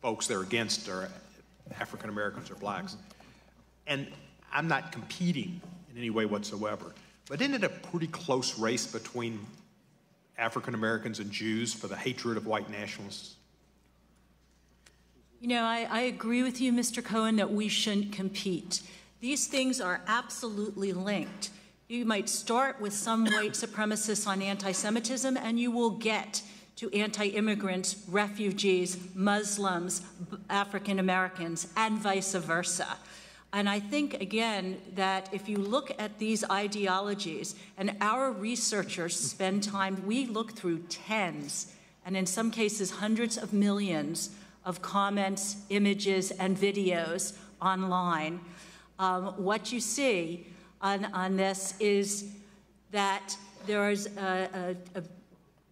folks they're against are African Americans or blacks. And I'm not competing in any way whatsoever, but isn't it a pretty close race between African Americans and Jews for the hatred of white nationalists? You know, I agree with you, Mr. Cohen, that we shouldn't compete. These things are absolutely linked. You might start with some white supremacists on anti-Semitism, and you will get to anti-immigrants, refugees, Muslims, African Americans, and vice versa. And I think, again, that if you look at these ideologies, and our researchers spend time, we look through tens, and in some cases hundreds of millions of comments, images, and videos online. What you see on this is that there is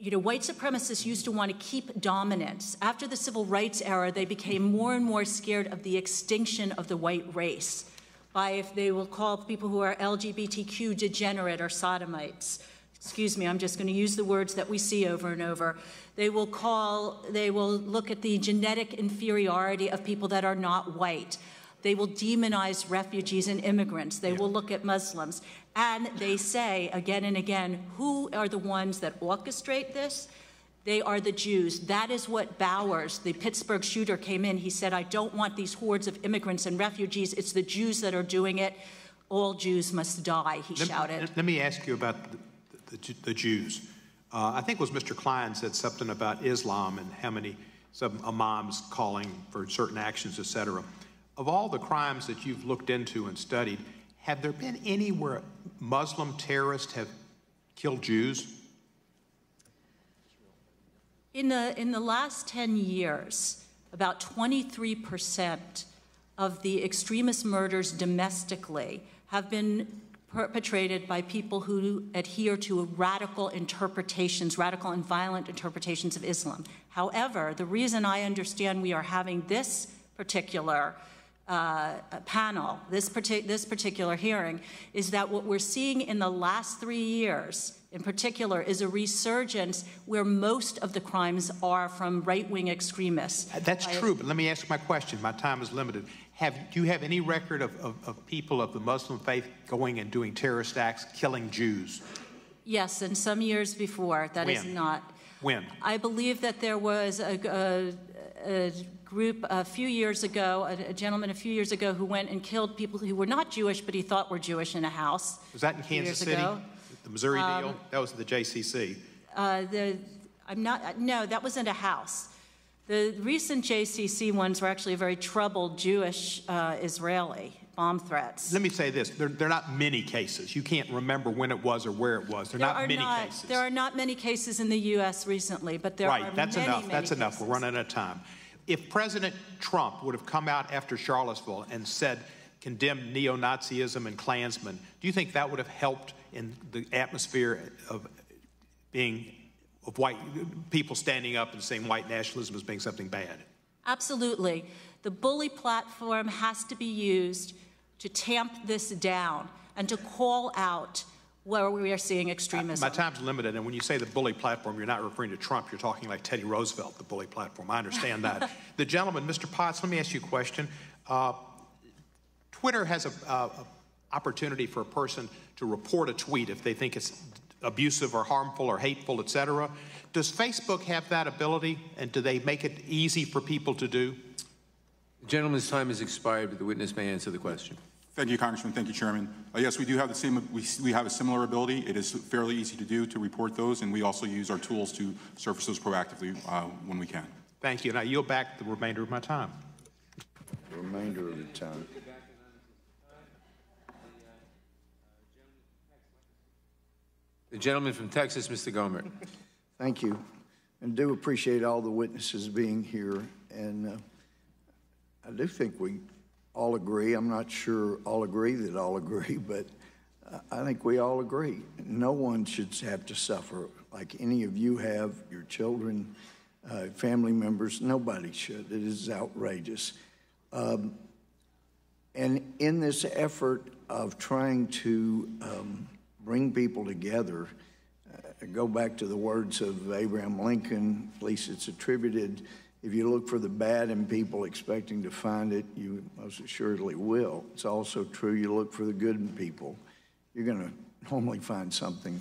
white supremacists used to want to keep dominance. After the civil rights era, they became more and more scared of the extinction of the white race by, if they will call people who are LGBTQ degenerate or sodomites. Excuse me, I'm just going to use the words that we see over and over. They will look at the genetic inferiority of people that are not white. They will demonize refugees and immigrants. They will look at Muslims. And they say again and again, who are the ones that orchestrate this? They are the Jews. That is what Bowers, the Pittsburgh shooter, came in. He said, I don't want these hordes of immigrants and refugees. It's the Jews that are doing it. All Jews must die, he shouted. Let me ask you about the Jews. I think it was Mr. Klein said something about Islam and how many imams calling for certain actions, et cetera. Of all the crimes that you've looked into and studied, have there been any where Muslim terrorists have killed Jews? In the last 10 years, about 23% of the extremist murders domestically have been perpetrated by people who adhere to radical interpretations, radical and violent interpretations of Islam. However, the reason I understand we are having this particular panel, this particular hearing, is that what we're seeing in the last 3 years, in particular, is a resurgence where most of the crimes are from right-wing extremists. That's true, but let me ask my question. My time is limited. Do you have any record of people of the Muslim faith going and doing terrorist acts, killing Jews? Yes, and some years before. That is not. When? I believe that there was a group a few years ago, a gentleman a few years ago who went and killed people who were not Jewish, but he thought were Jewish in a house. Was that in Kansas City? The Missouri deal? That was the JCC. No, that was in a house. The recent JCC ones were actually a very troubled Jewish Israeli bomb threats. Let me say this. There are not many cases. You can't remember when it was or where it was. There are not many cases. There are not many cases in the U.S. recently, but there are many, that's enough. many That's enough. cases. We're running out of time. If President Trump would have come out after Charlottesville and said, condemned neo-Nazism and Klansmen, do you think that would have helped in the atmosphere of white people standing up and saying white nationalism as being something bad? Absolutely. The bully platform has to be used to tamp this down and to call out where we are seeing extremism. My time's limited, and when you say the bully platform, you're not referring to Trump. You're talking like Teddy Roosevelt, the bully platform. I understand that. The gentleman, Mr. Potts, let me ask you a question. Twitter has an opportunity for a person to report a tweet if they think it's abusive or harmful or hateful, et cetera. Does Facebook have that ability, and do they make it easy for people to do? The gentleman's time has expired, but the witness may answer the question. Thank you, Congressman. Thank you, Chairman. Yes, we do have the same. We have a similar ability. It is fairly easy to do, to report those, and we also use our tools to surface those proactively when we can. Thank you. And I yield back the remainder of my time. The remainder of the time. The gentleman from Texas, Mr. Gomer. Thank you. And do appreciate all the witnesses being here. And I do think we all agree. I'm not sure all agree that all agree, but I think we all agree. No one should have to suffer like any of you have, your children, family members. Nobody should. It is outrageous. And in this effort of trying to bring people together, go back to the words of Abraham Lincoln, at least it's attributed, if you look for the bad in people expecting to find it, you most assuredly will. It's also true you look for the good in people, you're going to normally find something.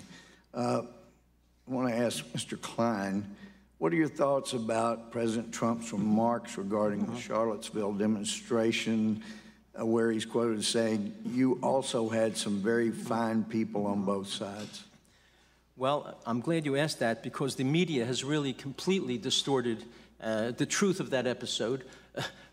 I want to ask Mr. Klein, what are your thoughts about President Trump's remarks regarding the Charlottesville demonstration, where he's quoted as saying, you also had some very fine people on both sides? Well, I'm glad you asked that, because the media has really completely distorted the truth of that episode.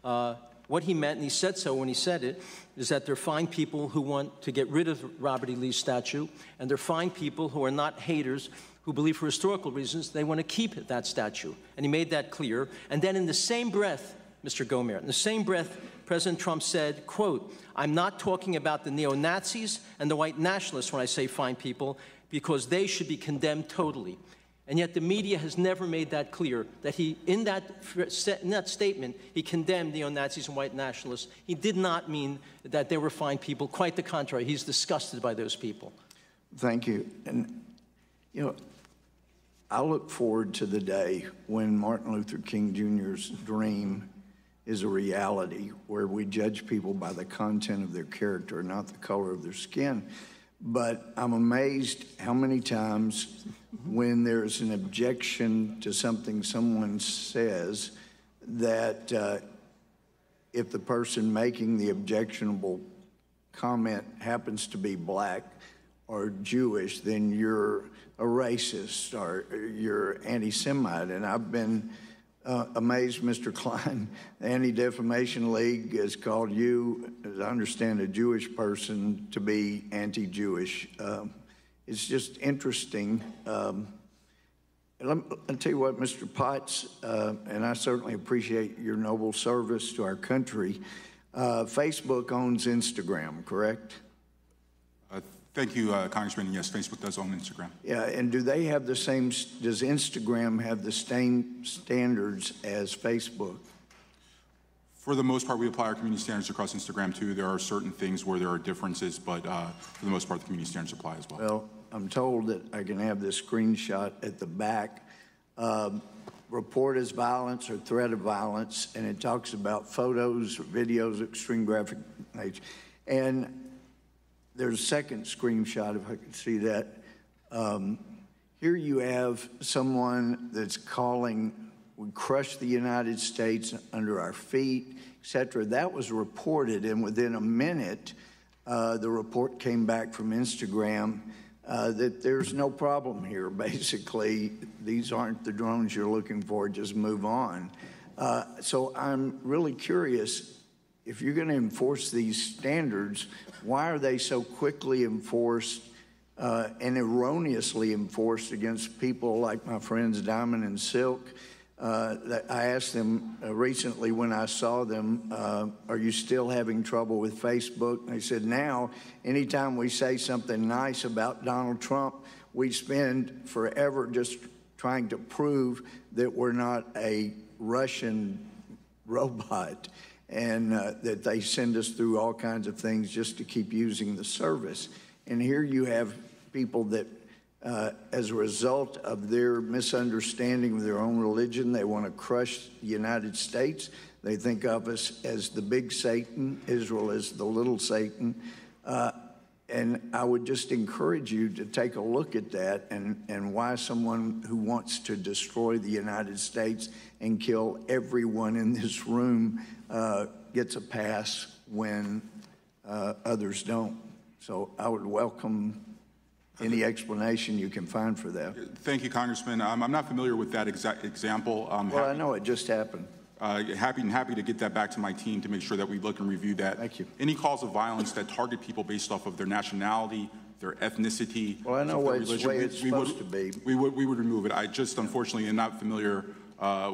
What he meant, and he said so when he said it, is that they're fine people who want to get rid of Robert E. Lee's statue, and they're fine people who are not haters, who believe for historical reasons they want to keep that statue. And he made that clear. And then in the same breath, Mr. Gomer, in the same breath, President Trump said, quote, I'm not talking about the neo-Nazis and the white nationalists when I say fine people, because they should be condemned totally. And yet the media has never made that clear, that he, in that statement, he condemned neo-Nazis and white nationalists. He did not mean that they were fine people. Quite the contrary. He's disgusted by those people. Thank you. And, you know, I look forward to the day when Martin Luther King Jr.'s dream is a reality, where we judge people by the content of their character, not the color of their skin. But I'm amazed how many times when there's an objection to something someone says, that if the person making the objectionable comment happens to be black or Jewish, then you're a racist or you're anti-Semite. And I've been amazed, Mr. Klein, the Anti-Defamation League has called you, as I understand, a Jewish person to be anti-Jewish. It's just interesting. I'll tell you what, Mr. Potts, and I certainly appreciate your noble service to our country. Facebook owns Instagram, correct? Thank you, Congressman. Yes, Facebook does own Instagram. Yeah, and do they have the same, does Instagram have the same standards as Facebook? For the most part, we apply our community standards across Instagram too. There are certain things where there are differences, but for the most part, the community standards apply as well. Well, I'm told that I can have this screenshot at the back. Report as violence or threat of violence, and it talks about photos or videos of extreme graphic nature. And there's a second screenshot, if I can see that. Here you have someone that's calling, we crushed the United States under our feet, et cetera. That was reported, and within a minute, the report came back from Instagram that there's no problem here. Basically, these aren't the drones you're looking for, just move on. So I'm really curious, if you're going to enforce these standards, why are they so quickly enforced and erroneously enforced against people like my friends Diamond and Silk? I asked them recently when I saw them, are you still having trouble with Facebook? And they said, now, anytime we say something nice about Donald Trump, we spend forever just trying to prove that we're not a Russian robot, and that they send us through all kinds of things just to keep using the service. And here you have people that, as a result of their misunderstanding of their own religion, they want to crush the United States. They think of us as the big Satan, Israel as the little Satan. And I would just encourage you to take a look at that and why someone who wants to destroy the United States and kill everyone in this room gets a pass when others don't. So I would welcome any explanation you can find for that. Thank you, Congressman. I'm not familiar with that exact example. Well, I know it just happened. Happy to get that back to my team to make sure that we look and review that. Thank you. Any calls of violence that target people based off of their nationality, their ethnicity. Well, I know what it's supposed to be. We would remove it. I just unfortunately am not familiar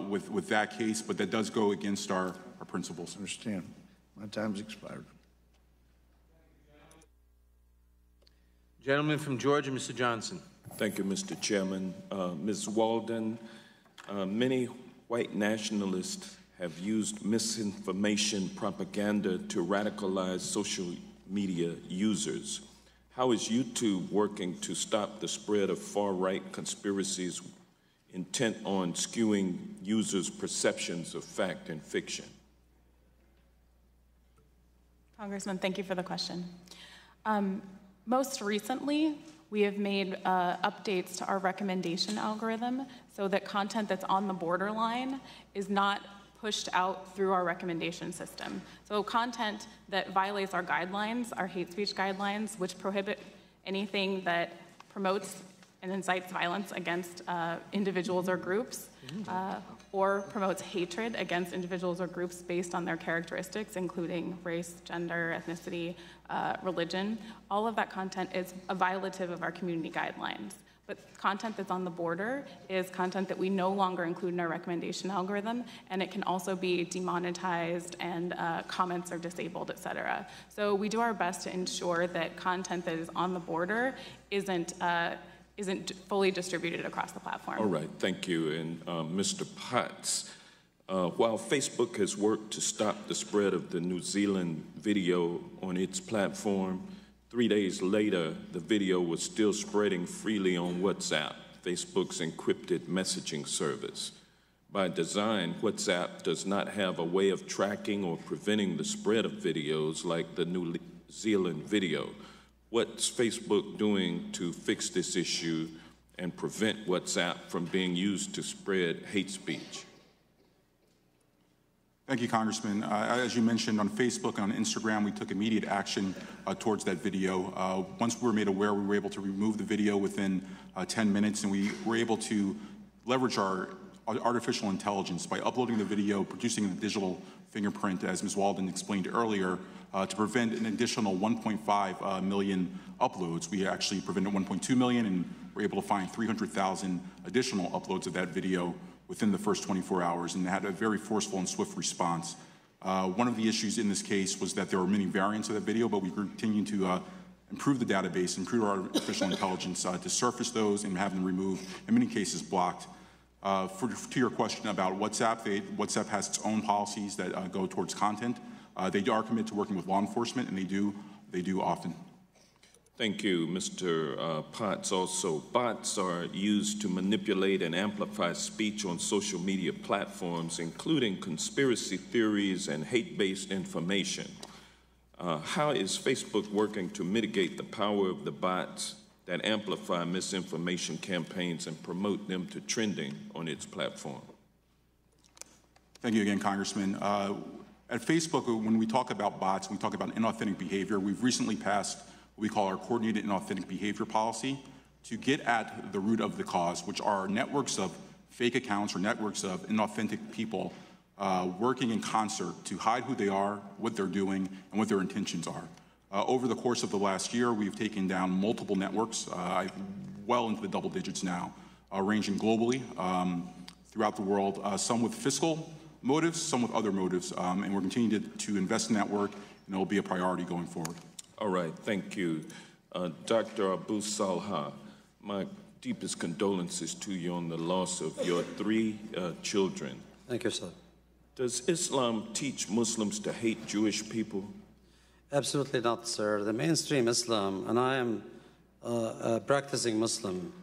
with that case, but that does go against our principles. I understand. My time's expired. Gentleman from Georgia, Mr. Johnson. Thank you, Mr. Chairman. Ms. Walden, many white nationalists have used misinformation propaganda to radicalize social media users. How is YouTube working to stop the spread of far-right conspiracies intent on skewing users' perceptions of fact and fiction? Congressman, thank you for the question. Most recently, we have made updates to our recommendation algorithm so that content that's on the borderline is not pushed out through our recommendation system. So content that violates our guidelines, our hate speech guidelines, which prohibit anything that promotes and incites violence against individuals or groups, or promotes hatred against individuals or groups based on their characteristics, including race, gender, ethnicity, religion. All of that content is a violative of our community guidelines. But content that's on the border is content that we no longer include in our recommendation algorithm, and it can also be demonetized and comments are disabled, et cetera. So we do our best to ensure that content that is on the border isn't fully distributed across the platform. All right, thank you. And Mr. Potts, while Facebook has worked to stop the spread of the New Zealand video on its platform, 3 days later, the video was still spreading freely on WhatsApp, Facebook's encrypted messaging service. By design, WhatsApp does not have a way of tracking or preventing the spread of videos like the New Zealand video. What's Facebook doing to fix this issue and prevent WhatsApp from being used to spread hate speech? Thank you, Congressman. As you mentioned, on Facebook and on Instagram, we took immediate action towards that video. Once we were made aware, we were able to remove the video within 10 minutes, and we were able to leverage our artificial intelligence by uploading the video, producing the digital fingerprint, as Ms. Walden explained earlier, to prevent an additional 1.5 million uploads. We actually prevented 1.2 million, and were able to find 300,000 additional uploads of that video within the first 24 hours, and had a very forceful and swift response. One of the issues in this case was that there were many variants of that video, but we continue to improve the database, improve our artificial intelligence to surface those and have them removed, in many cases blocked. To your question about WhatsApp, WhatsApp has its own policies that go towards content. They are committed to working with law enforcement, and they do often. Thank you, Mr. Potts. Also, bots are used to manipulate and amplify speech on social media platforms, including conspiracy theories and hate-based information. How is Facebook working to mitigate the power of the bots that amplify misinformation campaigns and promote them to trending on its platform? Thank you again, Congressman. At Facebook, when we talk about bots, we talk about inauthentic behavior. We've recently passed what we call our coordinated inauthentic behavior policy to get at the root of the cause, which are networks of fake accounts or networks of inauthentic people working in concert to hide who they are, what they're doing, and what their intentions are. Over the course of the last year, we've taken down multiple networks, well into the double digits now, ranging globally throughout the world, some with fiscal motives, some with other motives, and we're continuing to invest in that work, and it will be a priority going forward. All right, thank you. Dr. Abu Salha, my deepest condolences to you on the loss of your 3 children. Thank you, sir. Does Islam teach Muslims to hate Jewish people? Absolutely not, sir. The mainstream Islam, and I am a practicing Muslim,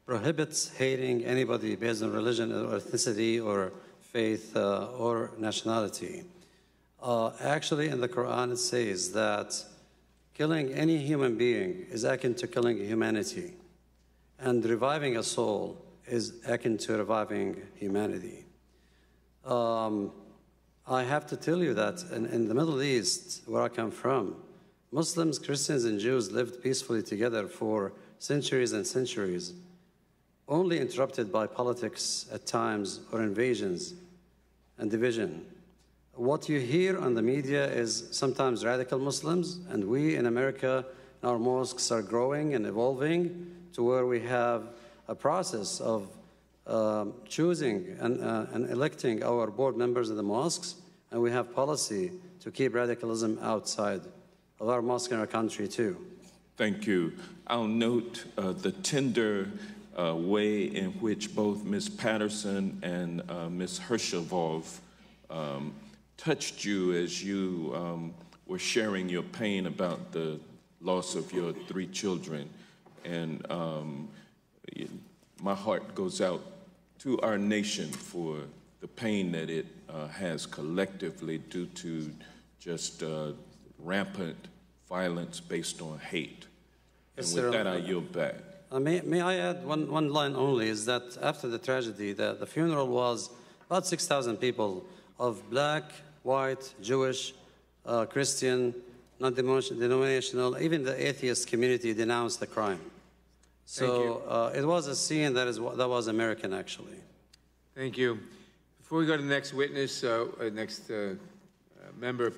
prohibits hating anybody based on religion or ethnicity or faith or nationality. Actually, in the Quran, it says that killing any human being is akin to killing humanity, and reviving a soul is akin to reviving humanity. I have to tell you that in the Middle East, where I come from, Muslims, Christians, and Jews lived peacefully together for centuries and centuries, only interrupted by politics at times or invasions and division. What you hear on the media is sometimes radical Muslims, and we in America, our mosques are growing and evolving to where we have a process of choosing and electing our board members of the mosques, and we have policy to keep radicalism outside of our mosque in our country too. Thank you. I'll note the tender way in which both Ms. Patterson and Ms. Hirschelwolf touched you as you were sharing your pain about the loss of your 3 children. And my heart goes out to our nation for the pain that it has collectively due to just rampant violence based on hate. And with that, I yield back. May I add one line only, is that after the tragedy, the funeral was about 6,000 people of black, white, Jewish, Christian, non-denominational, even the atheist community denounced the crime. So it was a scene that was American, actually. Thank you. Before we go to the next witness, member,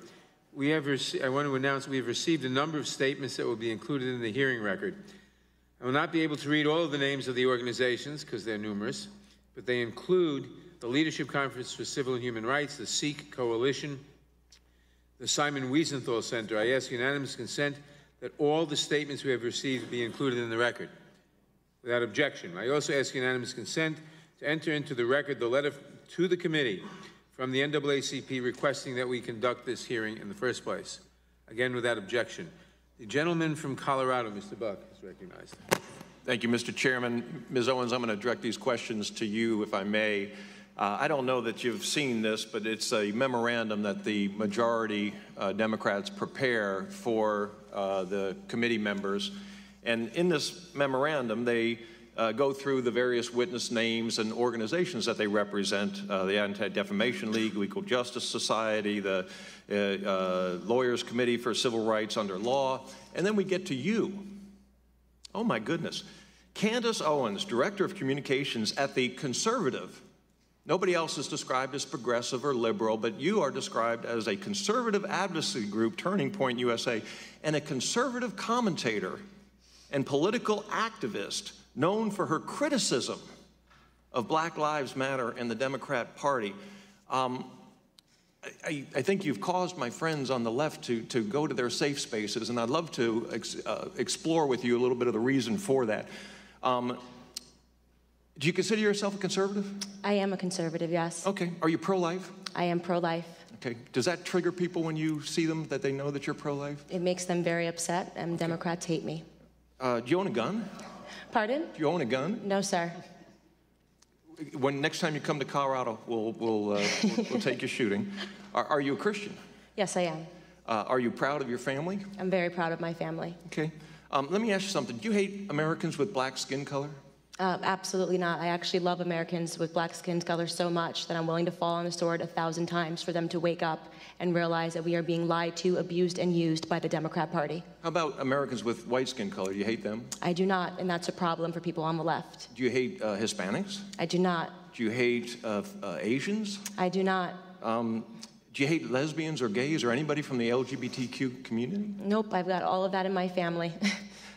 I want to announce we have received a number of statements that will be included in the hearing record. I will not be able to read all of the names of the organizations because they're numerous, but they include the Leadership Conference for Civil and Human Rights, the Sikh Coalition, the Simon Wiesenthal Center. I ask unanimous consent that all the statements we have received be included in the record. Without objection, I also ask unanimous consent to enter into the record the letter to the committee from the NAACP requesting that we conduct this hearing in the first place. Again, without objection. The gentleman from Colorado, Mr. Buck, is recognized. Thank you, Mr. Chairman. Ms. Owens, I'm going to direct these questions to you, if I may. I don't know that you've seen this, but it's a memorandum that the majority Democrats prepare for the committee members. And in this memorandum, they go through the various witness names and organizations that they represent, the Anti-Defamation League, Equal Justice Society, the Lawyers Committee for Civil Rights Under Law, and then we get to you. Oh my goodness. Candace Owens, Director of Communications at the conservative. Nobody else is described as progressive or liberal, but you are described as a conservative advocacy group, Turning Point USA, and a conservative commentator and political activist known for her criticism of Black Lives Matter and the Democrat Party. I think you've caused my friends on the left to go to their safe spaces, and I'd love to explore with you a little bit of the reason for that. Do you consider yourself a conservative? I am a conservative, yes. Okay. Are you pro-life? I am pro-life. Okay. Does that trigger people when you see them, that they know that you're pro-life? It makes them very upset, and Democrats hate me. Do you own a gun? Pardon? Do you own a gun? No, sir. When next time you come to Colorado, we'll take you shooting. Are you a Christian? Yes, I am. Are you proud of your family? I'm very proud of my family. Okay. Let me ask you something. Do you hate Americans with black skin color? Absolutely not. I actually love Americans with black skin color so much that I'm willing to fall on the sword 1,000 times for them to wake up and realize that we are being lied to, abused, and used by the Democrat Party. How about Americans with white skin color? Do you hate them? I do not, and that's a problem for people on the left. Do you hate Hispanics? I do not. Do you hate Asians? I do not. Do you hate lesbians or gays or anybody from the LGBTQ community? Nope, I've got all of that in my family.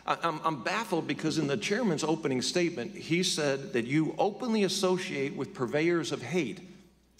I'm baffled because in the chairman's opening statement, he said that you openly associate with purveyors of hate.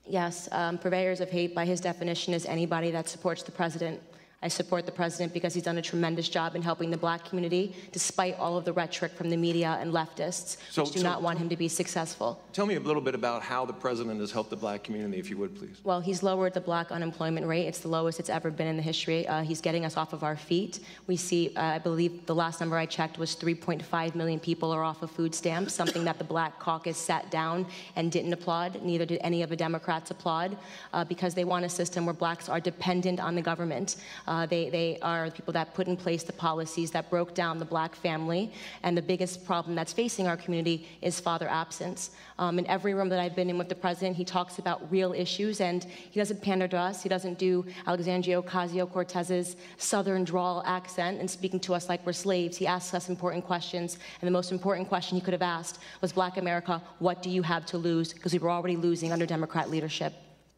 Yes, purveyors of hate, by his definition, is anybody that supports the president. I support the president because he's done a tremendous job in helping the black community, despite all of the rhetoric from the media and leftists, which do not want him to be successful. Tell me a little bit about how the president has helped the black community, if you would, please. Well, he's lowered the black unemployment rate. It's the lowest it's ever been in the history. He's getting us off of our feet. We see, I believe the last number I checked was 3.5 million people are off of food stamps, something that the Black Caucus sat down and didn't applaud. Neither did any of the Democrats applaud, because they want a system where blacks are dependent on the government. They are the people that put in place the policies that broke down the black family, and the biggest problem that's facing our community is father absence. In every room that I've been in with the president, he talks about real issues, and he doesn't pander to us. He doesn't do Alexandria Ocasio-Cortez's southern drawl accent and speaking to us like we're slaves. He asks us important questions, and the most important question he could have asked was, Black America, what do you have to lose? Because we were already losing under Democrat leadership.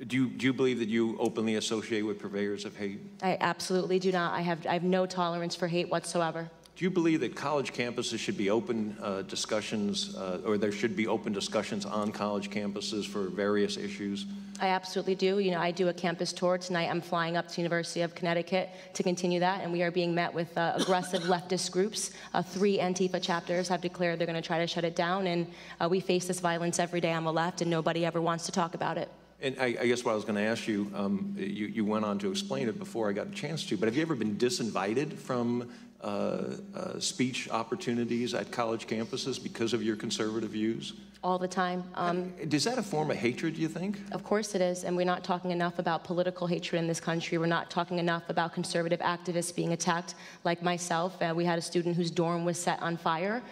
Do you believe that you openly associate with purveyors of hate? I absolutely do not. I have no tolerance for hate whatsoever. Do you believe that college campuses should be open discussions, or there should be open discussions on college campuses for various issues? I absolutely do. You know, I do a campus tour tonight. I'm flying up to the University of Connecticut to continue that, and we are being met with aggressive leftist groups. 3 Antifa chapters have declared they're going to try to shut it down, and we face this violence every day on the left, and nobody ever wants to talk about it. And I guess what I was going to ask you, you went on to explain it before I got a chance to, but have you ever been disinvited from speech opportunities at college campuses because of your conservative views? All the time. Is that a form of hatred, do you think? Of course it is, and we're not talking enough about political hatred in this country. We're not talking enough about conservative activists being attacked, like myself. We had a student whose dorm was set on fire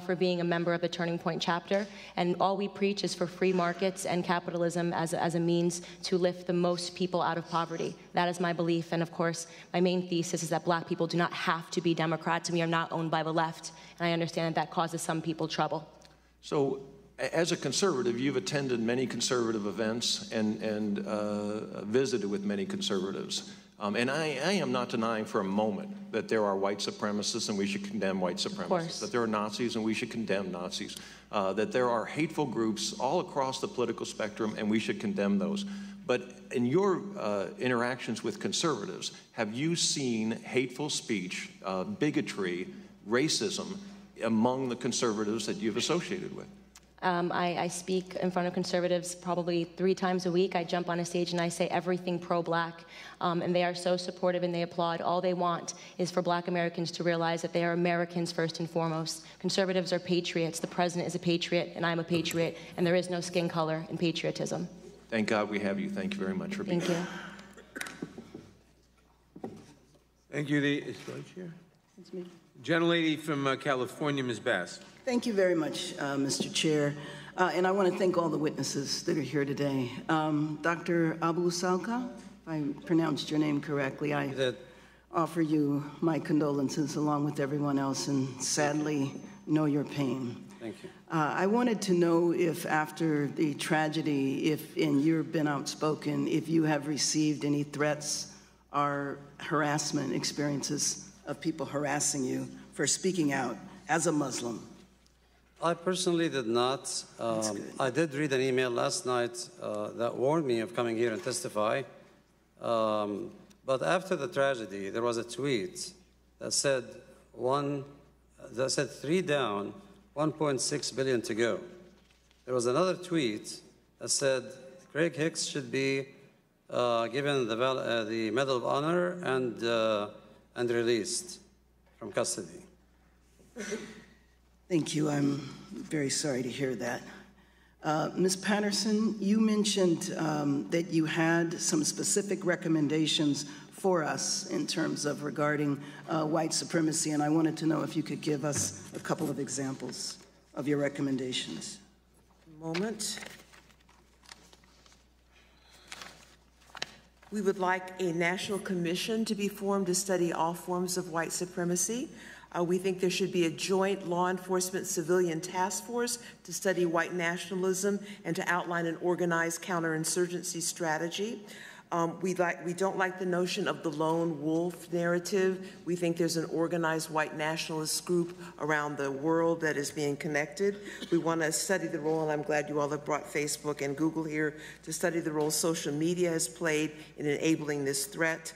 for being a member of the Turning Point chapter, and all we preach is for free markets and capitalism as a means to lift the most people out of poverty. That is my belief, and of course, my main thesis is that black people do not have to be Democrats, and we are not owned by the left, and I understand that causes some people trouble. So, as a conservative, you've attended many conservative events and visited with many conservatives. And I am not denying for a moment that there are white supremacists and we should condemn white supremacists, that there are Nazis and we should condemn Nazis, that there are hateful groups all across the political spectrum and we should condemn those. But in your interactions with conservatives, have you seen hateful speech, bigotry, racism among the conservatives that you've associated with? I speak in front of conservatives probably 3 times a week. I jump on a stage and I say everything pro-black, and they are so supportive and they applaud. All they want is for black Americans to realize that they are Americans first and foremost. Conservatives are patriots. The president is a patriot, and I'm a patriot, and there is no skin color in patriotism. Thank God we have you. Thank you very much for being here. Thank you. Thank you. The chair. It's me. Gentlelady from California, Ms. Bass. Thank you very much, Mr. Chair. And I want to thank all the witnesses that are here today. Dr. Abu Salka, if I pronounced your name correctly, I offer you my condolences along with everyone else and sadly know your pain. Thank you. I wanted to know if after the tragedy, and you've been outspoken, if you have received any threats or harassment experiences of people harassing you for speaking out as a Muslim. I personally did not. I did read an email last night that warned me of coming here and testify. But after the tragedy, there was a tweet that said 3 down, 1.6 billion to go. There was another tweet that said Craig Hicks should be given the Medal of Honor and released from custody. Thank you. I'm very sorry to hear that. Ms. Patterson, you mentioned that you had some specific recommendations for us in terms of regarding white supremacy, and I wanted to know if you could give us a couple of examples of your recommendations. Moment. We would like a national commission to be formed to study all forms of white supremacy. We think there should be a joint law enforcement civilian task force to study white nationalism and to outline an organized counterinsurgency strategy. We don't like the notion of the lone wolf narrative. We think there's an organized white nationalist group around the world that is being connected. We want to study the role, and I'm glad you all have brought Facebook and Google here, to study the role social media has played in enabling this threat.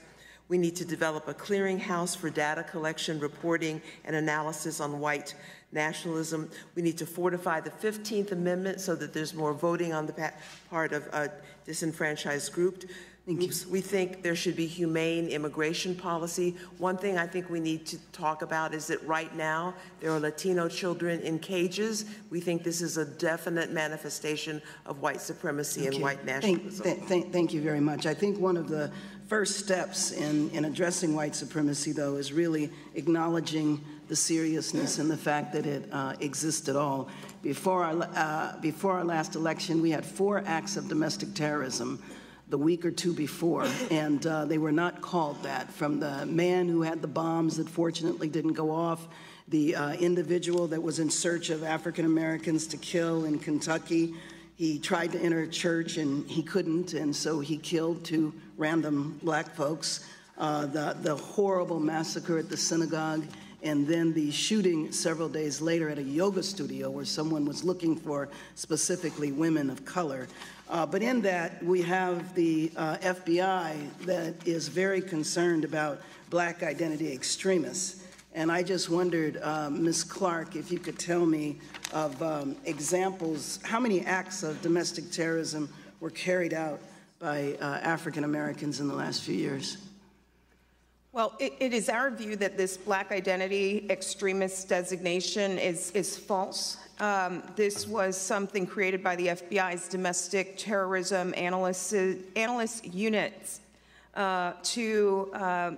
We need to develop a clearinghouse for data collection, reporting, and analysis on white nationalism. We need to fortify the 15th Amendment so that there's more voting on the part of disenfranchised groups. We think there should be humane immigration policy. One thing I think we need to talk about is that right now there are Latino children in cages. We think this is a definite manifestation of white supremacy and white nationalism. Thank you very much. I think one of the first steps in addressing white supremacy, though, is really acknowledging the seriousness and the fact that it exists at all. Before our last election, we had 4 acts of domestic terrorism the week or two before, and they were not called that. From the man who had the bombs that fortunately didn't go off, the individual that was in search of African Americans to kill in Kentucky. He tried to enter a church and he couldn't, and so he killed 2 random black folks. The horrible massacre at the synagogue, and then the shooting several days later at a yoga studio where someone was looking for specifically women of color. But in that, we have the FBI that is very concerned about black identity extremists. And I just wondered, Ms. Clark, if you could tell me of examples, how many acts of domestic terrorism were carried out by African Americans in the last few years? Well, it is our view that this black identity extremist designation is false. This was something created by the FBI's domestic terrorism analyst units to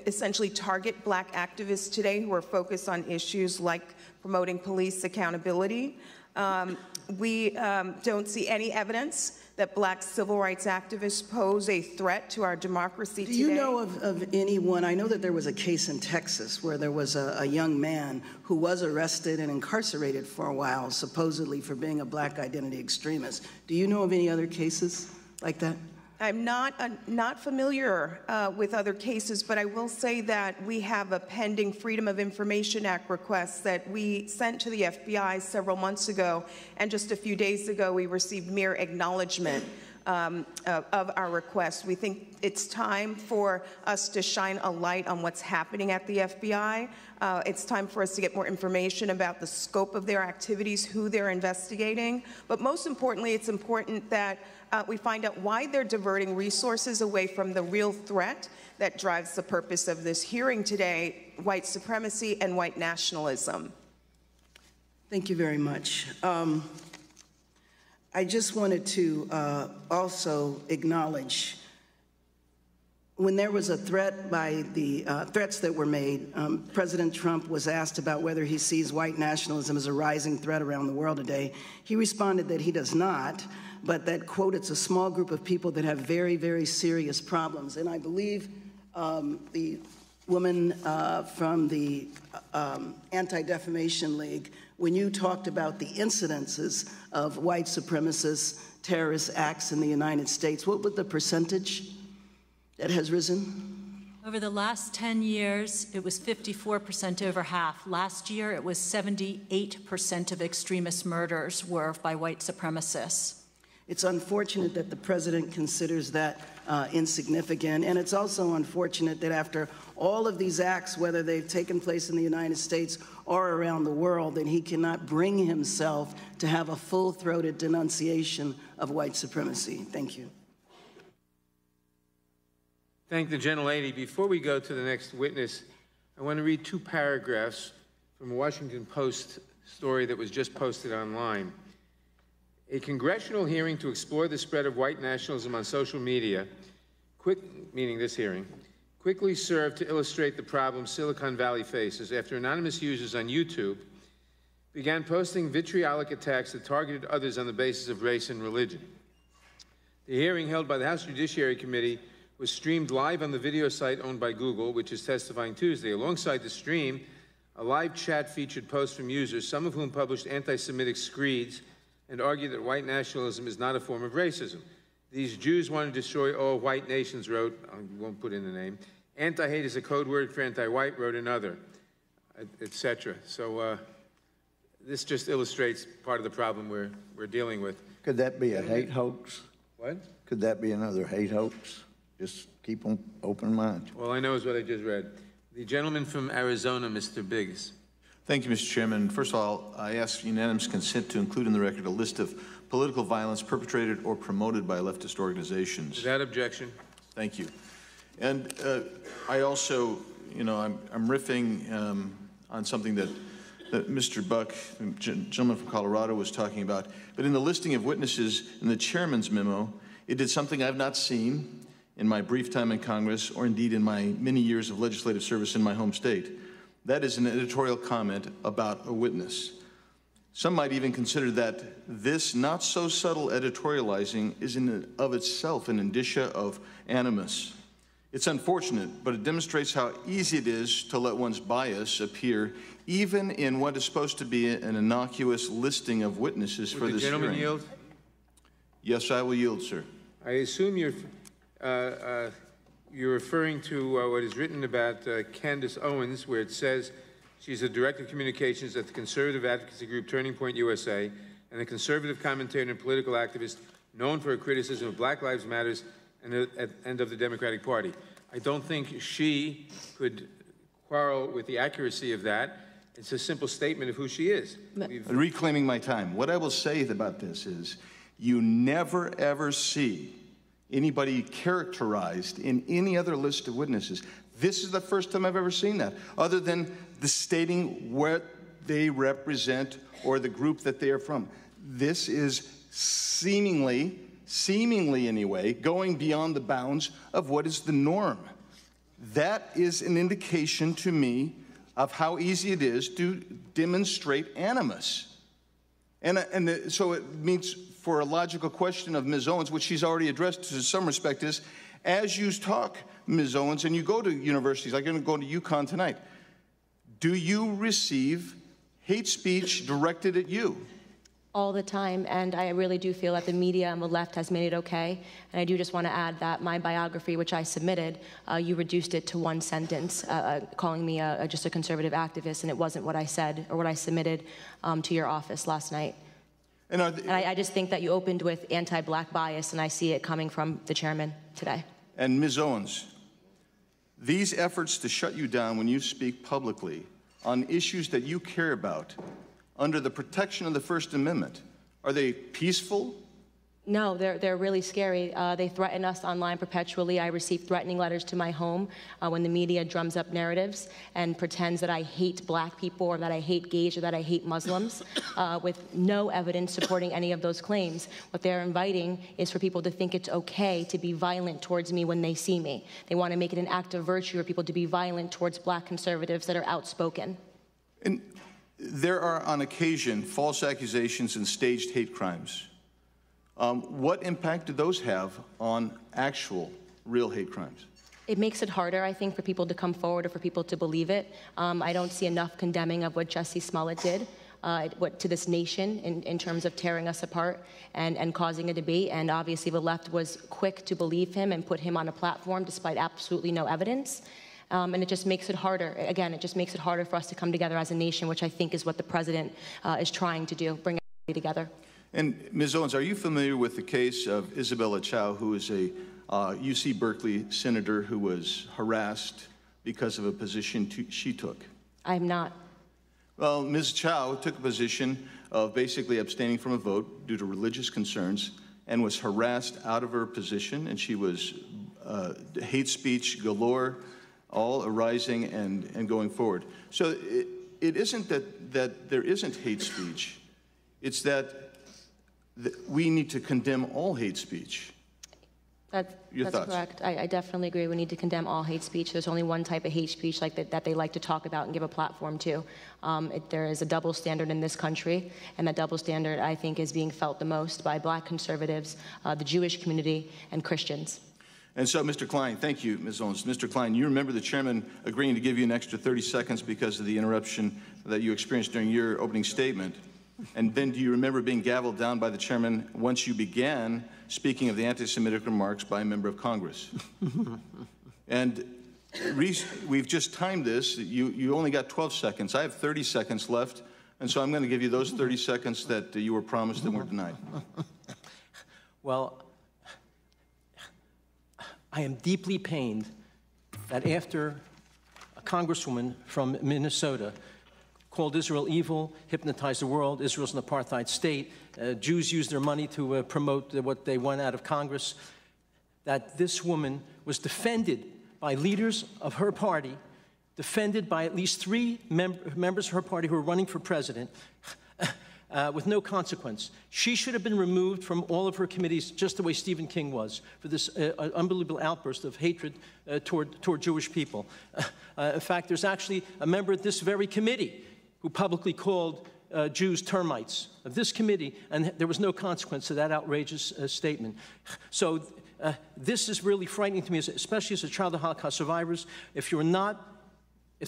essentially target black activists today who are focused on issues like promoting police accountability. We don't see any evidence that black civil rights activists pose a threat to our democracy today. Do you know of anyone? I know that there was a case in Texas where there was a young man who was arrested and incarcerated for a while, supposedly for being a black identity extremist. Do you know of any other cases like that? I'm not familiar with other cases, but I will say that we have a pending Freedom of Information Act request that we sent to the FBI several months ago, and just a few days ago we received mere acknowledgement of our request. We think it's time for us to shine a light on what's happening at the FBI. It's time for us to get more information about the scope of their activities, who they're investigating, but most importantly, it's important that we find out why they're diverting resources away from the real threat that drives the purpose of this hearing today, white supremacy and white nationalism. Thank you very much. I just wanted to also acknowledge when there was a threat by the threats that were made, President Trump was asked about whether he sees white nationalism as a rising threat around the world today. He responded that he does not, but that, quote, it's a small group of people that have very, very serious problems. And I believe the woman from the Anti-Defamation League, when you talked about the incidences of white supremacist terrorist acts in the United States, what was the percentage that has risen? Over the last 10 years, it was 54%, over half. Last year, it was 78% of extremist murders were by white supremacists. It's unfortunate that the president considers that insignificant, and it's also unfortunate that after all of these acts, whether they've taken place in the United States or around the world, that he cannot bring himself to have a full-throated denunciation of white supremacy. Thank you. Thank the gentlelady. Before we go to the next witness, I want to read 2 paragraphs from a Washington Post story that was just posted online. A congressional hearing to explore the spread of white nationalism on social media, meaning this hearing, quickly served to illustrate the problem Silicon Valley faces after anonymous users on YouTube began posting vitriolic attacks that targeted others on the basis of race and religion. The hearing held by the House Judiciary Committee was streamed live on the video site owned by Google, which is testifying Tuesday. Alongside the stream, a live chat featured posts from users, some of whom published anti-Semitic screeds and argued that white nationalism is not a form of racism. These Jews want to destroy all white nations, wrote, I won't put in the name. Anti-hate is a code word for anti-white, wrote another, etc. So this just illustrates part of the problem we're dealing with. Could that be a hate hoax? What? Could that be another hate hoax? Just keep an open mind. All I know is what I just read. The gentleman from Arizona, Mr. Biggs. Thank you, Mr. Chairman. First of all, I ask unanimous consent to include in the record a list of political violence perpetrated or promoted by leftist organizations. Without objection. Thank you. And I also, I'm riffing on something that Mr. Buck, gentleman from Colorado, was talking about. But in the listing of witnesses in the chairman's memo, it did something I've not seen in my brief time in Congress, or indeed in my many years of legislative service in my home state. That is an editorial comment about a witness. Some might even consider that this not so subtle editorializing is in and of itself an indicia of animus. It's unfortunate, but it demonstrates how easy it is to let one's bias appear even in what is supposed to be an innocuous listing of witnesses for this hearing. Would the gentleman yield? Yes, I will yield, sir. I assume you're referring to what is written about Candace Owens, where it says she's a director of communications at the conservative advocacy group Turning Point USA and a conservative commentator and political activist known for her criticism of Black Lives Matter and of the Democratic Party. I don't think she could quarrel with the accuracy of that. It's a simple statement of who she is. Reclaiming my time. What I will say about this is you never, ever see anybody characterized in any other list of witnesses. This is the first time I've ever seen that, other than the stating what they represent or the group that they are from. This is seemingly anyway, going beyond the bounds of what is the norm. That is an indication to me of how easy it is to demonstrate animus. So it means, for a logical question of Ms. Owens, which she's already addressed to some respect, is as you talk, Ms. Owens, and you go to universities, like you're going to go to UConn tonight, do you receive hate speech directed at you? All the time, and I really do feel that the media on the left has made it okay. And I do just want to add that my biography, which I submitted, you reduced it to one sentence, calling me just a conservative activist, and it wasn't what I said or what I submitted to your office last night. And I just think that you opened with anti-Black bias, and I see it coming from the chairman today. And Ms. Owens, these efforts to shut you down when you speak publicly on issues that you care about under the protection of the First Amendment, are they peaceful? No, they're really scary. They threaten us online perpetually. I receive threatening letters to my home when the media drums up narratives and pretends that I hate Black people or that I hate gays or that I hate Muslims with no evidence supporting any of those claims. What they're inviting is for people to think it's okay to be violent towards me when they see me. They want to make it an act of virtue for people to be violent towards Black conservatives that are outspoken. And there are, on occasion, false accusations and staged hate crimes. What impact do those have on actual, real hate crimes? It makes it harder, I think, for people to come forward or for people to believe it. I don't see enough condemning of what Jussie Smollett did to this nation in terms of tearing us apart and causing a debate. And obviously the left was quick to believe him and put him on a platform despite absolutely no evidence. And it just makes it harder. Again, it just makes it harder for us to come together as a nation, which I think is what the president is trying to do, bring everybody together. And Ms. Owens, are you familiar with the case of Isabella Chow, who is a UC Berkeley senator who was harassed because of a position she took? I'm not. Well, Ms. Chow took a position of basically abstaining from a vote due to religious concerns and was harassed out of her position, and she was hate speech galore, all arising and going forward. So it isn't that there isn't hate speech. It's that we need to condemn all hate speech. That's thoughts? correct. I definitely agree. We need to condemn all hate speech. There's only one type of hate speech like that they like to talk about and give a platform to. There is a double standard in this country, and that double standard, I think, is being felt the most by Black conservatives, the Jewish community, and Christians. And so, Mr. Klein, thank you, Ms. Owens. Mr. Klein, you remember the chairman agreeing to give you an extra 30 seconds because of the interruption that you experienced during your opening statement. And then do you remember being gavelled down by the chairman once you began speaking of the anti-Semitic remarks by a member of Congress? And we've just timed this. You only got 12 seconds. I have 30 seconds left, and so I'm going to give you those 30 seconds that you were promised and were denied. Well, I am deeply pained that after a congresswoman from Minnesota called Israel evil, hypnotized the world, Israel's an apartheid state, Jews used their money to promote what they want out of Congress, that this woman was defended by leaders of her party, defended by at least 3 members of her party who are running for president, with no consequence. She should have been removed from all of her committees just the way Stephen King was for this unbelievable outburst of hatred toward Jewish people. In fact, there's actually a member of this very committee who publicly called Jews termites of this committee, and there was no consequence to that outrageous statement. So this is really frightening to me, especially as a child of Holocaust survivors. If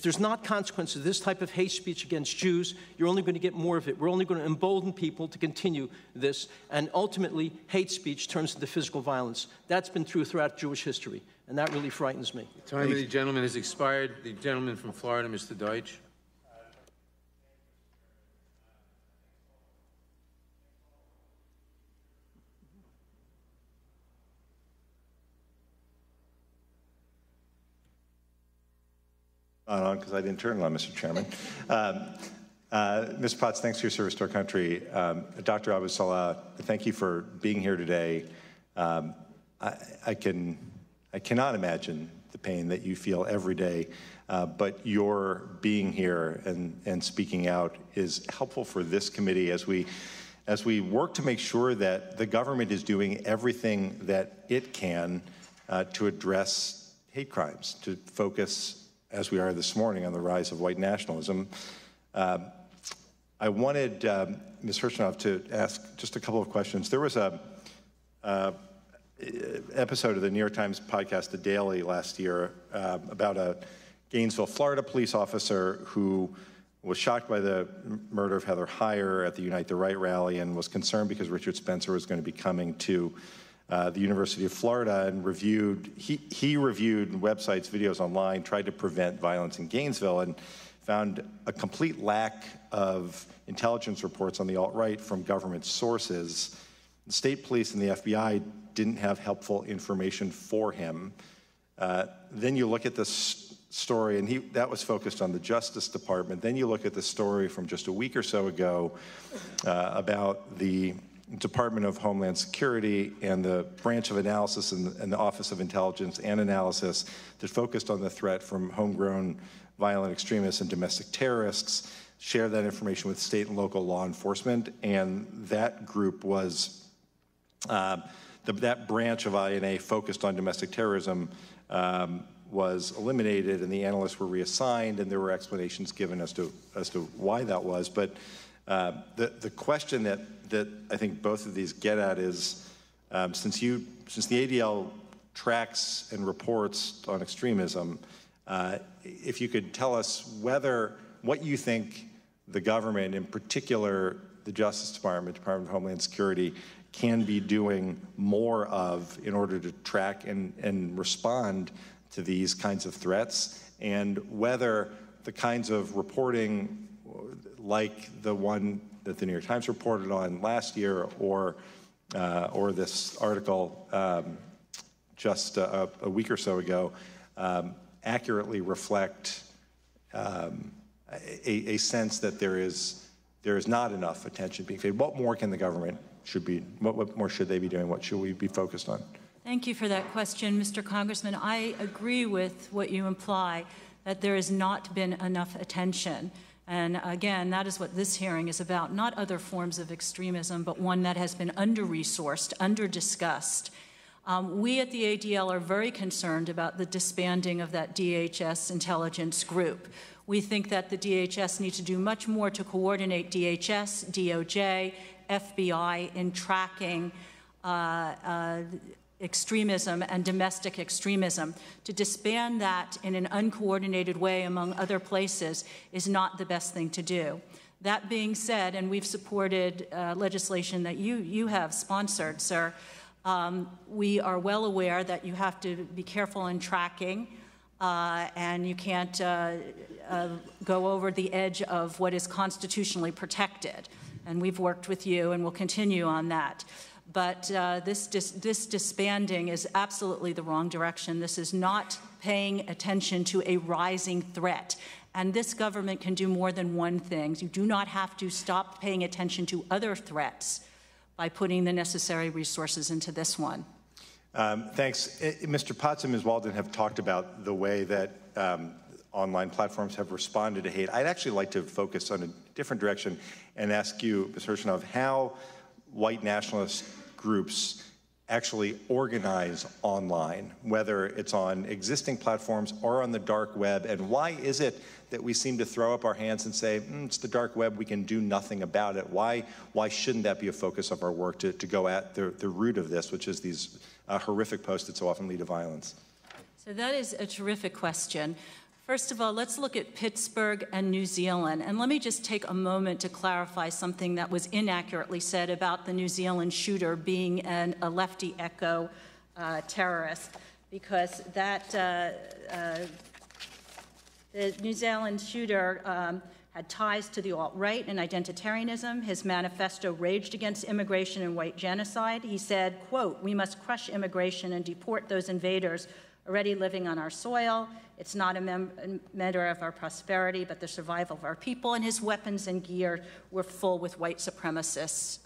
there's not consequence to this type of hate speech against Jews, you're only going to get more of it. We're only going to embolden people to continue this, and ultimately, hate speech turns into physical violence. That's been true throughout Jewish history, and that really frightens me. The time of the gentleman has expired. The gentleman from Florida, Mr. Deutsch. Because I didn't turn on, Mr. Chairman. Ms. Potts, thanks for your service to our country. Dr. Abu Salah, thank you for being here today. I cannot imagine the pain that you feel every day, but your being here and speaking out is helpful for this committee as we work to make sure that the government is doing everything that it can to address hate crimes, to focus, as we are this morning, on the rise of white nationalism. I wanted Ms. Hirschnow to ask just a couple of questions. There was a episode of the New York Times podcast, The Daily, last year about a Gainesville, Florida police officer who was shocked by the murder of Heather Heyer at the Unite the Right rally and was concerned because Richard Spencer was going to be coming to the University of Florida and he reviewed websites, videos online, tried to prevent violence in Gainesville, and found a complete lack of intelligence reports on the alt-right from government sources. The state police and the FBI didn't have helpful information for him. Then you look at this story, and that was focused on the Justice Department. Then you look at the story from just a week or so ago about the Department of Homeland Security and the Branch of Analysis and the Office of Intelligence and Analysis that focused on the threat from homegrown violent extremists and domestic terrorists, share that information with state and local law enforcement, and that group was, that branch of INA focused on domestic terrorism was eliminated, and the analysts were reassigned, and there were explanations given as to why that was. But the question that I think both of these get at is, since the ADL tracks and reports on extremism, if you could tell us what you think the government, in particular the Justice Department, Department of Homeland Security, can be doing more of in order to track and respond to these kinds of threats, and whether the kinds of reporting like the one that the New York Times reported on last year, or this article just a week or so ago, accurately reflect a sense that there is not enough attention being paid. What more can the government what more should they be doing? What should we be focused on? Thank you for that question, Mr. Congressman. I agree with what you imply, that there has not been enough attention. And again, that is what this hearing is about, not other forms of extremism, but one that has been under-resourced, under-discussed. We at the ADL are very concerned about the disbanding of that DHS intelligence group. We think that the DHS needs to do much more to coordinate DHS, DOJ, FBI in tracking extremism and domestic extremism. To disband that in an uncoordinated way among other places is not the best thing to do. That being said, and we've supported legislation that you have sponsored, sir, we are well aware that you have to be careful in tracking and you can't go over the edge of what is constitutionally protected. And we've worked with you and will continue on that. But this disbanding is absolutely the wrong direction. This is not paying attention to a rising threat. And this government can do more than one thing. You do not have to stop paying attention to other threats by putting the necessary resources into this one. Thanks. Mr. Potts and Ms. Walden have talked about the way that online platforms have responded to hate. I'd actually like to focus on a different direction and ask you, Ms. Hershenov, how white nationalist groups actually organize online, whether it's on existing platforms or on the dark web, and why is it that we seem to throw up our hands and say, it's the dark web, we can do nothing about it? Why shouldn't that be a focus of our work to go at the root of this, which is these horrific posts that so often lead to violence? So that is a terrific question. First of all, let's look at Pittsburgh and New Zealand. And let me just take a moment to clarify something that was inaccurately said about the New Zealand shooter being a lefty echo terrorist, because that the New Zealand shooter had ties to the alt-right and identitarianism. His manifesto raged against immigration and white genocide. He said, quote, "We must crush immigration and deport those invaders already living on our soil. It's not a matter of our prosperity, but the survival of our people." And his weapons and gear were full with white supremacist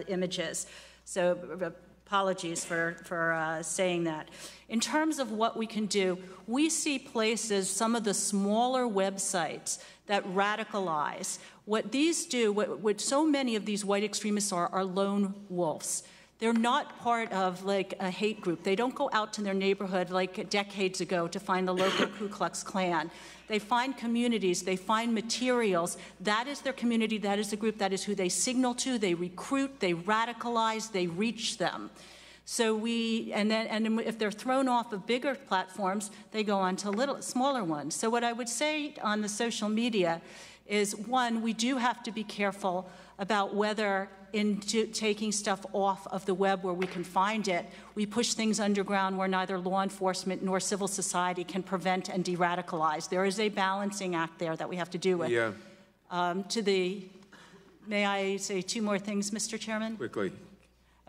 images. So apologies for saying that. In terms of what we can do, we see places, some of the smaller websites that radicalize. What these do, what so many of these white extremists are lone wolves. They're not part of like a hate group. They don't go out to their neighborhood like decades ago to find the local Ku Klux Klan. They find communities, they find materials. That is their community, that is the group, that is who they signal to, they recruit, they radicalize, they reach them. So and if they're thrown off of bigger platforms, they go on to smaller ones. So what I would say on the social media is, one, we do have to be careful about whether in taking stuff off of the web where we can find it, we push things underground where neither law enforcement nor civil society can prevent and de-radicalize. There is a balancing act there that we have to do with. Yeah. May I say two more things, Mr. Chairman? Quickly.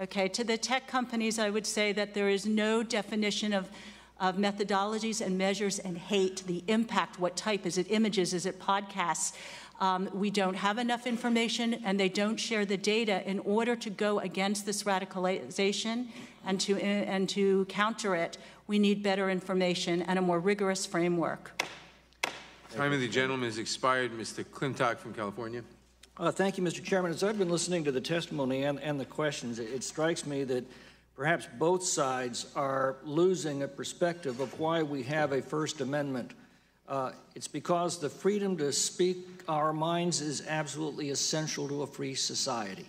Okay, to the tech companies, I would say that there is no definition of methodologies and measures and hate, the impact, what type, is it images, is it podcasts? We don't have enough information, and they don't share the data. In order to go against this radicalization and to counter it, we need better information and a more rigorous framework. Time of the gentleman has expired. Mr. Clintock from California. Thank you, Mr. Chairman. As I've been listening to the testimony and the questions, it strikes me that perhaps both sides are losing a perspective of why we have a First Amendment. It's because the freedom to speak our minds is absolutely essential to a free society.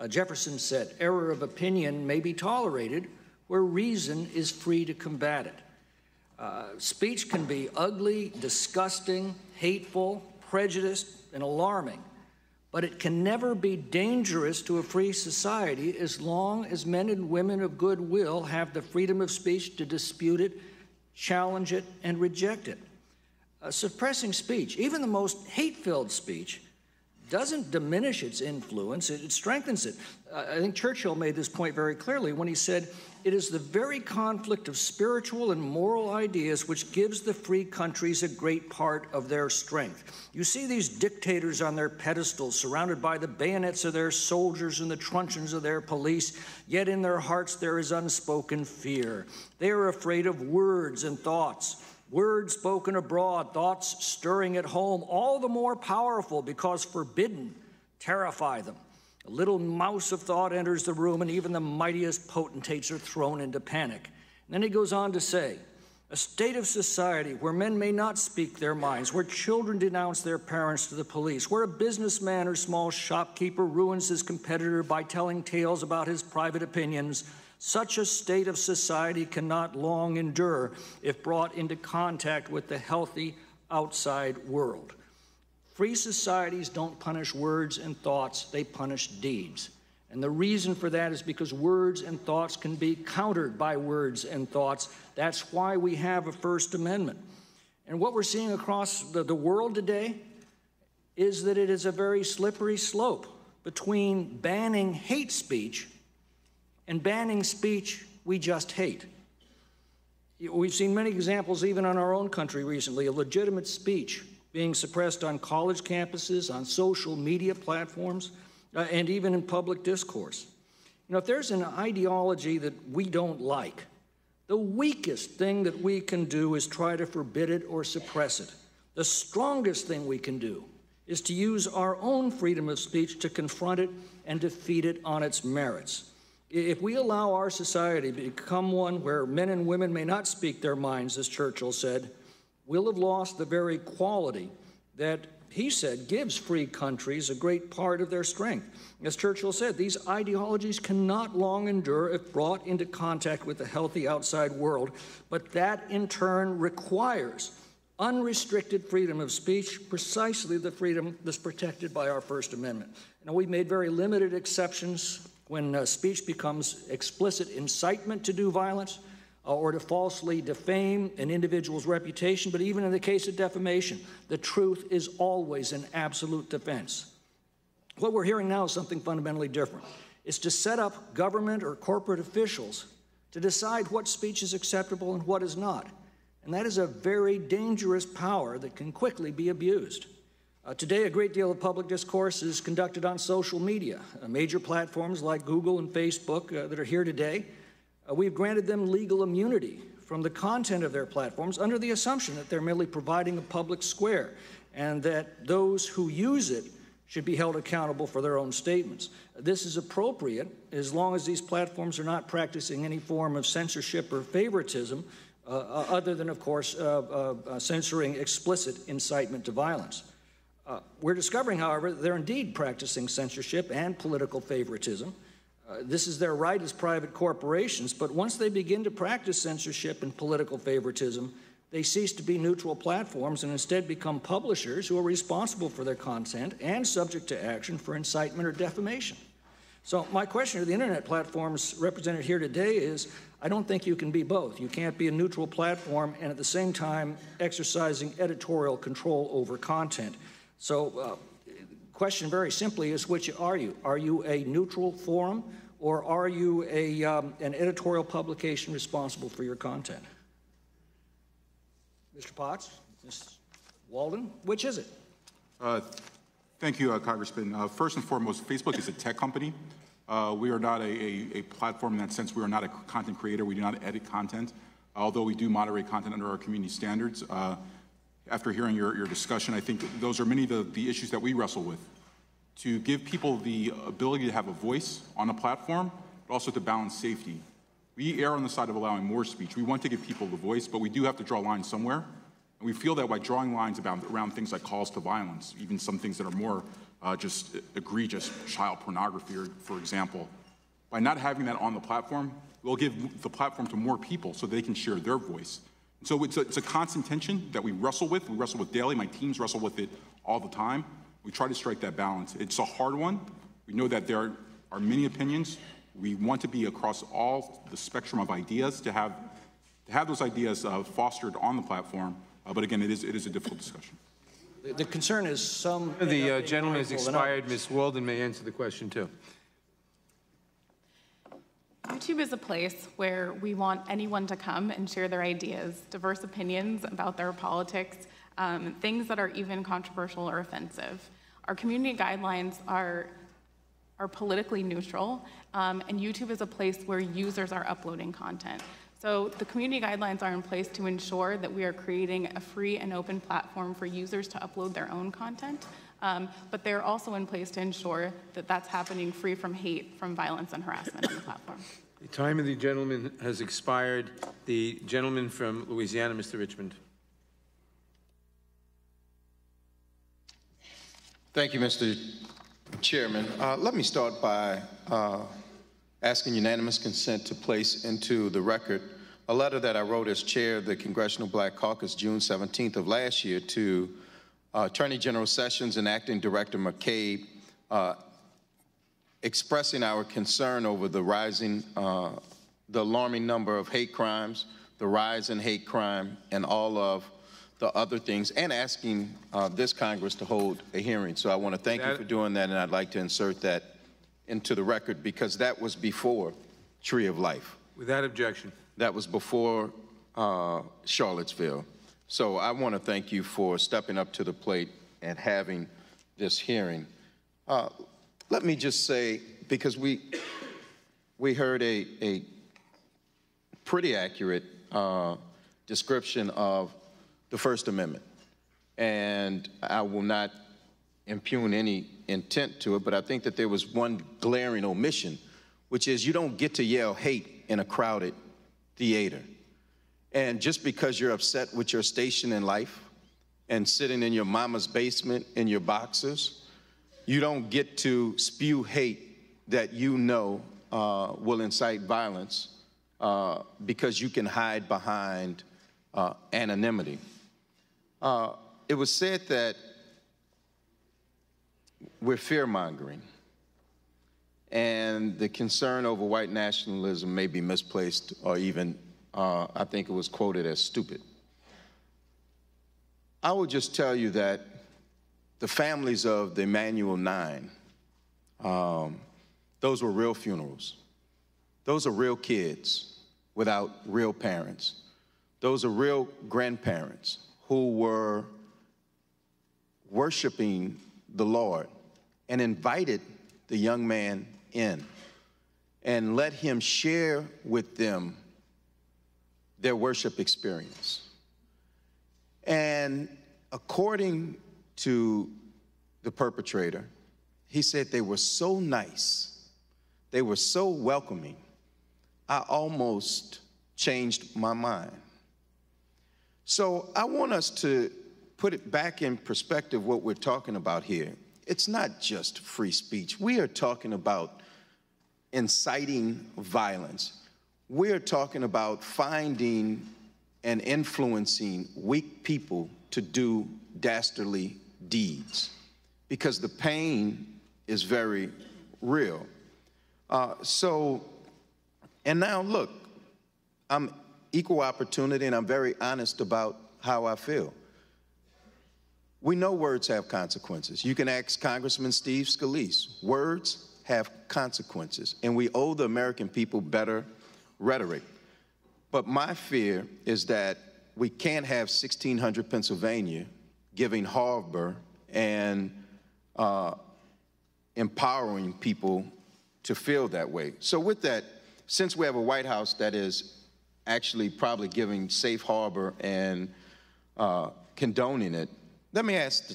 Jefferson said, "Error of opinion may be tolerated where reason is free to combat it." Speech can be ugly, disgusting, hateful, prejudiced, and alarming, but it can never be dangerous to a free society as long as men and women of goodwill have the freedom of speech to dispute it, challenge it, and reject it. Suppressing speech, even the most hate-filled speech, doesn't diminish its influence, it strengthens it. I think Churchill made this point very clearly when he said, "It is the very conflict of spiritual and moral ideas which gives the free countries a great part of their strength." You see these dictators on their pedestals, surrounded by the bayonets of their soldiers and the truncheons of their police, yet in their hearts there is unspoken fear. They are afraid of words and thoughts. Words spoken abroad, thoughts stirring at home, all the more powerful because forbidden terrify them. A little mouse of thought enters the room, and even the mightiest potentates are thrown into panic. And then he goes on to say, "A state of society where men may not speak their minds, where children denounce their parents to the police, where a businessman or small shopkeeper ruins his competitor by telling tales about his private opinions, such a state of society cannot long endure if brought into contact with the healthy outside world." Free societies don't punish words and thoughts, they punish deeds. And the reason for that is because words and thoughts can be countered by words and thoughts. That's why we have a First Amendment. And what we're seeing across the world today is that it is a very slippery slope between banning hate speech and banning speech we just hate. We've seen many examples even in our own country recently of legitimate speech being suppressed on college campuses, on social media platforms, and even in public discourse. You know, if there's an ideology that we don't like, the weakest thing that we can do is try to forbid it or suppress it. The strongest thing we can do is to use our own freedom of speech to confront it and defeat it on its merits. If we allow our society to become one where men and women may not speak their minds, as Churchill said, we'll have lost the very quality that he said gives free countries a great part of their strength. As Churchill said, these ideologies cannot long endure if brought into contact with the healthy outside world, but that in turn requires unrestricted freedom of speech, precisely the freedom that's protected by our First Amendment. Now, we've made very limited exceptions when speech becomes explicit incitement to do violence or to falsely defame an individual's reputation, but even in the case of defamation, the truth is always an absolute defense. What we're hearing now is something fundamentally different. It's to set up government or corporate officials to decide what speech is acceptable and what is not. And that is a very dangerous power that can quickly be abused. Today, a great deal of public discourse is conducted on social media. Major platforms like Google and Facebook that are here today, we've granted them legal immunity from the content of their platforms under the assumption that they're merely providing a public square and that those who use it should be held accountable for their own statements. This is appropriate as long as these platforms are not practicing any form of censorship or favoritism, other than, of course, censoring explicit incitement to violence. We're discovering, however, that they're indeed practicing censorship and political favoritism. This is their right as private corporations, but once they begin to practice censorship and political favoritism, they cease to be neutral platforms and instead become publishers who are responsible for their content and subject to action for incitement or defamation. So my question to the internet platforms represented here today is, I don't think you can be both. You can't be a neutral platform and at the same time exercising editorial control over content. So question very simply is, which are you? Are you a neutral forum or are you an editorial publication responsible for your content? Mr. Potts, Ms. Walden, which is it? Thank you, Congressman. First and foremost, Facebook is a tech company. We are not a platform in that sense. We are not a content creator. We do not edit content, although we do moderate content under our community standards. After hearing your discussion, I think those are many of the issues that we wrestle with. To give people the ability to have a voice on a platform, but also to balance safety. We err on the side of allowing more speech. We want to give people the voice, but we do have to draw lines somewhere. And we feel that by drawing lines around things like calls to violence, even some things that are more just egregious, child pornography, for example, by not having that on the platform, we'll give the platform to more people so they can share their voice. And so it's a constant tension that we wrestle with. We wrestle with daily. My teams wrestle with it all the time. We try to strike that balance. It's a hard one. We know that there are many opinions. We want to be across all the spectrum of ideas to have those ideas fostered on the platform. But again, it is a difficult discussion. The concern is some... The gentleman has expired. Ms. Walden may answer the question, too. YouTube is a place where we want anyone to come and share their ideas, diverse opinions about their politics, things that are even controversial or offensive. Our community guidelines are politically neutral, and YouTube is a place where users are uploading content. So the community guidelines are in place to ensure that we are creating a free and open platform for users to upload their own content, but they're also in place to ensure that that's happening free from hate, from violence and harassment on the platform. The time of the gentleman has expired. The gentleman from Louisiana, Mr. Richmond. Thank you, Mr. Chairman. Let me start by asking unanimous consent to place into the record a letter that I wrote as chair of the Congressional Black Caucus June 17th of last year to Attorney General Sessions and Acting Director McCabe, expressing our concern over the alarming number of hate crimes, the rise in hate crime, and all of the other things, and asking this Congress to hold a hearing. So I want to thank you for doing that, and I'd like to insert that into the record because that was before Tree of Life. Without objection. That was before Charlottesville. So I want to thank you for stepping up to the plate and having this hearing. Let me just say, because we heard a pretty accurate description of the First Amendment, and I will not impugn any intent to it, but I think that there was one glaring omission, which is you don't get to yell hate in a crowded theater. And just because you're upset with your station in life and sitting in your mama's basement in your boxers, you don't get to spew hate that you know will incite violence because you can hide behind anonymity. It was said that we're fear-mongering, and the concern over white nationalism may be misplaced or even, I think it was quoted as stupid. I will just tell you that the families of the Emanuel 9, those were real funerals. Those are real kids without real parents. Those are real grandparents who were worshiping the Lord and invited the young man in and let him share with them their worship experience. And according to the perpetrator, he said they were so nice, they were so welcoming, I almost changed my mind. So I want us to put it back in perspective what we're talking about here. It's not just free speech. We are talking about inciting violence. We're talking about finding and influencing weak people to do dastardly deeds because the pain is very real. And now look, I'm equal opportunity and I'm very honest about how I feel. We know words have consequences. You can ask Congressman Steve Scalise. Words have consequences, and we owe the American people better rhetoric. But my fear is that we can't have 1600 Pennsylvania giving harbor and empowering people to feel that way. So with that, since we have a White House that is actually probably giving safe harbor and condoning it, let me ask the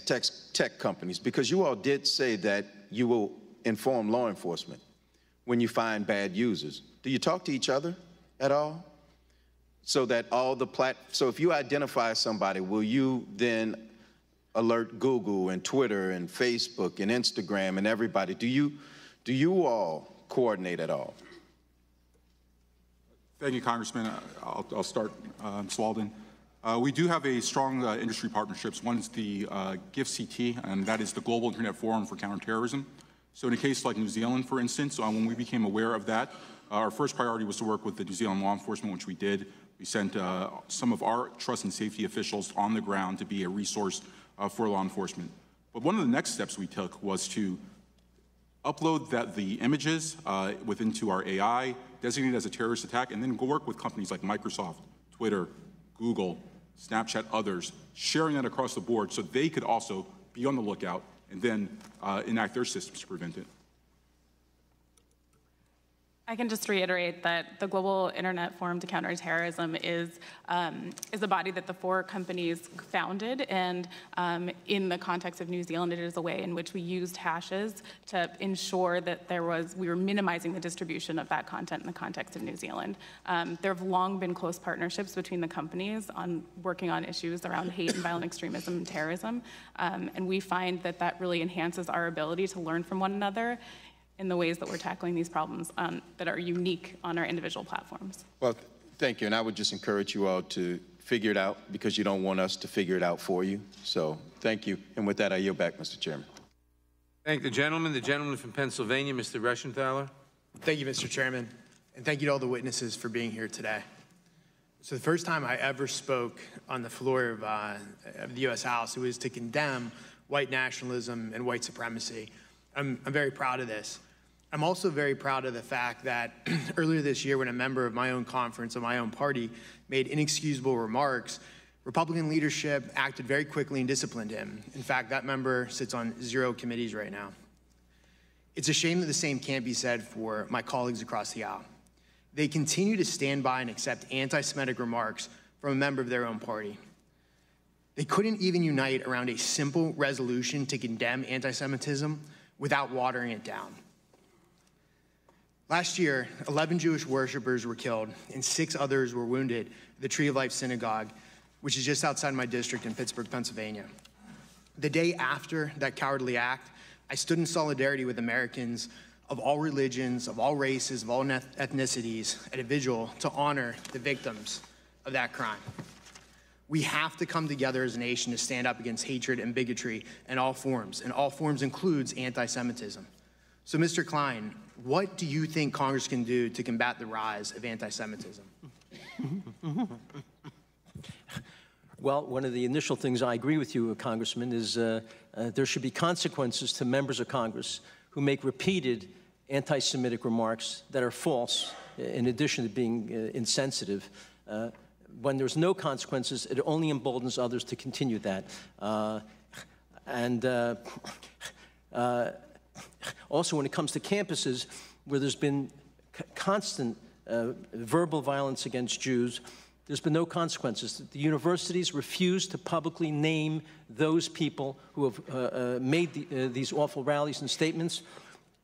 tech companies, because you all did say that you will inform law enforcement when you find bad users. Do you talk to each other at all? So that so if you identify somebody, will you then alert Google and Twitter and Facebook and Instagram and everybody? Do you all coordinate at all? Thank you, Congressman. I'll start, Ms. Walden. We do have a strong industry partnerships. One is the GIFCT, and that is the Global Internet Forum for Counterterrorism. So in a case like New Zealand, for instance, when we became aware of that, our first priority was to work with the New Zealand law enforcement, which we did. We sent some of our trust and safety officials on the ground to be a resource for law enforcement. But one of the next steps we took was to upload the images into our AI, designate it as a terrorist attack, and then go work with companies like Microsoft, Twitter, Google, Snapchat, others, sharing that across the board so they could also be on the lookout and then enact their systems to prevent it. I can just reiterate that the Global Internet Forum to Counter Terrorism is a body that the four companies founded, and in the context of New Zealand, it is a way in which we used hashes to ensure that we were minimizing the distribution of that content in the context of New Zealand. There have long been close partnerships between the companies on working on issues around hate and violent extremism and terrorism, and we find that that really enhances our ability to learn from one another in the ways that we're tackling these problems that are unique on our individual platforms. Well, thank you, and I would just encourage you all to figure it out because you don't want us to figure it out for you. So thank you, and with that, I yield back, Mr. Chairman. Thank the gentleman. The gentleman from Pennsylvania, Mr. Reschenthaler. Thank you, Mr. Chairman, and thank you to all the witnesses for being here today. So the first time I ever spoke on the floor of the U.S. House, it was to condemn white nationalism and white supremacy. I'm very proud of this. I'm also very proud of the fact that earlier this year, when a member of my own conference of my own party made inexcusable remarks, Republican leadership acted very quickly and disciplined him. In fact, that member sits on 0 committees right now. It's a shame that the same can't be said for my colleagues across the aisle. They continue to stand by and accept anti-Semitic remarks from a member of their own party. They couldn't even unite around a simple resolution to condemn anti-Semitism without watering it down. Last year, 11 Jewish worshipers were killed and 6 others were wounded at the Tree of Life Synagogue, which is just outside my district in Pittsburgh, Pennsylvania. The day after that cowardly act, I stood in solidarity with Americans of all religions, of all races, of all ethnicities at a vigil to honor the victims of that crime. We have to come together as a nation to stand up against hatred and bigotry in all forms, and all forms includes anti-Semitism. So, Mr. Klein, what do you think Congress can do to combat the rise of anti-Semitism? Well, one of the initial things I agree with you, Congressman, is there should be consequences to members of Congress who make repeated anti-Semitic remarks that are false, in addition to being insensitive. When there's no consequences, it only emboldens others to continue that. Also, when it comes to campuses where there's been constant verbal violence against Jews, there's been no consequences. The universities refuse to publicly name those people who have made these awful rallies and statements,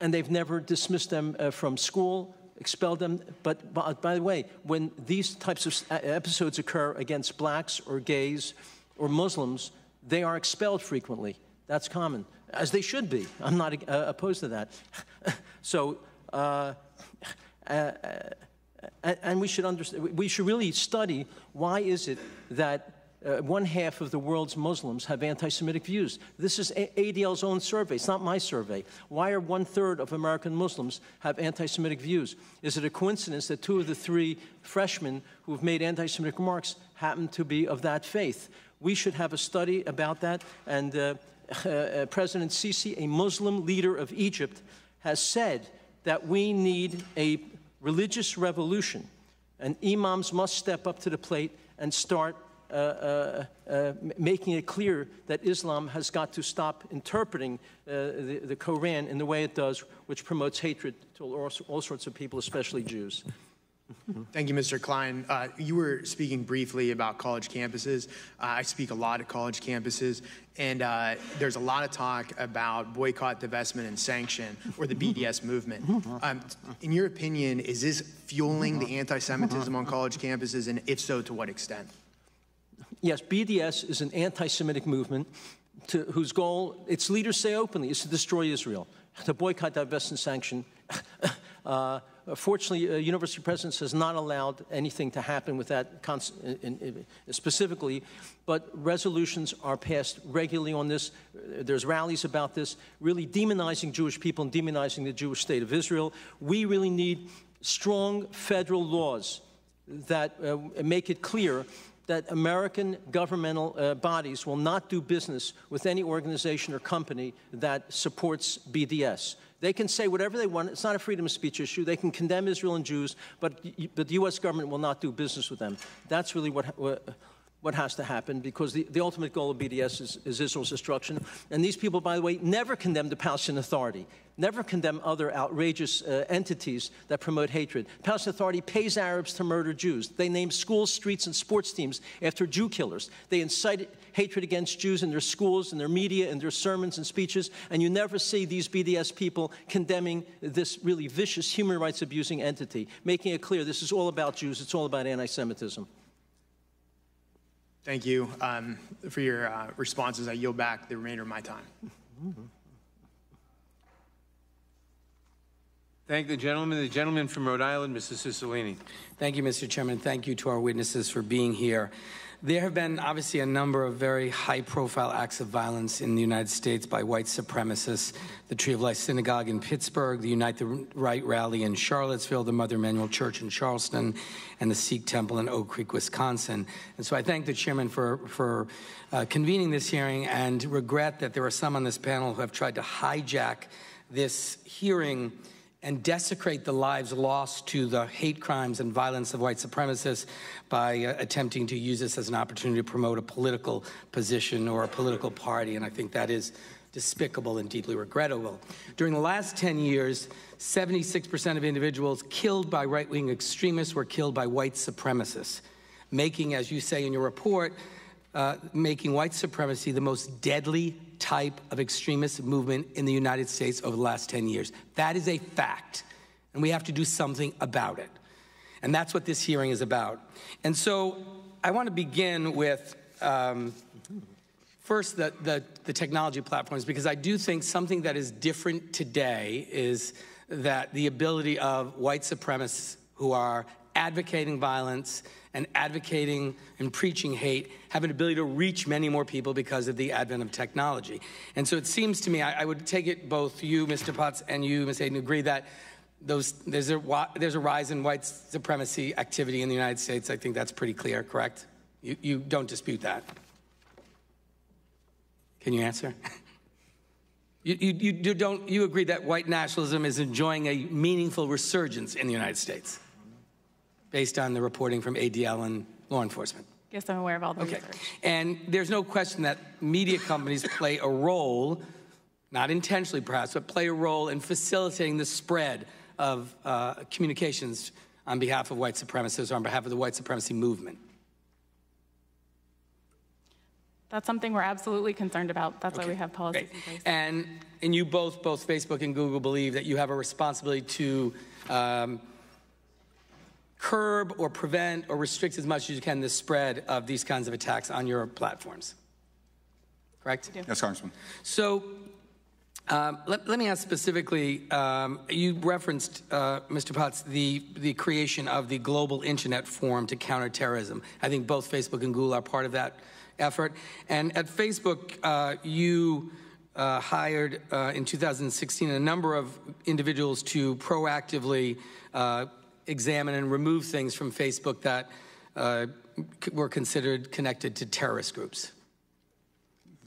and they've never dismissed them from school, expelled them. But by the way, when these types of episodes occur against blacks or gays or Muslims, they are expelled frequently. That's common, as they should be. I'm not opposed to that. So, and we should really study why is it that one half of the world's Muslims have anti-Semitic views. This is ADL's own survey. It's not my survey. Why are 1/3 of American Muslims have anti-Semitic views? Is it a coincidence that 2 of the 3 freshmen who have made anti-Semitic remarks happen to be of that faith? We should have a study about that. And President Sisi, a Muslim leader of Egypt, has said that we need a religious revolution, and imams must step up to the plate and start making it clear that Islam has got to stop interpreting the Quran in the way it does, which promotes hatred to all sorts of people, especially Jews. Thank you, Mr. Klein. You were speaking briefly about college campuses. I speak a lot at college campuses, and there's a lot of talk about boycott, divestment, and sanction, or the BDS movement. In your opinion, is this fueling the anti-Semitism on college campuses, and if so, to what extent? Yes, BDS is an anti-Semitic movement whose goal, its leaders say openly, is to destroy Israel, to boycott, divest, and sanction. Fortunately, University Presidents has not allowed anything to happen with that specifically, but resolutions are passed regularly on this. There's rallies about this, really demonizing Jewish people and demonizing the Jewish state of Israel. We really need strong federal laws that make it clear that American governmental bodies will not do business with any organization or company that supports BDS. They can say whatever they want. It's not a freedom of speech issue. They can condemn Israel and Jews, but the U.S. government will not do business with them. That's really what has to happen, because the ultimate goal of BDS is Israel's destruction. And these people, by the way, never condemn the Palestinian Authority, never condemn other outrageous entities that promote hatred. The Palestinian Authority pays Arabs to murder Jews. They name schools, streets, and sports teams after Jew killers. They incite hatred against Jews in their schools, in their media, in their sermons and speeches, and you never see these BDS people condemning this really vicious human rights abusing entity, making it clear this is all about Jews, it's all about anti-Semitism. Thank you for your responses. I yield back the remainder of my time. Thank the gentleman. The gentleman from Rhode Island, Mrs. Cicilline. Thank you, Mr. Chairman. Thank you to our witnesses for being here. There have been obviously a number of very high-profile acts of violence in the United States by white supremacists. The Tree of Life Synagogue in Pittsburgh, the Unite the Right rally in Charlottesville, the Mother Emanuel Church in Charleston, and the Sikh Temple in Oak Creek, Wisconsin. And so I thank the chairman for convening this hearing, and regret that there are some on this panel who have tried to hijack this hearing and desecrate the lives lost to the hate crimes and violence of white supremacists by attempting to use this as an opportunity to promote a political position or a political party, and I think that is despicable and deeply regrettable. During the last 10 years, 76% of individuals killed by right-wing extremists were killed by white supremacists, making, as you say in your report, making white supremacy the most deadly type of extremist movement in the United States over the last 10 years. That is a fact, and we have to do something about it. And that's what this hearing is about. And so I want to begin with first the technology platforms, because I do think something that is different today is that the ability of white supremacists who are advocating violence and advocating and preaching hate have an ability to reach many more people because of the advent of technology. And so it seems to me, I would take it both you, Mr. Potts, and you, Ms. Hayden, agree that there's a rise in white supremacy activity in the United States. I think that's pretty clear, correct? You don't dispute that. Can you answer? You agree that white nationalism is enjoying a meaningful resurgence in the United States, based on the reporting from ADL and law enforcement? Yes, I'm aware of all the research. And there's no question that media companies play a role, not intentionally perhaps, but play a role in facilitating the spread of communications on behalf of white supremacists or on behalf of the white supremacy movement. That's something we're absolutely concerned about. That's why we have policies in place. And you both Facebook and Google, believe that you have a responsibility to curb or prevent or restrict as much as you can the spread of these kinds of attacks on your platforms, correct? Yes, Congressman. So let me ask specifically, you referenced, Mr. Potts, the creation of the Global Internet Forum to Counter Terrorism. I think both Facebook and Google are part of that effort. And at Facebook, you hired in 2016 a number of individuals to proactively examine and remove things from Facebook that were considered connected to terrorist groups.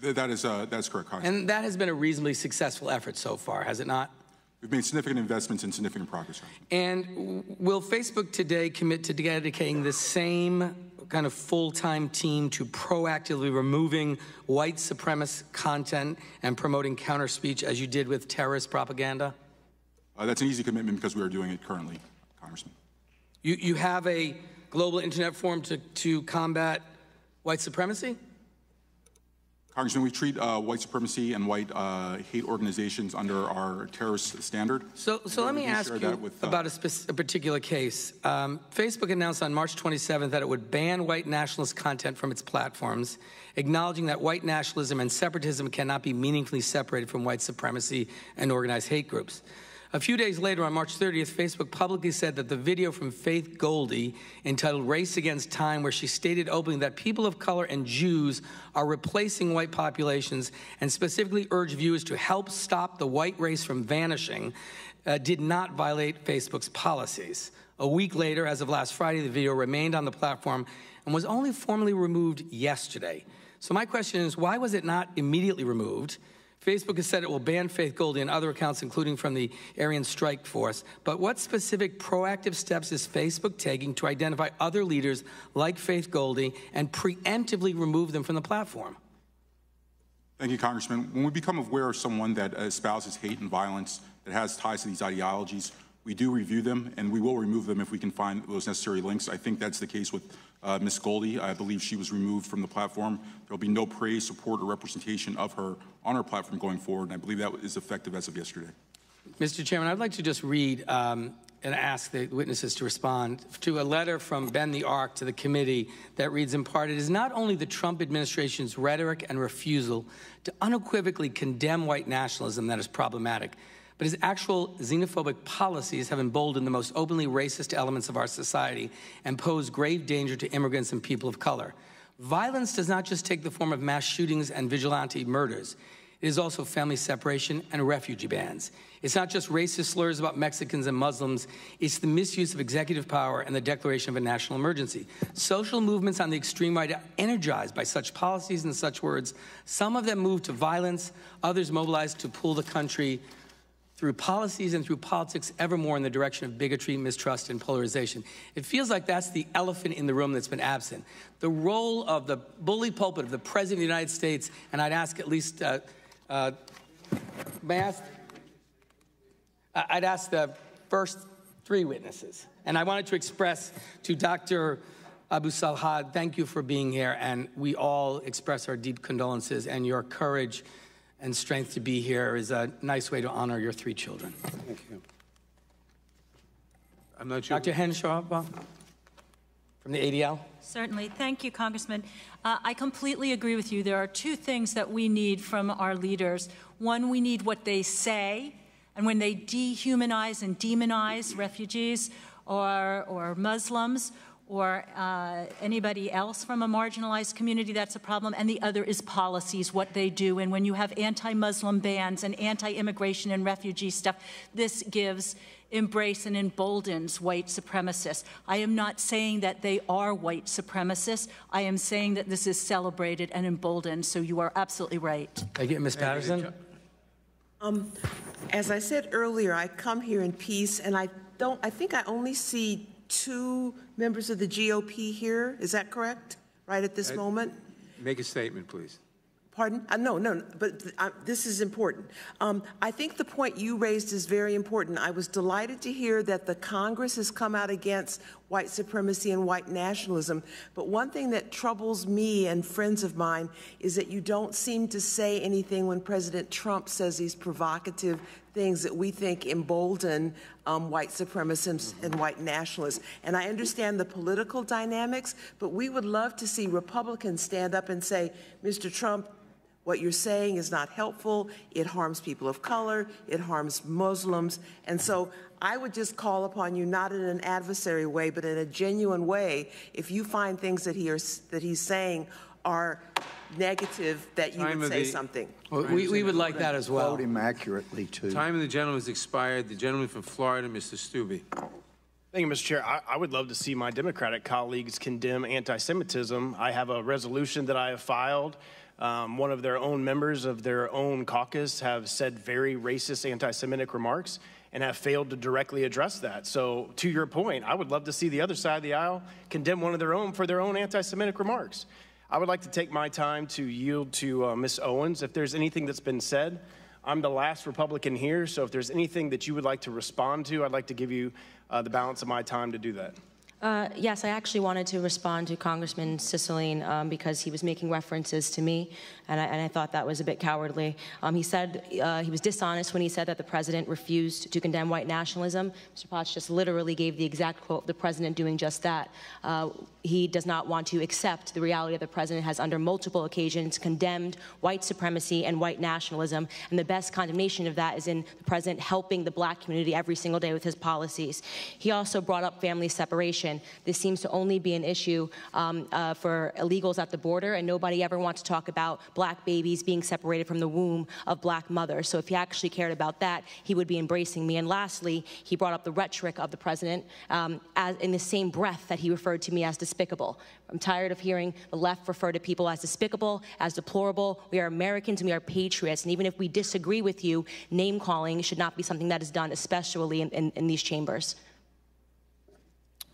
That's correct, Congressman. And that has been a reasonably successful effort so far, has it not? We've made significant investments and significant progress. And will Facebook today commit to dedicating the same kind of full-time team to proactively removing white supremacist content and promoting counter speech as you did with terrorist propaganda? That's an easy commitment because we are doing it currently, Congressman. You have a global internet forum to combat white supremacy? Congressman, we treat white supremacy and white hate organizations under our terrorist standard. So let me ask you about a particular case. Facebook announced on March 27th that it would ban white nationalist content from its platforms, acknowledging that white nationalism and separatism cannot be meaningfully separated from white supremacy and organized hate groups. A few days later, on March 30th, Facebook publicly said that the video from Faith Goldy, entitled Race Against Time, where she stated openly that people of color and Jews are replacing white populations and specifically urged viewers to help stop the white race from vanishing, did not violate Facebook's policies. A week later, as of last Friday, the video remained on the platform and was only formally removed yesterday. So my question is, why was it not immediately removed? Facebook has said it will ban Faith Goldy and other accounts, including from the Aryan Strike Force. But what specific proactive steps is Facebook taking to identify other leaders like Faith Goldy and preemptively remove them from the platform? Thank you, Congressman. When we become aware of someone that espouses hate and violence, that has ties to these ideologies, we do review them, and we will remove them if we can find those necessary links. I think that's the case with Ms. Goldy. I believe she was removed from the platform. There will be no praise, support, or representation of her on our platform going forward, and I believe that is effective as of yesterday. Mr. Chairman, I'd like to just read and ask the witnesses to respond to a letter from Ben the Ark to the committee that reads in part, "It is not only the Trump administration's rhetoric and refusal to unequivocally condemn white nationalism that is problematic, but his actual xenophobic policies have emboldened the most openly racist elements of our society and pose grave danger to immigrants and people of color. Violence does not just take the form of mass shootings and vigilante murders. It is also family separation and refugee bans. It's not just racist slurs about Mexicans and Muslims. It's the misuse of executive power and the declaration of a national emergency. Social movements on the extreme right are energized by such policies and such words. Some of them move to violence, others mobilize to pull the country through policies and through politics ever more in the direction of bigotry, mistrust, and polarization." It feels like that's the elephant in the room that's been absent. The role of the bully pulpit of the President of the United States, and I'd ask at least, I'd ask the first three witnesses. And I wanted to express to Dr. Abu Salha, thank you for being here, and we all express our deep condolences, and your courage and strength to be here is a nice way to honor your three children. Thank you. I'm not sure. Dr. Henshaw from the ADL. Certainly. Thank you, Congressman. I completely agree with you. There are two things that we need from our leaders. One, we need what they say, and when they dehumanize and demonize refugees or Muslims or anybody else from a marginalized community, that's a problem. And the other is policies, what they do. And when you have anti-Muslim bans and anti-immigration and refugee stuff, this gives embrace and emboldens white supremacists. I am not saying that they are white supremacists. I am saying that this is celebrated and emboldened. So you are absolutely right. Thank you, Ms. Patterson. As I said earlier, I come here in peace, and I think I only see two members of the GOP here. Is that correct? Right at this moment? Make a statement, please. Pardon? No, but this is important. I think the point you raised is very important. I was delighted to hear that the Congress has come out against white supremacy and white nationalism. But one thing that troubles me and friends of mine is that you don't seem to say anything when President Trump says these provocative things that we think embolden white supremacists and white nationalists. And I understand the political dynamics, but we would love to see Republicans stand up and say, Mr. Trump, what you're saying is not helpful. It harms people of color. It harms Muslims. And so I would just call upon you, not in an adversary way, but in a genuine way, if you find things that he's saying are negative, that you would say something. Well, we would like that as well. Quote him accurately, too. Time of the gentleman has expired. The gentleman from Florida, Mr. Stubbe. Thank you, Mr. Chair. I would love to see my Democratic colleagues condemn anti-Semitism. I have a resolution that I have filed. One of their own members of their own caucus have said very racist anti-Semitic remarks and have failed to directly address that. So to your point, I would love to see the other side of the aisle condemn one of their own for their own anti-Semitic remarks. I would like to take my time to yield to Ms. Owens. If there's anything that's been said, I'm the last Republican here, so if there's anything that you would like to respond to, I'd like to give you the balance of my time to do that. Yes, I actually wanted to respond to Congressman Cicilline because he was making references to me, and I thought that was a bit cowardly. He said he was dishonest when he said that the president refused to condemn white nationalism. Mr. Potts just literally gave the exact quote of the president doing just that. He does not want to accept the reality that the president has under multiple occasions condemned white supremacy and white nationalism, and the best condemnation of that is in the president helping the black community every single day with his policies. He also brought up family separation. information. This seems to only be an issue for illegals at the border, and nobody ever wants to talk about black babies being separated from the womb of black mothers. So if he actually cared about that, he would be embracing me. And lastly, he brought up the rhetoric of the president as in the same breath that he referred to me as despicable. I'm tired of hearing the left refer to people as despicable, as deplorable. We are Americans and we are patriots, and even if we disagree with you, name-calling should not be something that is done, especially in these chambers.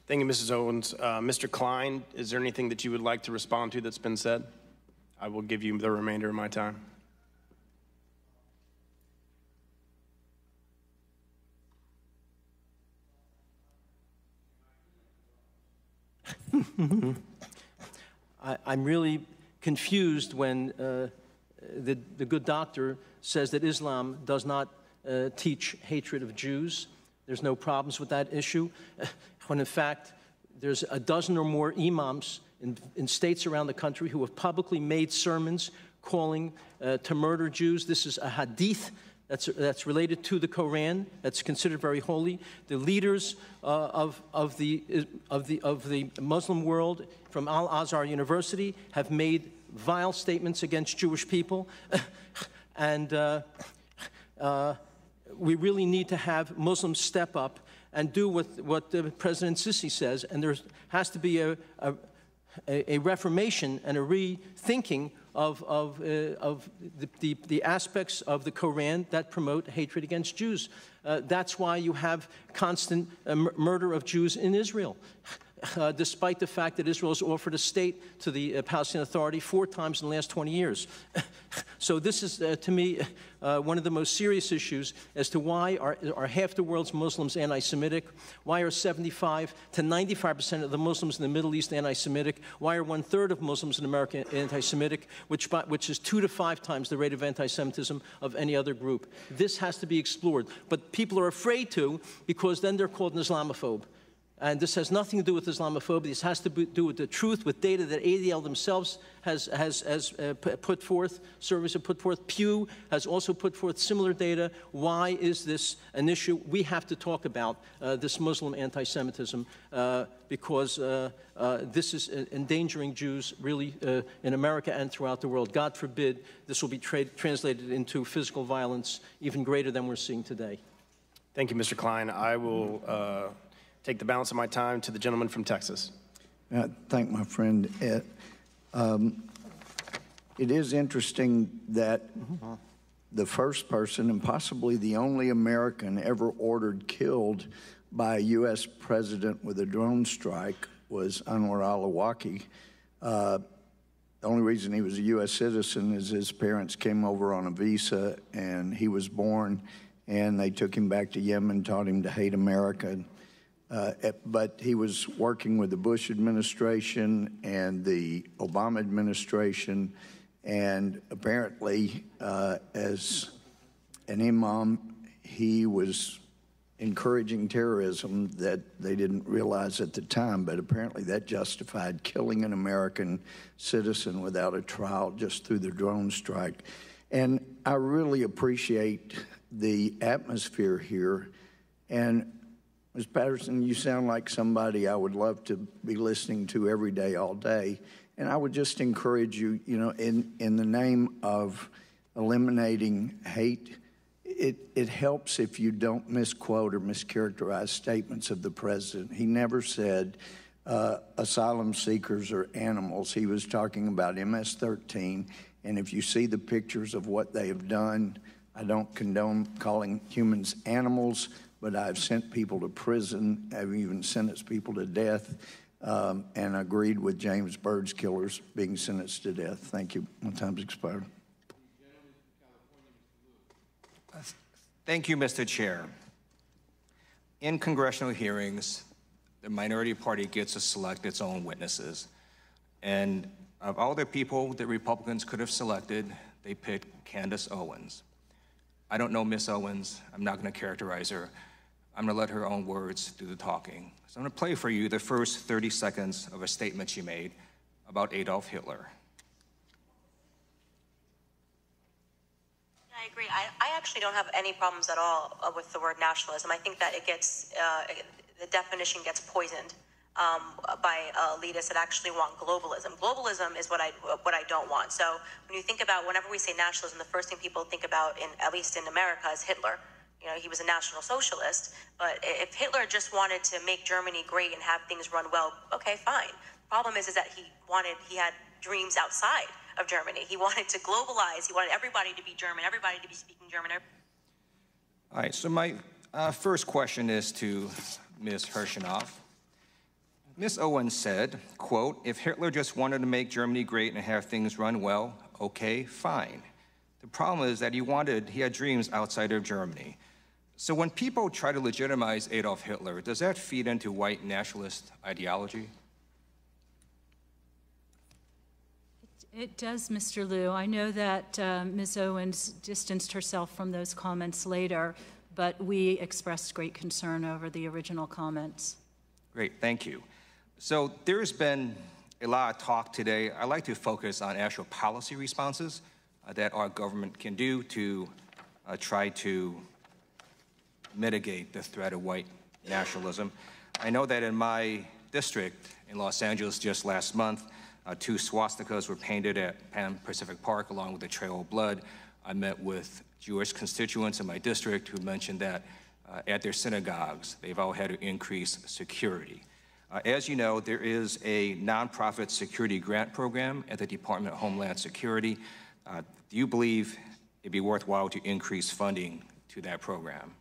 Thank you, Mrs. Owens. Mr. Klein, is there anything that you would like to respond to that's been said? I will give you the remainder of my time. I'm really confused when the good doctor says that Islam does not teach hatred of Jews. There's no problems with that issue. When in fact, there's a dozen or more imams in states around the country who have publicly made sermons calling to murder Jews. This is a hadith that's related to the Quran, that's considered very holy. The leaders of the Muslim world from Al-Azhar University have made vile statements against Jewish people. And we really need to have Muslims step up and do what President Sisi says, and there has to be a reformation and a rethinking of the aspects of the Quran that promote hatred against Jews. That's why you have constant murder of Jews in Israel, despite the fact that Israel has offered a state to the Palestinian Authority 4 times in the last 20 years. So this is, to me, one of the most serious issues as to why are half the world's Muslims anti-Semitic, why are 75 to 95% of the Muslims in the Middle East anti-Semitic, why are 1/3 of Muslims in America anti-Semitic, which is 2 to 5 times the rate of anti-Semitism of any other group. This has to be explored, but people are afraid to because then they're called an Islamophobe. And this has nothing to do with Islamophobia. This has to do with the truth, with data that ADL themselves has put forth, surveys have put forth. Pew has also put forth similar data. Why is this an issue? We have to talk about this Muslim anti-Semitism because this is endangering Jews really in America and throughout the world. God forbid this will be translated into physical violence even greater than we're seeing today. Thank you, Mr. Klein. I will take the balance of my time to the gentleman from Texas. I thank my friend Ed. It is interesting that the first person and possibly the only American ever ordered killed by a U.S. president with a drone strike was Anwar al-Awlaki. The only reason he was a U.S. citizen is his parents came over on a visa and he was born, and they took him back to Yemen, taught him to hate America. But he was working with the Bush administration and the Obama administration, and apparently, as an imam, he was encouraging terrorism that they didn't realize at the time, but apparently that justified killing an American citizen without a trial just through the drone strike. And I really appreciate the atmosphere here. And Ms. Patterson, you sound like somebody I would love to be listening to every day, all day. And I would just encourage you, you know, in the name of eliminating hate, it helps if you don't misquote or mischaracterize statements of the president. He never said asylum seekers are animals. He was talking about MS-13. And if you see the pictures of what they have done, I don't condone calling humans animals, but I've sent people to prison. I've even sentenced people to death and agreed with James Byrd's killers being sentenced to death. Thank you. My time's expired. Thank you, Mr. Chair. In congressional hearings, the minority party gets to select its own witnesses. And of all the people that Republicans could have selected, they picked Candace Owens. I don't know Miss Owens. I'm not going to characterize her. I'm going to let her own words do the talking. So I'm going to play for you the first 30 seconds of a statement she made about Adolf Hitler. I agree. I actually don't have any problems at all with the word nationalism. I think that it gets, the definition gets poisoned by elitists that actually want globalism. Globalism is what I don't want. So when you think about, whenever we say nationalism, the first thing people think about, at least in America, is Hitler. You know, he was a National Socialist, but if Hitler just wanted to make Germany great and have things run well, okay, fine. The problem is that he had dreams outside of Germany. He wanted to globalize. He wanted everybody to be German, everybody to be speaking German. All right, so my first question is to Ms. Hershinoff. Ms. Owens said, quote, if Hitler just wanted to make Germany great and have things run well, okay, fine. The problem is that he had dreams outside of Germany. So when people try to legitimize Adolf Hitler, does that feed into white nationalist ideology? It does, Mr. Liu. I know that Ms. Owens distanced herself from those comments later, but we expressed great concern over the original comments. Great, thank you. So there's been a lot of talk today. I'd like to focus on actual policy responses that our government can do to try to mitigate the threat of white nationalism. I know that in my district in Los Angeles just last month, 2 swastikas were painted at Pan Pacific Park along with a trail of blood. I met with Jewish constituents in my district who mentioned that at their synagogues, they've all had to increase security. As you know, there is a nonprofit security grant program at the Department of Homeland Security. Do you believe it'd be worthwhile to increase funding to that program?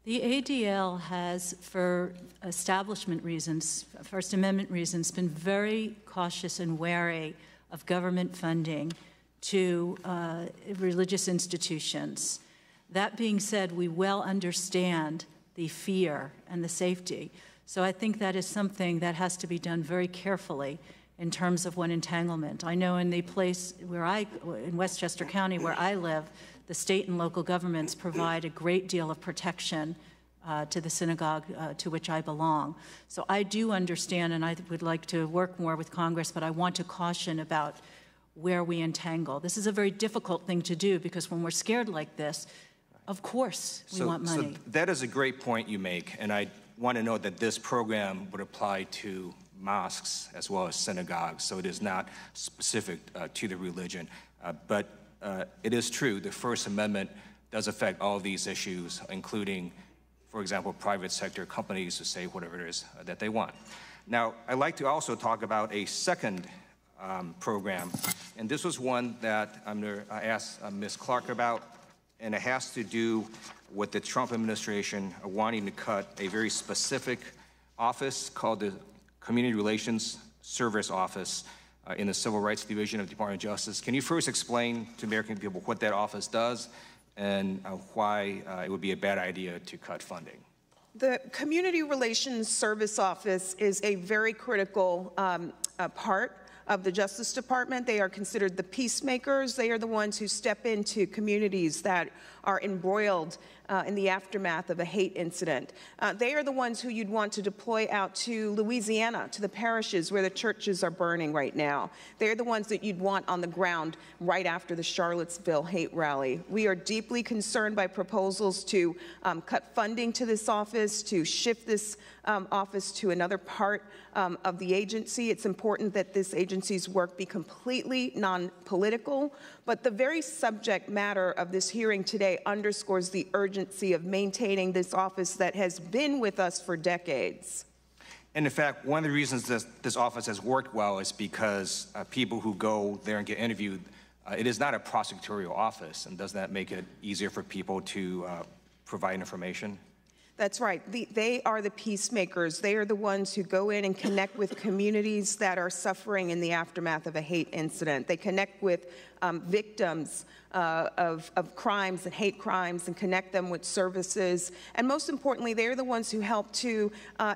The ADL has, for establishment reasons, First Amendment reasons, been very cautious and wary of government funding to religious institutions. That being said, we well understand the fear and the safety. So I think that is something that has to be done very carefully in terms of one entanglement. I know in the place where in Westchester County where I live, the state and local governments provide a great deal of protection to the synagogue to which I belong. So I do understand, and I would like to work more with Congress, but I want to caution about where we entangle. This is a very difficult thing to do because when we're scared like this, of course we want money. So that is a great point you make, and I want to note that this program would apply to mosques as well as synagogues, so it is not specific to the religion. But it is true, the First Amendment does affect all of these issues, including, for example, private sector companies to say whatever it is that they want. Now, I'd like to also talk about a second program, and this was one that I'm going to ask Ms. Clark about, and it has to do with the Trump administration wanting to cut a very specific office called the Community Relations Service Office in the Civil Rights Division of the Department of Justice. Can you first explain to American people what that office does and why it would be a bad idea to cut funding? The Community Relations Service Office is a very critical part of the Justice Department. They are considered the peacemakers. They are the ones who step into communities that are embroiled in the aftermath of a hate incident. They are the ones who you'd want to deploy out to Louisiana, to the parishes where the churches are burning right now. They're the ones that you'd want on the ground right after the Charlottesville hate rally. We are deeply concerned by proposals to cut funding to this office, to shift this office to another part of the agency. It's important that this agency's work be completely non-political, but the very subject matter of this hearing today underscores the urgency of maintaining this office that has been with us for decades. And in fact, one of the reasons this office has worked well is because people who go there and get interviewed, it is not a prosecutorial office, and does that make it easier for people to provide information? That's right. They are the peacemakers. They are the ones who go in and connect with communities that are suffering in the aftermath of a hate incident. They connect with victims of crimes and hate crimes and connect them with services. And most importantly, they're the ones who help to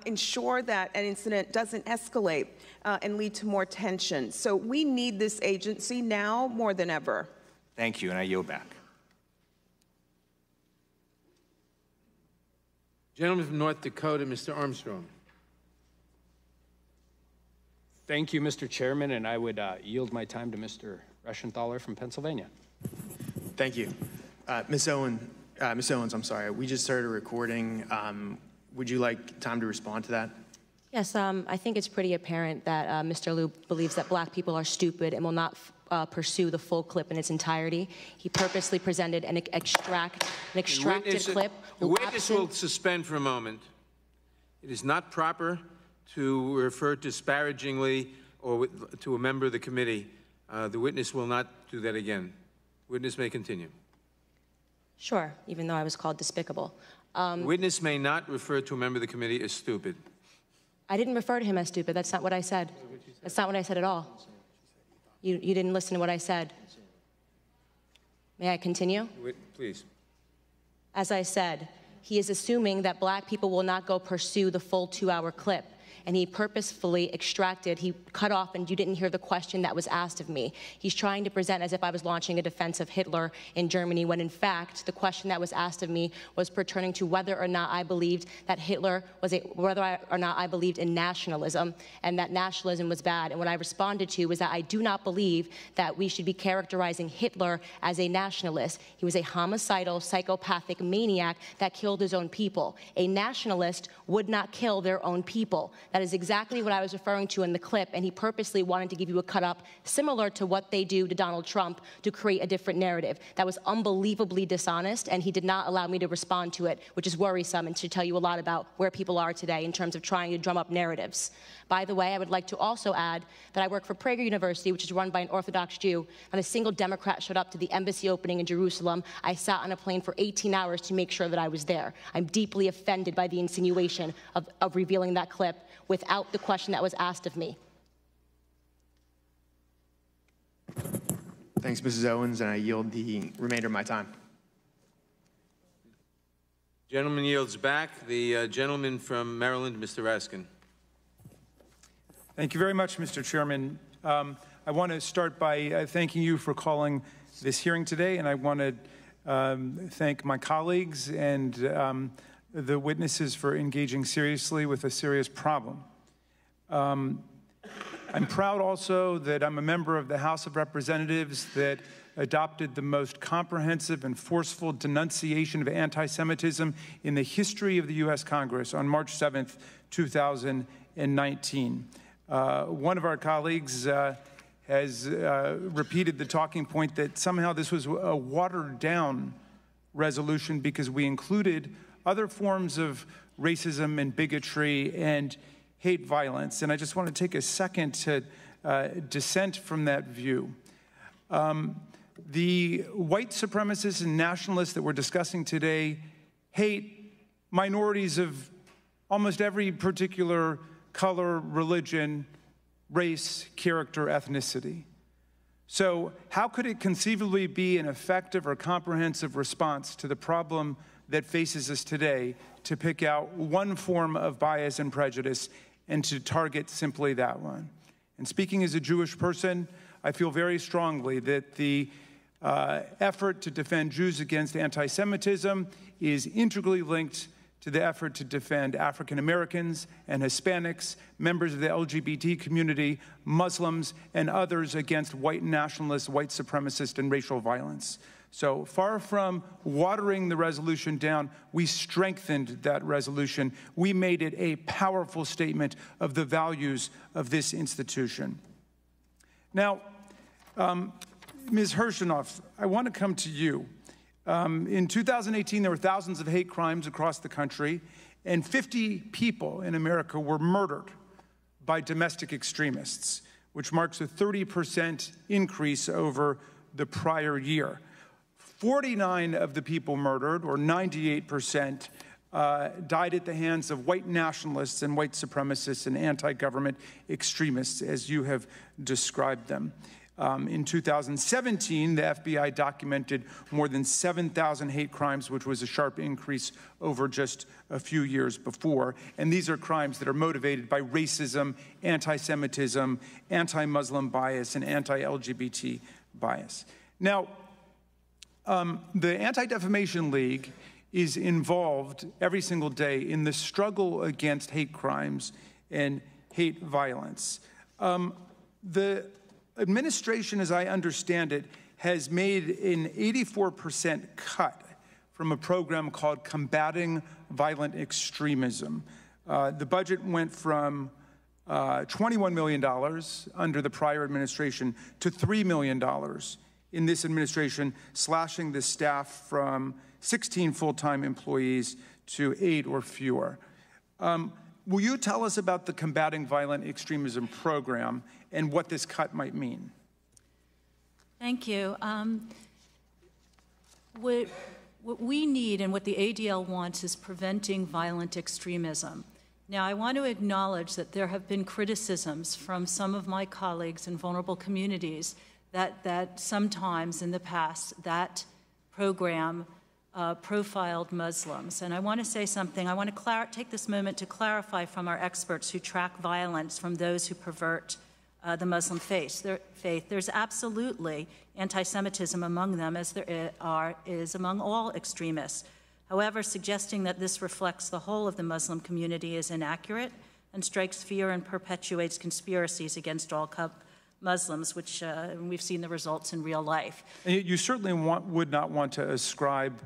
ensure that an incident doesn't escalate and lead to more tension. So we need this agency now more than ever. Thank you, and I yield back. Gentleman from North Dakota, Mr. Armstrong. Thank you, Mr. Chairman, and I would yield my time to Mr. Reschenthaler from Pennsylvania. Thank you. Ms. Owens, I'm sorry, we just started a recording. Would you like time to respond to that? Yes, I think it's pretty apparent that Mr. Liu believes that black people are stupid and will not pursue the full clip in its entirety. He purposely presented an extracted clip. The witness will suspend for a moment. It is not proper to refer disparagingly or to a member of the committee. The witness will not do that again. Witness may continue. Sure, even though I was called despicable. Witness may not refer to a member of the committee as stupid. I didn't refer to him as stupid. That's not what I said. That's not what I said at all. You didn't listen to what I said. May I continue? Please. As I said, he is assuming that black people will not go pursue the full 2-hour clip. And he purposefully he cut off, and you didn't hear the question that was asked of me. He's trying to present as if I was launching a defense of Hitler in Germany, when in fact, the question that was asked of me was pertaining to whether or not I believed that Hitler was whether or not I believed in nationalism, and that nationalism was bad. And what I responded to was that I do not believe that we should be characterizing Hitler as a nationalist. He was a homicidal, psychopathic maniac that killed his own people. A nationalist would not kill their own people. That is exactly what I was referring to in the clip, and he purposely wanted to give you a cut-up similar to what they do to Donald Trump to create a different narrative. That was unbelievably dishonest, and he did not allow me to respond to it, which is worrisome and should tell you a lot about where people are today in terms of trying to drum up narratives. By the way, I would like to also add that I work for Prager University, which is run by an Orthodox Jew. Not a single Democrat showed up to the embassy opening in Jerusalem. I sat on a plane for 18 hours to make sure that I was there. I'm deeply offended by the insinuation of revealing that clip without the question that was asked of me. Thanks, Mrs. Owens, and I yield the remainder of my time. Gentleman yields back. The gentleman from Maryland, Mr. Raskin. Thank you very much, Mr. Chairman. I want to start by thanking you for calling this hearing today, and I want to thank my colleagues and the witnesses for engaging seriously with a serious problem. I'm proud also that I'm a member of the House of Representatives that adopted the most comprehensive and forceful denunciation of anti-Semitism in the history of the U.S. Congress on March 7th, 2019. One of our colleagues has repeated the talking point that somehow this was a watered-down resolution because we included other forms of racism and bigotry and hate violence. And I just want to take a second to dissent from that view. The white supremacists and nationalists that we're discussing today hate minorities of almost every particular color, religion, race, character, ethnicity. So how could it conceivably be an effective or comprehensive response to the problem that faces us today to pick out one form of bias and prejudice and to target simply that one? And speaking as a Jewish person, I feel very strongly that the effort to defend Jews against anti-Semitism is integrally linked to the effort to defend African Americans and Hispanics, members of the LGBT community, Muslims, and others against white nationalists, white supremacists, and racial violence. So far from watering the resolution down, we strengthened that resolution. We made it a powerful statement of the values of this institution. Now, Ms. Hershinoff, I want to come to you. In 2018, there were thousands of hate crimes across the country, and 50 people in America were murdered by domestic extremists, which marks a 30% increase over the prior year. 49 of the people murdered, or 98%, died at the hands of white nationalists and white supremacists and anti-government extremists, as you have described them. In 2017, the FBI documented more than 7,000 hate crimes, which was a sharp increase over just a few years before. And these are crimes that are motivated by racism, anti-Semitism, anti-Muslim bias, and anti-LGBT bias. Now, the Anti-Defamation League is involved every single day in the struggle against hate crimes and hate violence. The administration, as I understand it, has made an 84% cut from a program called Combating Violent Extremism. The budget went from $21 million under the prior administration to $3 million in this administration, slashing the staff from 16 full-time employees to 8 or fewer. Will you tell us about the Combating Violent Extremism program and what this cut might mean? Thank you. What we need and what the ADL wants is preventing violent extremism. Now, I want to acknowledge that there have been criticisms from some of my colleagues in vulnerable communities that sometimes in the past that program profiled Muslims. And I want to say something. I want to take this moment to clarify from our experts who track violence from those who pervert the Muslim faith. There's absolutely anti-Semitism among them, as there is among all extremists. However, suggesting that this reflects the whole of the Muslim community is inaccurate and strikes fear and perpetuates conspiracies against all Muslims, which we've seen the results in real life. And you certainly would not want to ascribe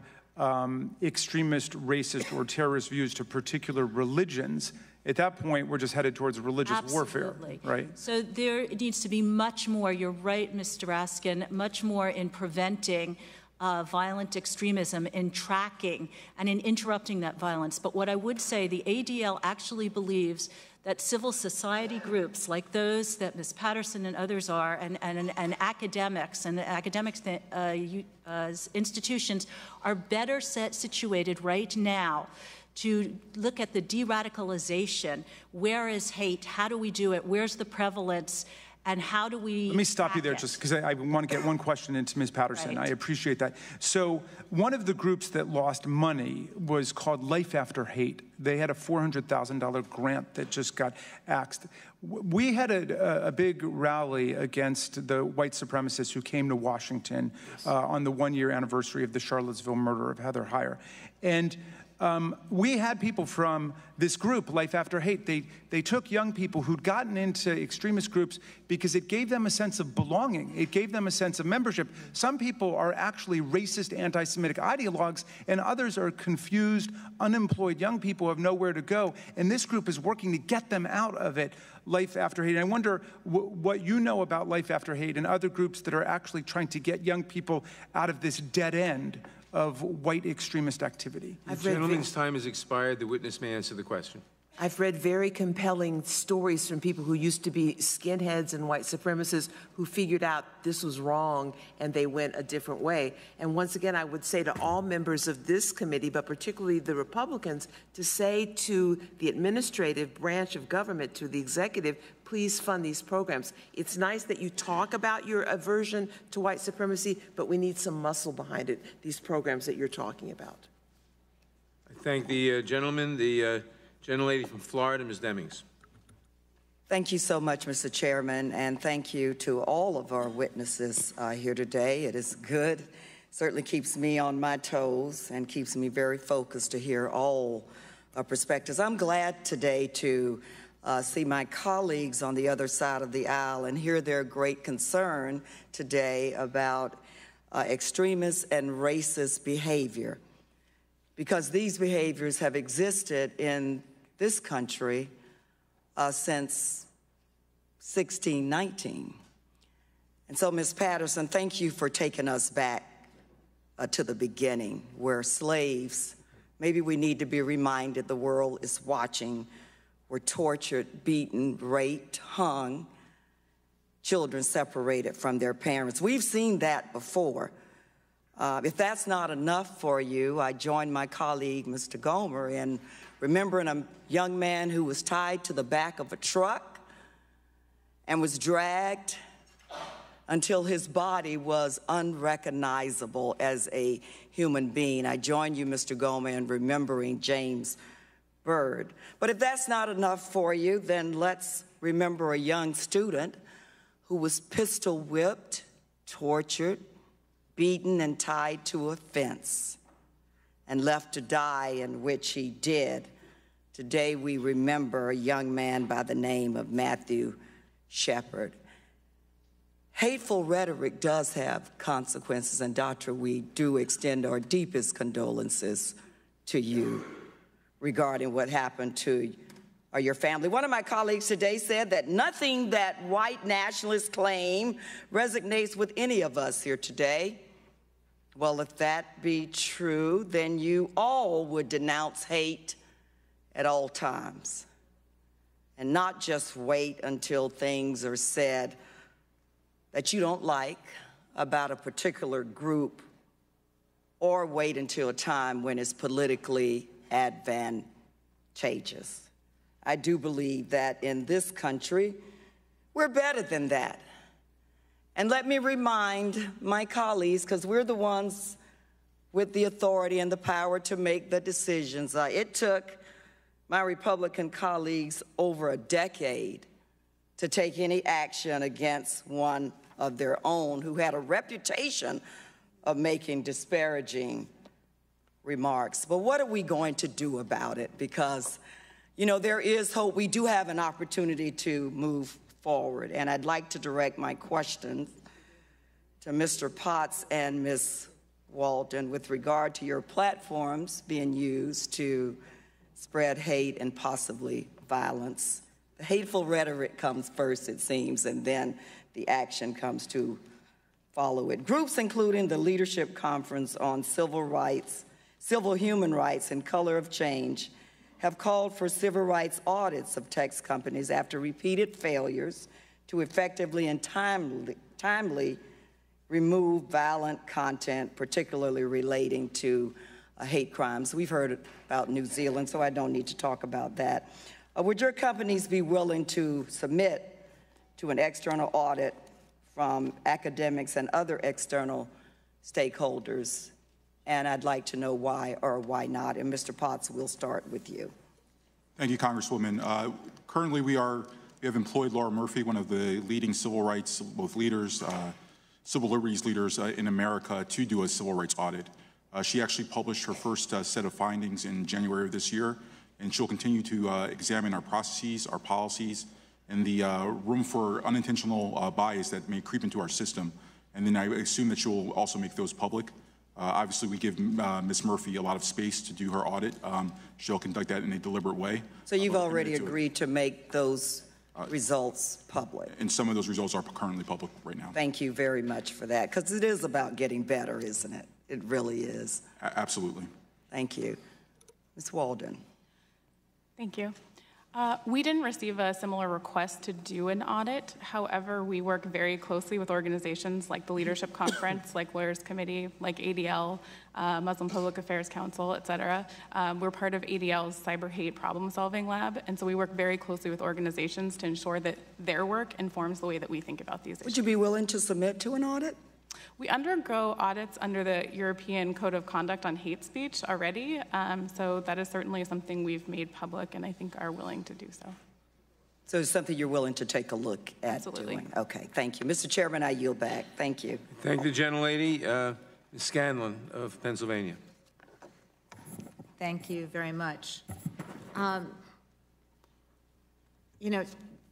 extremist, racist, or terrorist views to particular religions. At that point, we're just headed towards religious warfare, right? So there needs to be much more, you're right, Mr. Raskin, much more in preventing violent extremism, in tracking and in interrupting that violence. But what I would say, the ADL actually believes that civil society groups like those that Ms. Patterson and others are, and academics and academic institutions are better situated right now to look at the de-radicalization. Where is hate? How do we do it? Where's the prevalence? And how do we— Let me stop you there just because I want to get one question into Ms. Patterson. Right. I appreciate that. So one of the groups that lost money was called Life After Hate. They had a $400,000 grant that just got axed. We had a big rally against the white supremacists who came to Washington on the one-year anniversary of the Charlottesville murder of Heather Heyer. And we had people from this group, Life After Hate. They took young people who'd gotten into extremist groups because it gave them a sense of belonging. It gave them a sense of membership. Some people are actually racist, anti-Semitic ideologues, and others are confused, unemployed young people who have nowhere to go. And this group is working to get them out of it, Life After Hate. And I wonder what you know about Life After Hate and other groups that are actually trying to get young people out of this dead end of white extremist activity. The gentleman's time has expired. The witness may answer the question. I've read very compelling stories from people who used to be skinheads and white supremacists who figured out this was wrong and they went a different way. And once again, I would say to all members of this committee, but particularly the Republicans, to say to the administrative branch of government, to the executive, please fund these programs. It's nice that you talk about your aversion to white supremacy, but we need some muscle behind it, these programs that you're talking about. I thank the gentleman, the gentlelady from Florida, Ms. Demings. Thank you so much, Mr. Chairman, and thank you to all of our witnesses here today. It is good. Certainly keeps me on my toes and keeps me very focused to hear all perspectives. I'm glad today to see my colleagues on the other side of the aisle and hear their great concern today about extremist and racist behavior, because these behaviors have existed in this country since 1619. And so, Ms. Patterson, thank you for taking us back to the beginning, where slaves, maybe we need to be reminded the world is watching, were tortured, beaten, raped, hung, children separated from their parents. We've seen that before. If that's not enough for you, I joined my colleague, Mr. Gomer, in remembering a young man who was tied to the back of a truck and was dragged until his body was unrecognizable as a human being. I join you, Mr. Gomer, in remembering James Byrd. But if that's not enough for you, then let's remember a young student who was pistol whipped, tortured, beaten, and tied to a fence and left to die, in which he did. Today we remember a young man by the name of Matthew Shepard. Hateful rhetoric does have consequences, and Dr. we do extend our deepest condolences to you regarding what happened to or your family. One of my colleagues today said that nothing that white nationalists claim resonates with any of us here today. Well, if that be true, then you all would denounce hate at all times and not just wait until things are said that you don't like about a particular group, or wait until a time when it's politically advantageous. I do believe that in this country, we're better than that. And let me remind my colleagues, because we're the ones with the authority and the power to make the decisions. It took my Republican colleagues over a decade to take any action against one of their own who had a reputation of making disparaging remarks. But what are we going to do about it? Because, you know, there is hope. We do have an opportunity to move forward. And I'd like to direct my questions to Mr. Potts and Ms. Walden with regard to your platforms being used to spread hate and possibly violence. The hateful rhetoric comes first, it seems, and then the action comes to follow it. Groups including the Leadership Conference on Civil Rights, Civil Human Rights, and Color of Change have called for civil rights audits of tech companies after repeated failures to effectively and timely remove violent content, particularly relating to hate crimes. We've heard about New Zealand, so I don't need to talk about that. Would your companies be willing to submit to an external audit from academics and other external stakeholders? And I'd like to know why or why not. And Mr. Potts, we'll start with you. Thank you, Congresswoman. Currently, we have employed Laura Murphy, one of the leading civil rights, both leaders, civil liberties leaders in America, to do a civil rights audit. She actually published her first set of findings in January of this year, and she'll continue to examine our processes, our policies, and the room for unintentional bias that may creep into our system. And then I assume that she'll also make those public. Obviously, we give Ms. Murphy a lot of space to do her audit. She'll conduct that in a deliberate way. So you've already agreed to make those results public? And some of those results are currently public right now. Thank you very much for that, because it is about getting better, isn't it? It really is. Absolutely. Thank you. Ms. Walden. Thank you. We didn't receive a similar request to do an audit. However, we work very closely with organizations like the Leadership Conference, like Lawyers Committee, like ADL, Muslim Public Affairs Council, et cetera. We're part of ADL's Cyber Hate Problem Solving Lab, and so we work very closely with organizations to ensure that their work informs the way that we think about these issues. Would you be willing to submit to an audit? We undergo audits under the European Code of Conduct on Hate Speech already, so that is certainly something we've made public and I think are willing to do so. So it's something you're willing to take a look at Absolutely. doing? Okay, thank you. Mr. Chairman, I yield back. Thank you. Thank the gentlelady. Ms. Scanlon of Pennsylvania. Thank you very much. You know,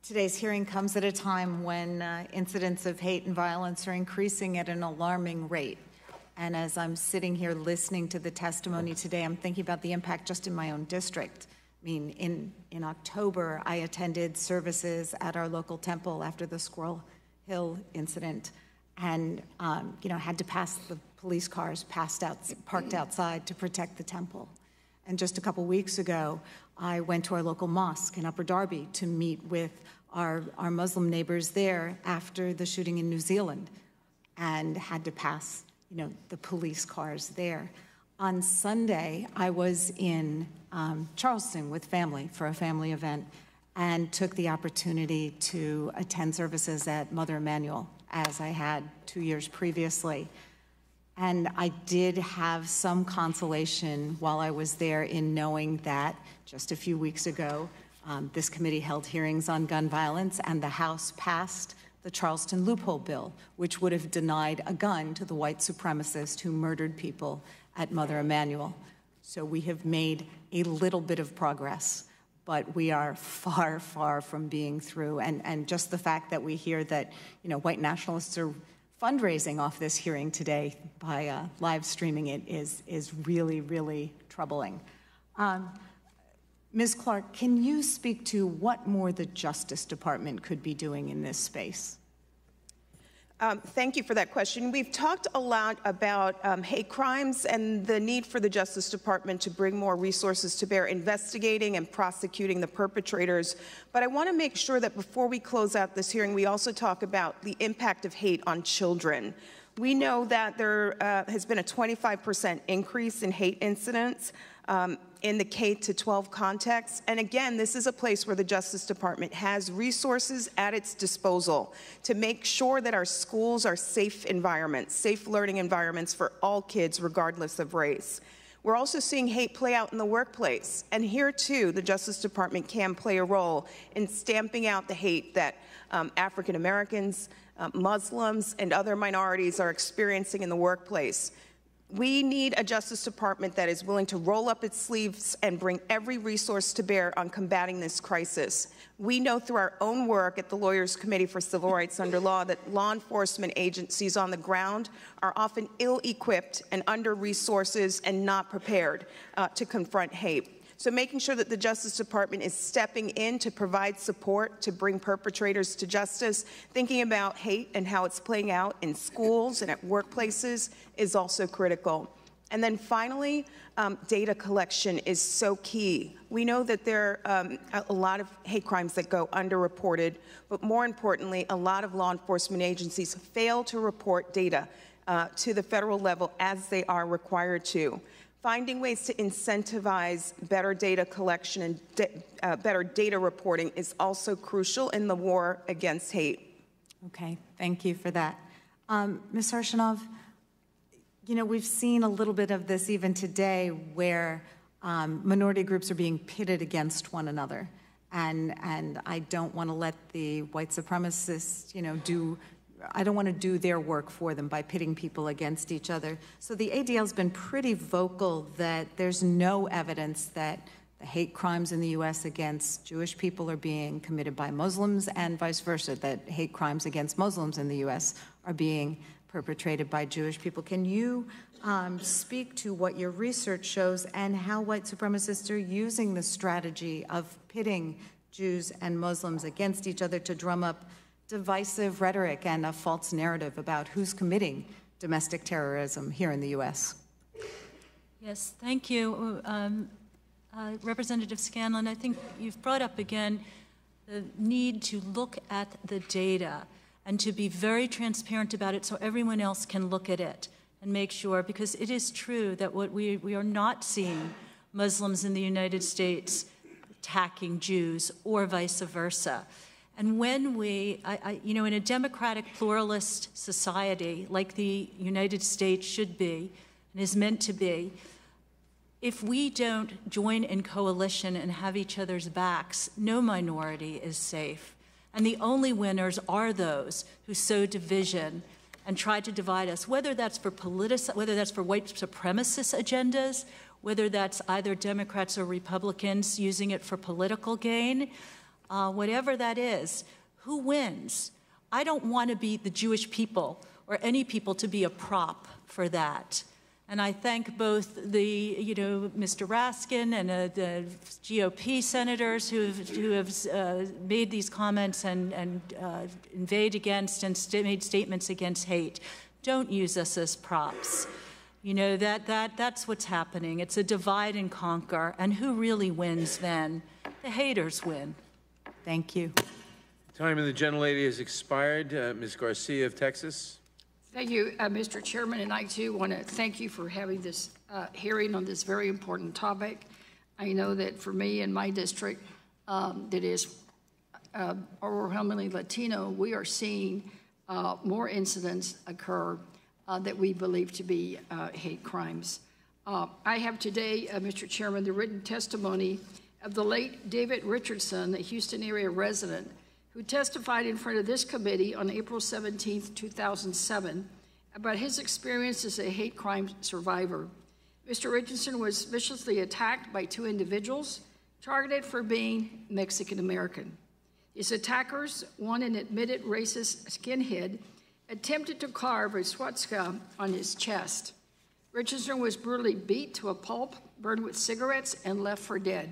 today's hearing comes at a time when incidents of hate and violence are increasing at an alarming rate. And as I'm sitting here listening to the testimony today, I'm thinking about the impact just in my own district. I mean, in October, I attended services at our local temple after the Squirrel Hill incident, and you know, had to pass the police cars parked outside to protect the temple. And just a couple weeks ago, I went to our local mosque in Upper Darby to meet with our Muslim neighbors there after the shooting in New Zealand, and had to pass, you know, the police cars there. On Sunday, I was in Charleston with family for a family event, and took the opportunity to attend services at Mother Emanuel, as I had 2 years previously. And I did have some consolation while I was there in knowing that just a few weeks ago, this committee held hearings on gun violence, and the House passed the Charleston loophole bill, which would have denied a gun to the white supremacist who murdered people at Mother Emanuel. So we have made a little bit of progress, but we are far, far from being through. And just the fact that we hear that, you know, white nationalists are fundraising off this hearing today by live streaming it is really, really troubling. Ms. Clark, can you speak to what more the Justice Department could be doing in this space? Thank you for that question. We've talked a lot about hate crimes and the need for the Justice Department to bring more resources to bear investigating and prosecuting the perpetrators. But I want to make sure that before we close out this hearing, we also talk about the impact of hate on children. We know that there has been a 25% increase in hate incidents in the K-12 context. And again, this is a place where the Justice Department has resources at its disposal to make sure that our schools are safe environments, safe learning environments for all kids, regardless of race. We're also seeing hate play out in the workplace. And here, too, the Justice Department can play a role in stamping out the hate that African Americans, Muslims, and other minorities are experiencing in the workplace. We need a Justice Department that is willing to roll up its sleeves and bring every resource to bear on combating this crisis. We know through our own work at the Lawyers Committee for Civil Rights Under Law that law enforcement agencies on the ground are often ill-equipped and under-resourced and not prepared to confront hate. So making sure that the Justice Department is stepping in to provide support to bring perpetrators to justice, thinking about hate and how it's playing out in schools and at workplaces is also critical. And then finally, data collection is so key. We know that there are a lot of hate crimes that go underreported, but more importantly, a lot of law enforcement agencies fail to report data to the federal level as they are required to. Finding ways to incentivize better data collection and better data reporting is also crucial in the war against hate. Okay, thank you for that. Ms. Harshanov, you know, we've seen a little bit of this even today where minority groups are being pitted against one another. And I don't want to let the white supremacists, you know, I don't want to do their work for them by pitting people against each other. So the ADL's been pretty vocal that there's no evidence that the hate crimes in the U.S. against Jewish people are being committed by Muslims and vice versa, that hate crimes against Muslims in the U.S. are being perpetrated by Jewish people. Can you speak to what your research shows and how white supremacists are using the strategy of pitting Jews and Muslims against each other to drum up divisive rhetoric and a false narrative about who's committing domestic terrorism here in the U.S.? Yes, thank you. Representative Scanlon, I think you've brought up again the need to look at the data and to be very transparent about it so everyone else can look at it and make sure, because it is true that what we are not seeing Muslims in the United States attacking Jews or vice versa. And when we, you know, in a democratic pluralist society like the United States should be and is meant to be, if we don't join in coalition and have each other's backs, no minority is safe. And the only winners are those who sow division and try to divide us, whether that's for white supremacist agendas, whether that's either Democrats or Republicans using it for political gain. Whatever that is, who wins? I don't want to be the Jewish people or any people to be a prop for that. And I thank both the, you know, Mr. Raskin and the GOP senators who have made these comments and inveighed against and made statements against hate. Don't use us as props. You know, that's what's happening. It's a divide and conquer. And who really wins then? The haters win. Thank you. Time of the gentlelady has expired. Ms. Garcia of Texas. Thank you, Mr. Chairman, and I too want to thank you for having this hearing on this very important topic. I know that for me in my district, that is overwhelmingly Latino, we are seeing more incidents occur that we believe to be hate crimes. I have today, Mr. Chairman, the written testimony of the late David Richardson, a Houston area resident, who testified in front of this committee on April 17, 2007, about his experience as a hate crime survivor. Mr. Richardson was viciously attacked by two individuals targeted for being Mexican American. His attackers, one an admitted racist skinhead, attempted to carve a swastika on his chest. Richardson was brutally beat to a pulp, burned with cigarettes, and left for dead.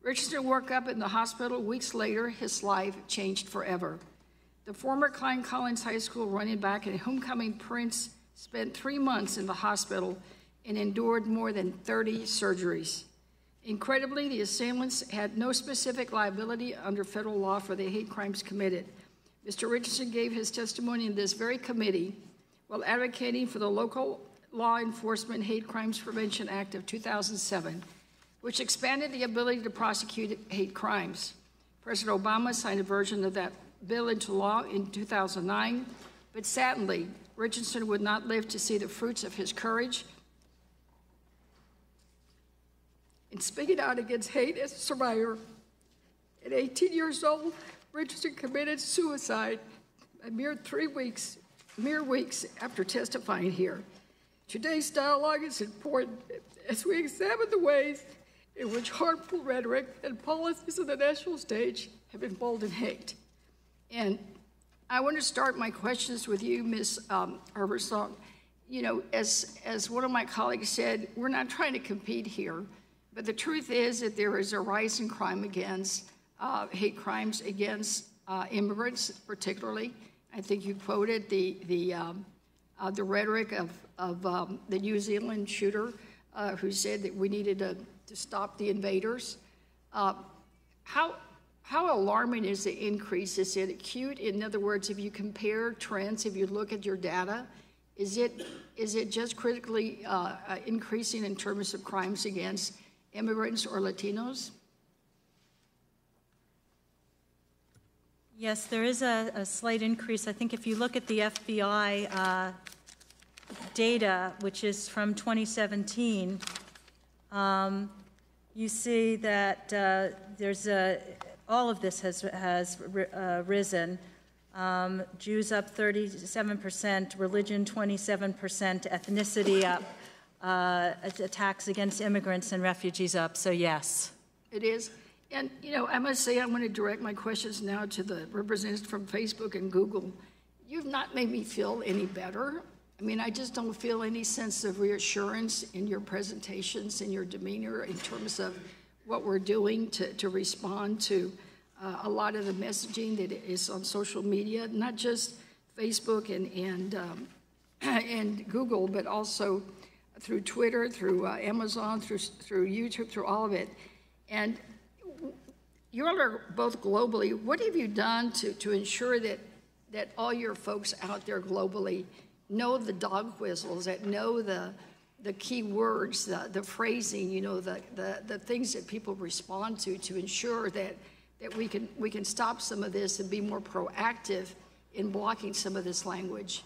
Richardson woke up in the hospital. Weeks later, his life changed forever. The former Klein Collins High School running back and homecoming prince spent 3 months in the hospital and endured more than 30 surgeries. Incredibly, the assailants had no specific liability under federal law for the hate crimes committed. Mr. Richardson gave his testimony in this very committee while advocating for the Local Law Enforcement Hate Crimes Prevention Act of 2007, which expanded the ability to prosecute hate crimes. President Obama signed a version of that bill into law in 2009, but sadly, Richardson would not live to see the fruits of his courage in speaking out against hate as a survivor. At 18 years old, Richardson committed suicide a mere weeks after testifying here. Today's dialogue is important as we examine the ways in which harmful rhetoric and policies on the national stage have emboldened hate. And I want to start my questions with you, Ms. Herbersong. You know, as one of my colleagues said, we're not trying to compete here, but the truth is that there is a rise in crime against, hate crimes against immigrants, particularly. I think you quoted the rhetoric of the New Zealand shooter who said that we needed to stop the invaders. How alarming is the increase? Is it acute? In other words, if you compare trends, if you look at your data, is it just critically increasing in terms of crimes against immigrants or Latinos? Yes, there is a slight increase. I think if you look at the FBI data, which is from 2017, you see that there's all of this has risen. Jews up 37%, religion 27%, ethnicity up, attacks against immigrants and refugees up, so yes. It is. And, you know, I must say, I'm going to direct my questions now to the representatives from Facebook and Google. You've not made me feel any better. I mean, I just don't feel any sense of reassurance in your presentations, in your demeanor, in terms of what we're doing to respond to a lot of the messaging that is on social media, not just Facebook and Google, but also through Twitter, through Amazon, through YouTube, through all of it. And you all are both globally. What have you done to ensure that all your folks out there globally know the dog whistles, that know the key words, the phrasing, you know, the things that people respond to ensure that we can stop some of this and be more proactive in blocking some of this language?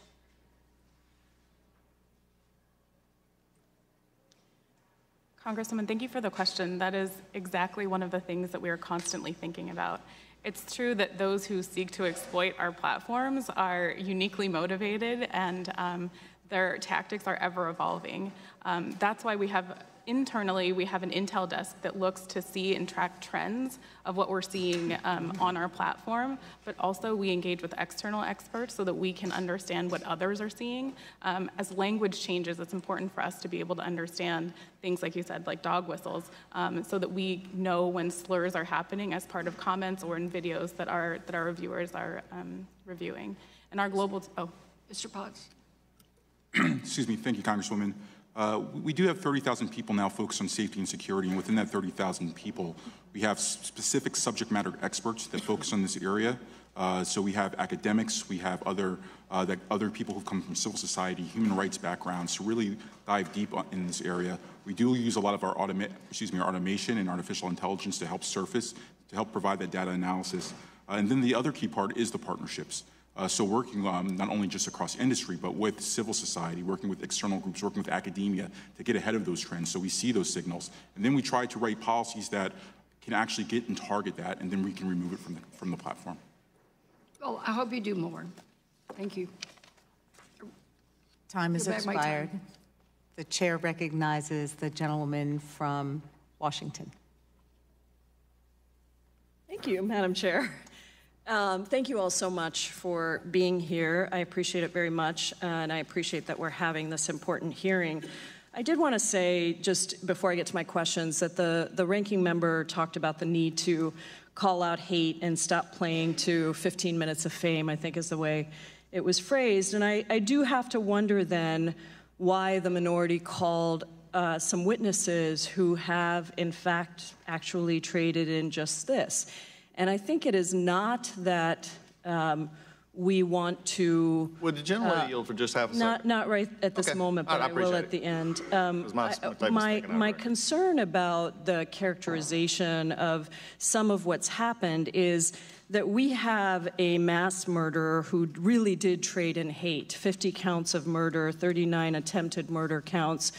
Congresswoman, thank you for the question. That is exactly one of the things that we are constantly thinking about. It's true that those who seek to exploit our platforms are uniquely motivated, and their tactics are ever evolving. That's why we have internally, we have an intel desk that looks to see and track trends of what we're seeing on our platform, but also we engage with external experts so that we can understand what others are seeing. As language changes, it's important for us to be able to understand things like you said, like dog whistles, so that we know when slurs are happening as part of comments or in videos that our reviewers are reviewing. And our global, Mr. Potts. Excuse me, thank you, Congresswoman. We do have 30,000 people now focused on safety and security, and within that 30,000 people, we have specific subject matter experts that focus on this area. So we have academics, we have other people who come from civil society, human rights backgrounds to really dive deep in this area. We do use a lot of our automation and artificial intelligence to help surface, to help provide that data analysis. And then the other key part is the partnerships. So working not only just across industry, but with civil society, working with external groups, working with academia to get ahead of those trends so we see those signals. And then we try to write policies that can actually get and target that, and then we can remove it from the platform. Well, I hope you do more. Thank you. Time has expired. The chair recognizes the gentleman from Washington. Thank you, Madam Chair. Thank you all so much for being here. I appreciate it very much, and I appreciate that we're having this important hearing. I did want to say, just before I get to my questions, that the ranking member talked about the need to call out hate and stop playing to 15 minutes of fame, I think is the way it was phrased. And I do have to wonder then why the minority called some witnesses who have, in fact, actually traded in just this. And I think it is not that we want to... Would the gentleman yield for just half a second? Not right at this moment, but I will at the end. My concern about the characterization of some of what's happened is that we have a mass murderer who really did trade in hate, 50 counts of murder, 39 attempted murder counts,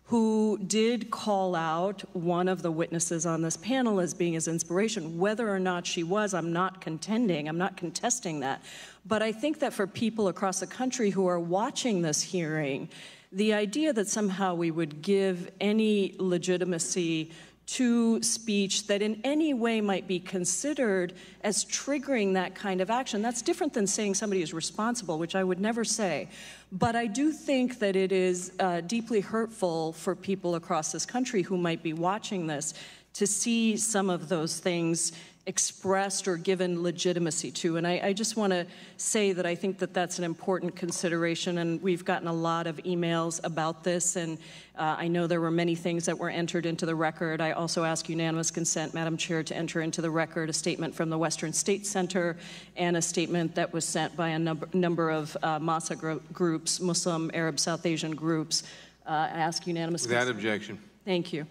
who did call out one of the witnesses on this panel as being his inspiration. Whether or not she was, I'm not contesting that. But I think that for people across the country who are watching this hearing, the idea that somehow we would give any legitimacy to speech that in any way might be considered as triggering that kind of action, that's different than saying somebody is responsible, which I would never say. But I do think that it is deeply hurtful for people across this country who might be watching this to see some of those things expressed or given legitimacy to. And I just want to say that I think that that's an important consideration, and we've gotten a lot of emails about this, and I know there were many things that were entered into the record. I also ask unanimous consent, Madam Chair, to enter into the record a statement from the Western State Center and a statement that was sent by a number of Masa groups, Muslim, Arab, South Asian groups. I ask unanimous consent. Without objection. Thank you.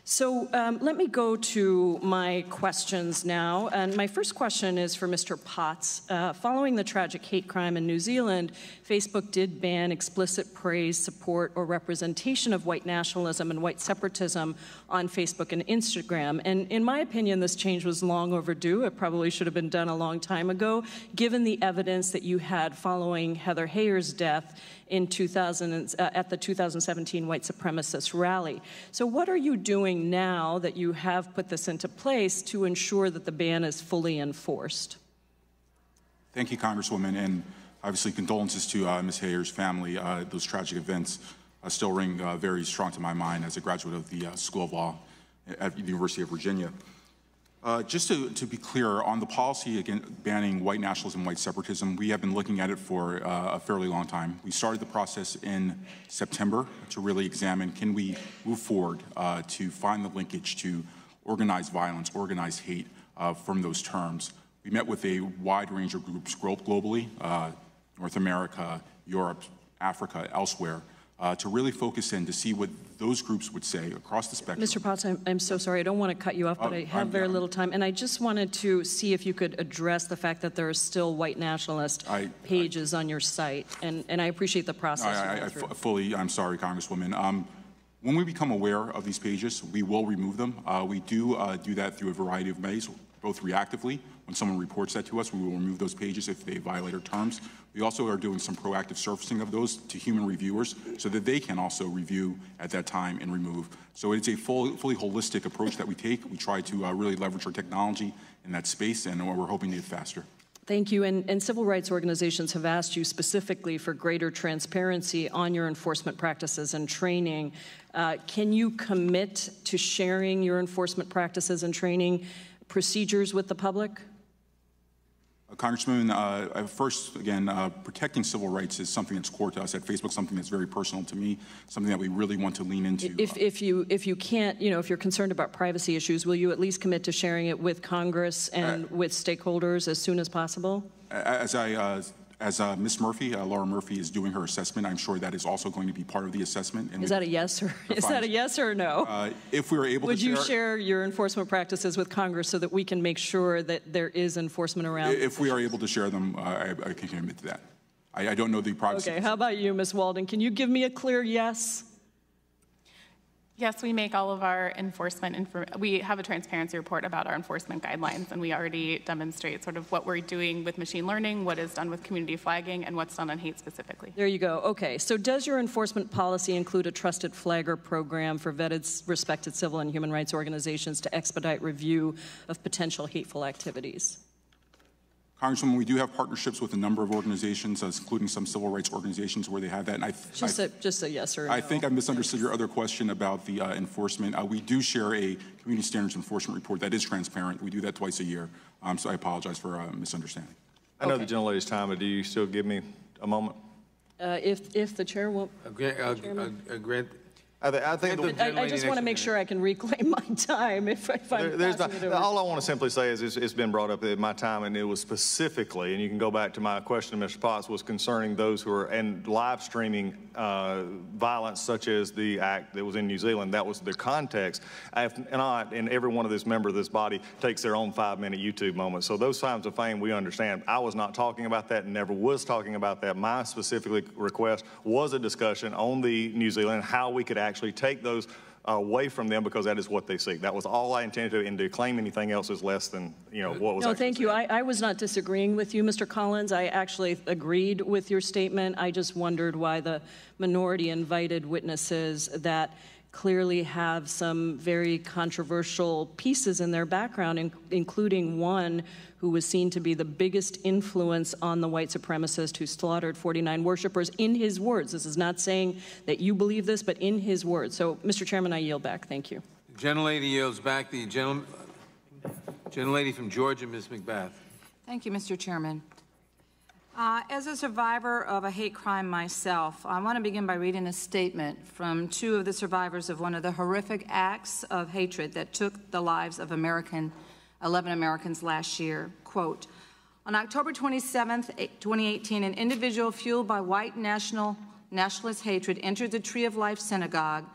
So let me go to my questions now. And my first question is for Mr. Potts. Following the tragic hate crime in New Zealand, Facebook did ban explicit praise, support, or representation of white nationalism and white separatism on Facebook and Instagram. And in my opinion, this change was long overdue. It probably should have been done a long time ago, given the evidence that you had following Heather Heyer's death in at the 2017 white supremacist rally. So what are you doing now that you have put this into place to ensure that the ban is fully enforced? Thank you, Congresswoman, and obviously condolences to Ms. Heyer's family. Those tragic events still ring very strong to my mind as a graduate of the School of Law at the University of Virginia. Just to be clear, on the policy against banning white nationalism, white separatism, we have been looking at it for a fairly long time. We started the process in September to really examine, can we move forward to find the linkage to organized violence, organized hate from those terms. We met with a wide range of groups globally, North America, Europe, Africa, elsewhere, to really focus in to see what those groups would say across the spectrum. Mr. Potts, I'm so sorry. I don't want to cut you off, but I have very little time. And I just wanted to see if you could address the fact that there are still white nationalist pages on your site. And I appreciate the process. I'm sorry, Congresswoman. When we become aware of these pages, we will remove them. We do that through a variety of ways, both reactively. When someone reports that to us, we will remove those pages if they violate our terms. We also are doing some proactive surfacing of those to human reviewers so that they can also review at that time and remove. So it's a fully holistic approach that we take. We try to really leverage our technology in that space, and we're hoping to get faster. Thank you. And civil rights organizations have asked you specifically for greater transparency on your enforcement practices and training. Can you commit to sharing your enforcement practices and training procedures with the public? Congressman, first, again, protecting civil rights is something that's core to us at Facebook, something that's very personal to me, something that we really want to lean into. If you can't, if you're concerned about privacy issues, will you at least commit to sharing it with Congress and with stakeholders as soon as possible? As Ms. Murphy, Laura Murphy, is doing her assessment, I'm sure that is also going to be part of the assessment. And is that a yes or no? If we are able to share... Would you share your enforcement practices with Congress so that we can make sure that there is enforcement around? If we are able to share them, I can commit to that. I don't know the privacy. Okay, how about you, Ms. Walden? Can you give me a clear yes? Yes, we make all of our we have a transparency report about our enforcement guidelines, and we already demonstrate sort of what we're doing with machine learning, what is done with community flagging, and what's done on hate specifically. There you go. Okay, so does your enforcement policy include a trusted flagger program for vetted, respected civil and human rights organizations to expedite review of potential hateful activities? Congresswoman, we do have partnerships with a number of organizations, including some civil rights organizations where they have that. And just a yes or no. I think I misunderstood your other question about the enforcement. We do share a community standards enforcement report that is transparent. We do that twice a year. So I apologize for misunderstanding. I know the gentlelady's time, but do you still give me a moment? If the chair will. Grant. I just want to make sure I can reclaim my time if I'm passing it over. All I want to simply say is it's been brought up at my time, and it was specifically, and you can go back to my question to Mr. Potts, was concerning those who are and live streaming violence such as the act that was in New Zealand. That was the context. And every one of this member of this body takes their own 5-minute YouTube moment. So those times of fame, we understand. I was not talking about that and never was talking about that. My specific request was a discussion on the New Zealand, how we could actually take those away from them, because that is what they seek. That was all I intended to, and to claim anything else is less than, what was. No, thank you. I was not disagreeing with you, Mr. Collins. I actually agreed with your statement. I just wondered why the minority invited witnesses that clearly have some very controversial pieces in their background, including one who was seen to be the biggest influence on the white supremacist who slaughtered 49 worshipers, in his words. This is not saying that you believe this, but in his words. So, Mr. Chairman, I yield back. Thank you. The gentlelady yields back. The gentlelady from Georgia, Ms. McBath. Thank you, Mr. Chairman. As a survivor of a hate crime myself, I want to begin by reading a statement from two of the survivors of one of the horrific acts of hatred that took the lives of 11 Americans last year. Quote, on October 27, 2018, an individual fueled by white nationalist hatred entered the Tree of Life synagogue,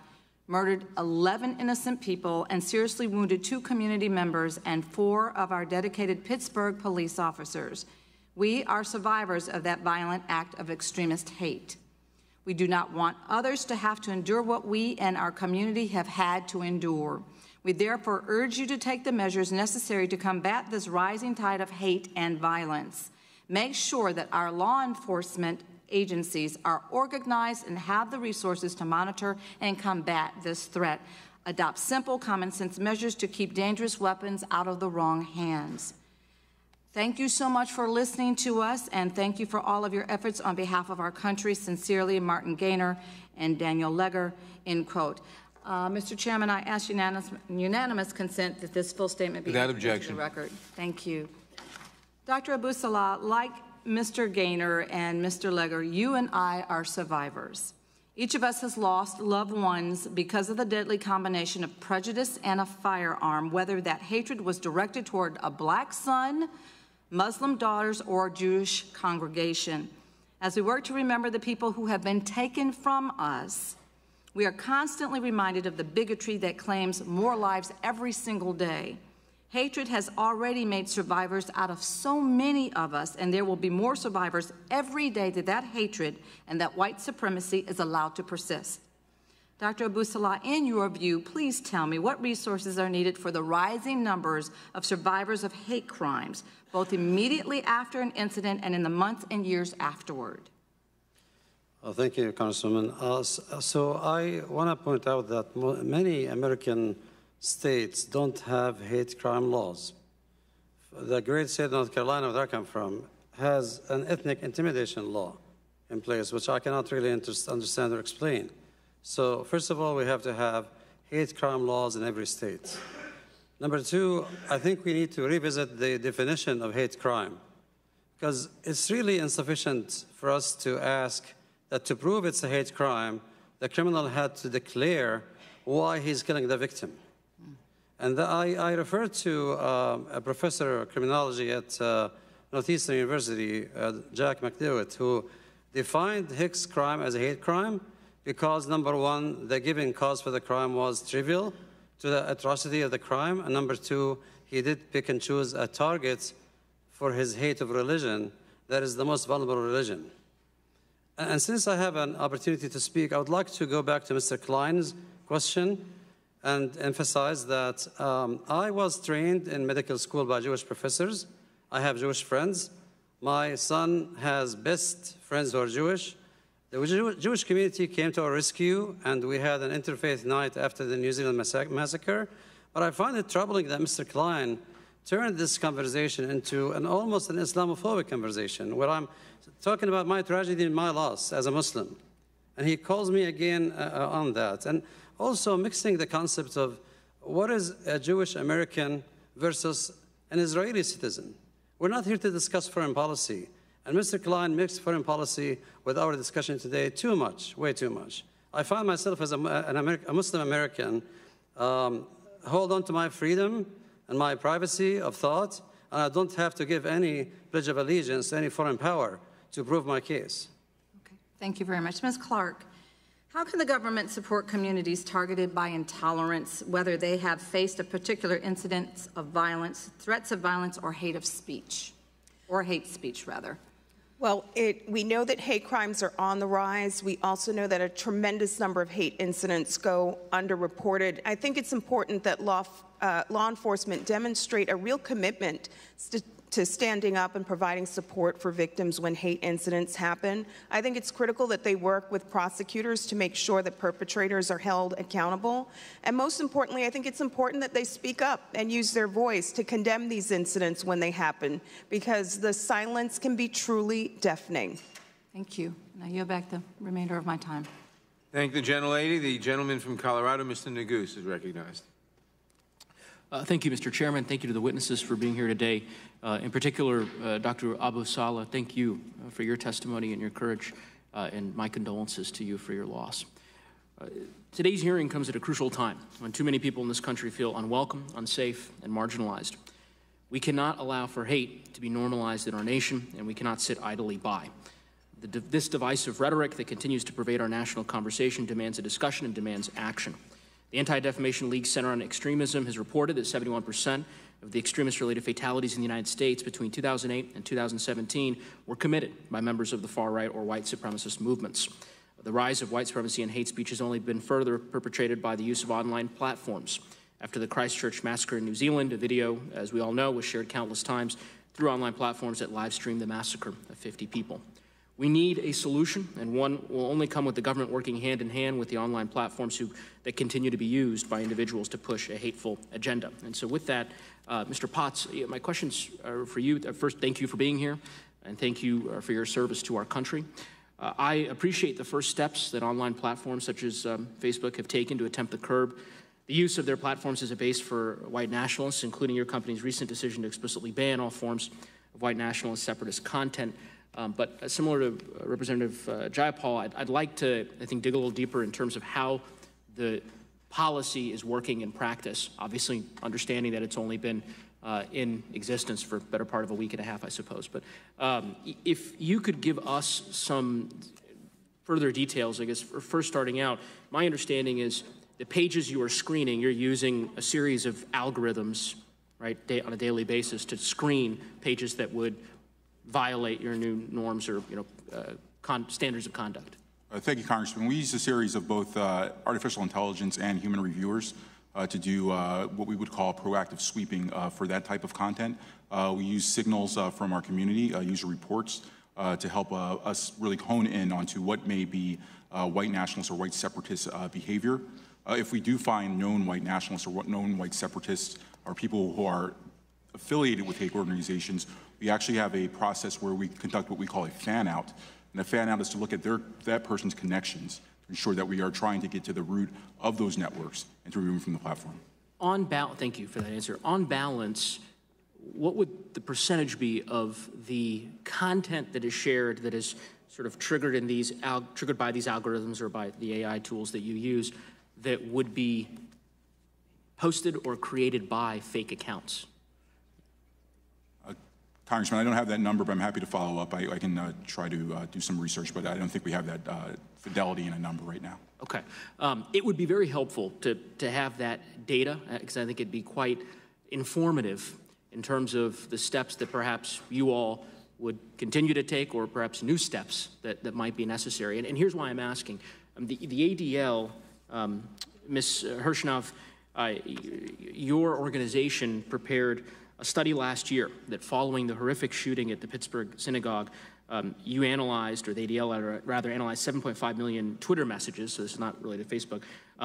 murdered 11 innocent people, and seriously wounded 2 community members and 4 of our dedicated Pittsburgh police officers. We are survivors of that violent act of extremist hate. We do not want others to have to endure what we and our community have had to endure. We therefore urge you to take the measures necessary to combat this rising tide of hate and violence. Make sure that our law enforcement agencies are organized and have the resources to monitor and combat this threat. Adopt simple, common-sense measures to keep dangerous weapons out of the wrong hands. Thank you so much for listening to us, and thank you for all of your efforts on behalf of our country. Sincerely, Martin Gaynor and Daniel Legger, end quote. Mr. Chairman, I ask unanimous consent that this full statement be without entered into objection. the record. Thank you. Dr. Abu Salah, like Mr. Gaynor and Mr. Legger, you and I are survivors. Each of us has lost loved ones because of the deadly combination of prejudice and a firearm, whether that hatred was directed toward a black son, Muslim daughters, or Jewish congregation. As we work to remember the people who have been taken from us, we are constantly reminded of the bigotry that claims more lives every single day. Hatred has already made survivors out of so many of us, and there will be more survivors every day that hatred and that white supremacy is allowed to persist. Dr. Abu Salah, in your view, please tell me what resources are needed for the rising numbers of survivors of hate crimes, both immediately after an incident and in the months and years afterward. Thank you, Congresswoman. So I want to point out that many American states don't have hate crime laws. The great state of North Carolina, where I come from, has an ethnic intimidation law in place, which I cannot really understand or explain. So first of all, we have to have hate crime laws in every state. Number two, I think we need to revisit the definition of hate crime, because it's really insufficient for us to ask that to prove it's a hate crime, the criminal had to declare why he's killing the victim. And I refer to a professor of criminology at Northeastern University, Jack McDewitt, who defined hate crime as a hate crime because, number one, the given cause for the crime was trivial to the atrocity of the crime, and number two, he did pick and choose a target for his hate of religion that is the most vulnerable religion. And since I have an opportunity to speak, I would like to go back to Mr. Klein's question and emphasize that I was trained in medical school by Jewish professors. I have Jewish friends. My son has best friends who are Jewish. The Jewish community came to our rescue, and we had an interfaith night after the New Zealand massacre. But I find it troubling that Mr. Klein turned this conversation into almost an Islamophobic conversation where I'm talking about my tragedy and my loss as a Muslim. And he calls me again on that. And also mixing the concept of what is a Jewish American versus an Israeli citizen. We're not here to discuss foreign policy. And Mr. Klein mixed foreign policy with our discussion today too much, way too much. I find myself as a Muslim American, hold on to my freedom and my privacy of thought, and I don't have to give any pledge of allegiance to any foreign power to prove my case. Okay, thank you very much. Ms. Clark, how can the government support communities targeted by intolerance, whether they have faced a particular incident of violence, threats of violence, or hate speech, rather? Well, we know that hate crimes are on the rise. We also know that a tremendous number of hate incidents go underreported. I think it's important that law enforcement demonstrate a real commitment to standing up and providing support for victims when hate incidents happen. I think it's critical that they work with prosecutors to make sure that perpetrators are held accountable. And most importantly, I think it's important that they speak up and use their voice to condemn these incidents when they happen, because the silence can be truly deafening. Thank you. Now yield back the remainder of my time. Thank the gentlelady. The gentleman from Colorado, Mr. Neguse, is recognized. Thank you, Mr. Chairman. Thank you to the witnesses for being here today. In particular, Dr. Abu Salah, thank you for your testimony and your courage, and my condolences to you for your loss. Today's hearing comes at a crucial time when too many people in this country feel unwelcome, unsafe, and marginalized. We cannot allow for hate to be normalized in our nation, and we cannot sit idly by. This divisive rhetoric that continues to pervade our national conversation demands a discussion and demands action. The Anti-Defamation League Center on Extremism has reported that 71% of the extremist-related fatalities in the United States between 2008 and 2017 were committed by members of the far-right or white supremacist movements. The rise of white supremacy and hate speech has only been further perpetrated by the use of online platforms. After the Christchurch massacre in New Zealand, a video, as we all know, was shared countless times through online platforms that live-streamed the massacre of 50 people. We need a solution, and one will only come with the government working hand-in-hand with the online platforms that continue to be used by individuals to push a hateful agenda. And so with that, Mr. Potts, my questions are for you. First, thank you for being here, and thank you for your service to our country. I appreciate the first steps that online platforms such as Facebook have taken to attempt to curb the use of their platforms as a base for white nationalists, including your company's recent decision to explicitly ban all forms of white nationalist separatist content. But similar to Representative Jayapal, I'd like to, I think, dig a little deeper in terms of how the policy is working in practice, obviously understanding that it's only been in existence for the better part of a week and a half, I suppose. But if you could give us some further details, I guess, first starting out, my understanding is the pages you are screening, you're using a series of algorithms, right, on a daily basis to screen pages that would violate your new norms or standards of conduct. Thank you, Congressman. We use a series of both artificial intelligence and human reviewers to do what we would call proactive sweeping for that type of content. We use signals from our community, user reports, to help us really hone in onto what may be white nationalist or white separatist behavior. If we do find known white nationalists or known white separatists or people who are affiliated with hate organizations, we actually have a process where we conduct what we call a fan out. And a fan out is to look at that person's connections to ensure that we are trying to get to the root of those networks and to remove them from the platform. Thank you for that answer. On balance, what would the percentage be of the content that is shared that is sort of triggered by these algorithms or by the AI tools that you use that would be posted or created by fake accounts? Congressman, I don't have that number, but I'm happy to follow up. I can try to do some research, but I don't think we have that fidelity in a number right now. Okay. It would be very helpful to have that data, because I think it'd be quite informative in terms of the steps that perhaps you all would continue to take, or perhaps new steps that might be necessary. And here's why I'm asking. The ADL, Ms. Hirschnow, your organization prepared a study last year that following the horrific shooting at the Pittsburgh synagogue, you analyzed, or the ADL rather analyzed 7.5 million Twitter messages, so this is not related to Facebook,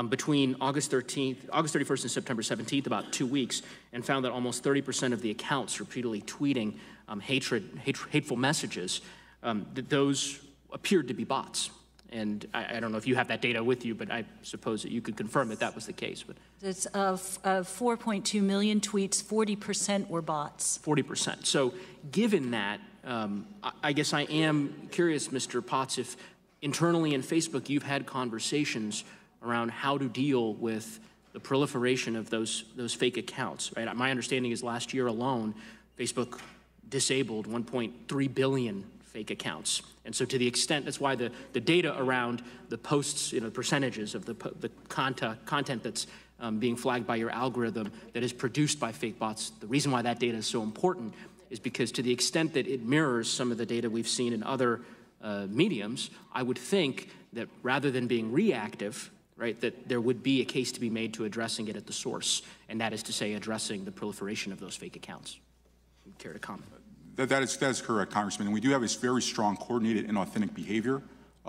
between August 31st and September 17th, about 2 weeks, and found that almost 30% of the accounts repeatedly tweeting hateful messages, that those appeared to be bots. And I don't know if you have that data with you, but I suppose that you could confirm that that was the case. But it's 4.2 million tweets, 40% were bots. 40%. So given that, I guess I am curious, Mr. Potts, if internally in Facebook you've had conversations around how to deal with the proliferation of those fake accounts, right? My understanding is last year alone, Facebook disabled 1.3 billion fake accounts. And so to the extent, that's why the data around the posts, percentages of the content that's being flagged by your algorithm that is produced by fake bots, the reason why that data is so important is because to the extent that it mirrors some of the data we've seen in other mediums, I would think that rather than being reactive, right, that there would be a case to be made to addressing it at the source, and that is to say addressing the proliferation of those fake accounts. Would you care to comment? That is correct, Congressman. And we do have a very strong coordinated and authentic behavior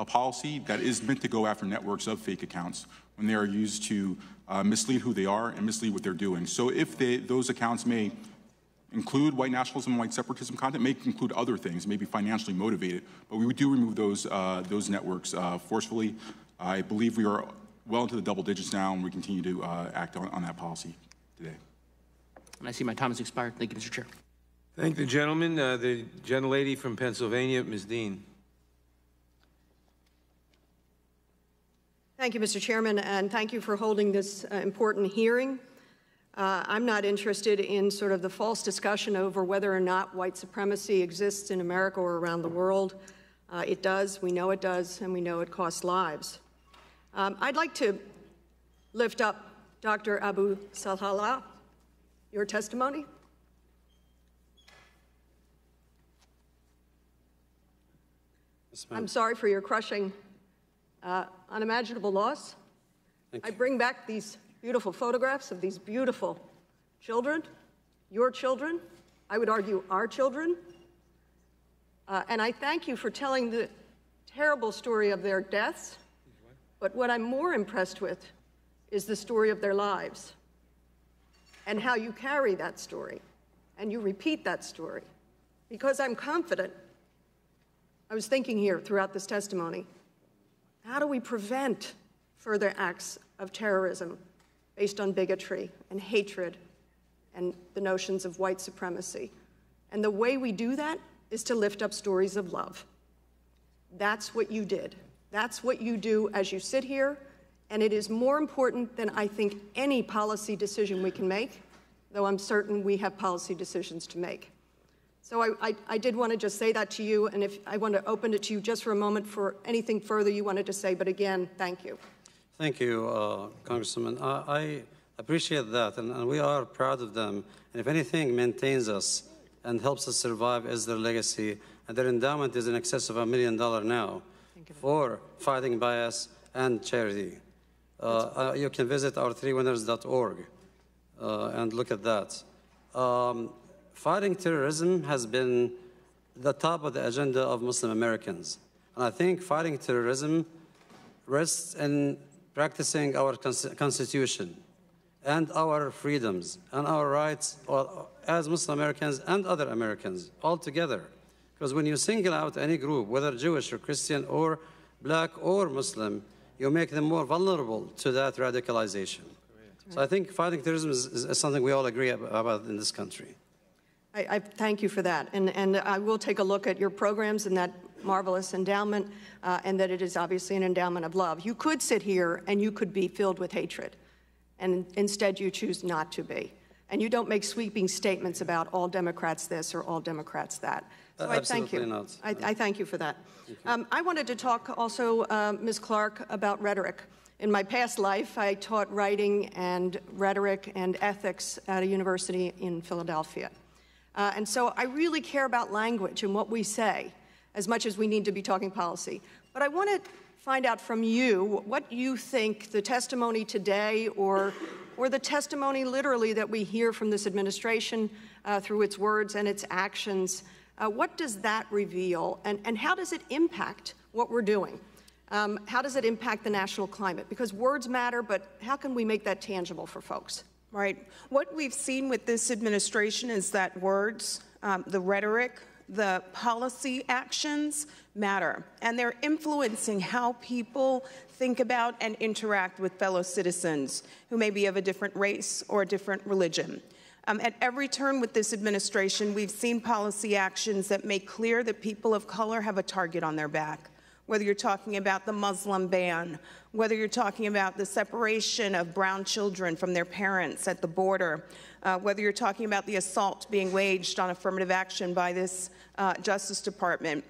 policy that is meant to go after networks of fake accounts when they are used to mislead who they are and mislead what they're doing. So if those accounts may include white nationalism and white separatism content, may include other things, maybe financially motivated, but we do remove those networks forcefully. I believe we are well into the double digits now, and we continue to act on that policy today. And I see my time has expired. Thank you, Mr. Chair. Thank the gentleman. The gentlelady from Pennsylvania, Ms. Dean. Thank you, Mr. Chairman, and thank you for holding this important hearing. I'm not interested in sort of the false discussion over whether or not white supremacy exists in America or around the world. It does, we know it does, and we know it costs lives. I'd like to lift up Dr. Abu Salhala, your testimony. I'm sorry for your crushing, unimaginable loss. I bring back these beautiful photographs of these beautiful children, your children, I would argue our children. And I thank you for telling the terrible story of their deaths. But what I'm more impressed with is the story of their lives and how you carry that story and you repeat that story. Because I'm confident, I was thinking here throughout this testimony, how do we prevent further acts of terrorism based on bigotry and hatred and the notions of white supremacy? And the way we do that is to lift up stories of love. That's what you did. That's what you do as you sit here, and it is more important than I think any policy decision we can make, though I'm certain we have policy decisions to make. So I did want to just say that to you, and if I want to open it to you just for a moment for anything further you wanted to say, but again, thank you. Thank you, Congresswoman. I appreciate that, and we are proud of them. And if anything maintains us and helps us survive is their legacy, and their endowment is in excess of $1 million now for fighting bias and charity. You can visit our3winners.org and look at that. Fighting terrorism has been the top of the agenda of Muslim Americans. And I think fighting terrorism rests in practicing our Constitution and our freedoms and our rights as Muslim Americans and other Americans all together. Because when you single out any group, whether Jewish or Christian or black or Muslim, you make them more vulnerable to that radicalization. So I think fighting terrorism is something we all agree about in this country. I thank you for that. And I will take a look at your programs and that marvelous endowment, and that it is obviously an endowment of love. You could sit here and you could be filled with hatred, and instead you choose not to be. And you don't make sweeping statements about all Democrats this or all Democrats that. So I thank you. Not. I thank you for that. I wanted to talk also, Ms. Clark, about rhetoric. In my past life, I taught writing and rhetoric and ethics at a university in Philadelphia. And so I really care about language and what we say as much as we need to be talking policy. But I want to find out from you what you think the testimony today or the testimony literally that we hear from this administration through its words and its actions, what does that reveal and how does it impact what we're doing? How does it impact the national climate? Because words matter, but how can we make that tangible for folks? Right. What we've seen with this administration is that words, the rhetoric, the policy actions matter, and they're influencing how people think about and interact with fellow citizens who may be of a different race or a different religion. At every turn with this administration, we've seen policy actions that make clear that people of color have a target on their back. Whether you're talking about the Muslim ban, whether you're talking about the separation of brown children from their parents at the border, whether you're talking about the assault being waged on affirmative action by this Justice Department.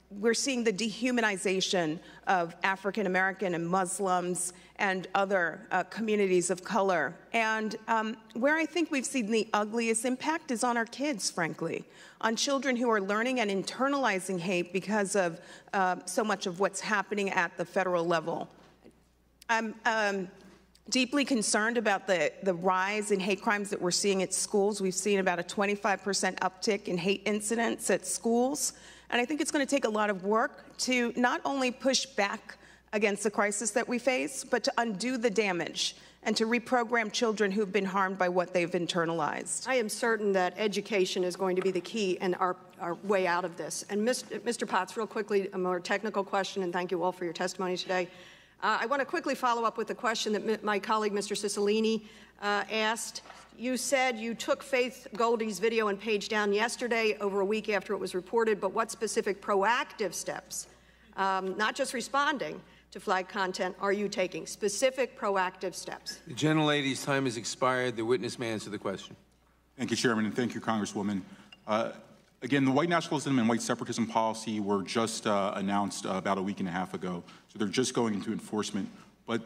We're seeing the dehumanization of African American and Muslims and other communities of color. And where I think we've seen the ugliest impact is on our kids, frankly, on children who are learning and internalizing hate because of so much of what's happening at the federal level. I'm deeply concerned about the rise in hate crimes that we're seeing at schools. We've seen about a 25% uptick in hate incidents at schools. And I think it's going to take a lot of work to not only push back against the crisis that we face, but to undo the damage and to reprogram children who've been harmed by what they've internalized. I am certain that education is going to be the key and our way out of this. And Mr. Potts, real quickly, a more technical question, and thank you all for your testimony today. I want to quickly follow up with the question that my colleague, Mr. Cicilline, asked. You said you took Faith Goldie's video and page down yesterday, over a week after it was reported, but what specific proactive steps, not just responding to flag content, are you taking? Specific proactive steps. The gentlelady's time has expired. The witness may answer the question. Thank you, Chairman, and thank you, Congresswoman. Again, the white nationalism and white separatism policy were just announced about a week and a half ago, so they're just going into enforcement. But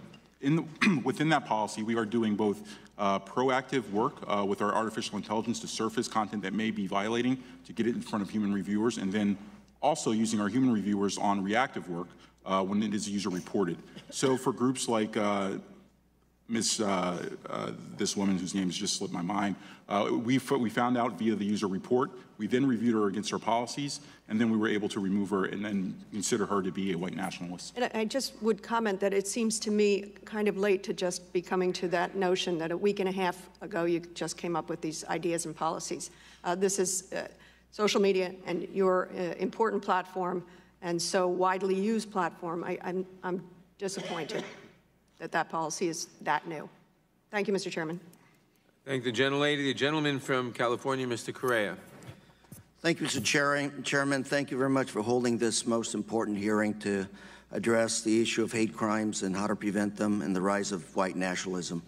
within that policy, we are doing both proactive work with our artificial intelligence to surface content that may be violating, to get it in front of human reviewers, and then also using our human reviewers on reactive work when it is user reported. So for groups like this woman whose name has just slipped my mind, we found out via the user report. We then reviewed her against our policies, and then we were able to remove her and then consider her to be a white nationalist. And I just would comment that it seems to me kind of late to just be coming to that notion that a week and a half ago you just came up with these ideas and policies. This is social media and your important platform and so widely used platform. I'm disappointed that that policy is that new. Thank you, Mr. Chairman. Thank the gentlelady. The gentleman from California, Mr. Correa. Thank you, Mr. Chairman. Thank you very much for holding this most important hearing to address the issue of hate crimes and how to prevent them and the rise of white nationalism.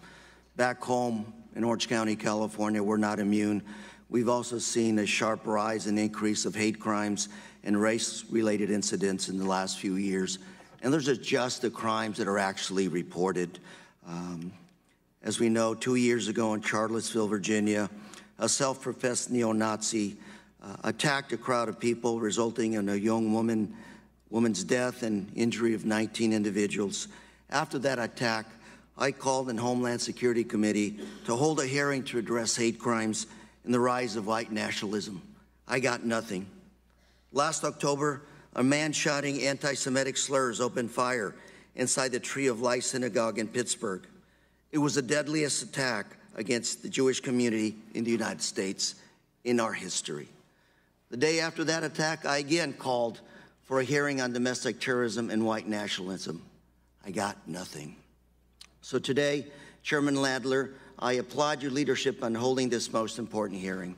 Back home in Orange County, California, we're not immune. We've also seen a sharp rise and increase of hate crimes and race-related incidents in the last few years. And those are just the crimes that are actually reported. As we know, 2 years ago in Charlottesville, Virginia, a self-professed neo-Nazi attacked a crowd of people, resulting in a young woman's death and injury of 19 individuals. After that attack, I called the Homeland Security Committee to hold a hearing to address hate crimes and the rise of white nationalism. I got nothing. Last October, a man shouting anti-Semitic slurs opened fire inside the Tree of Life Synagogue in Pittsburgh. It was the deadliest attack against the Jewish community in the United States in our history. The day after that attack, I again called for a hearing on domestic terrorism and white nationalism. I got nothing. So today, Chairman Nadler, I applaud your leadership on holding this most important hearing.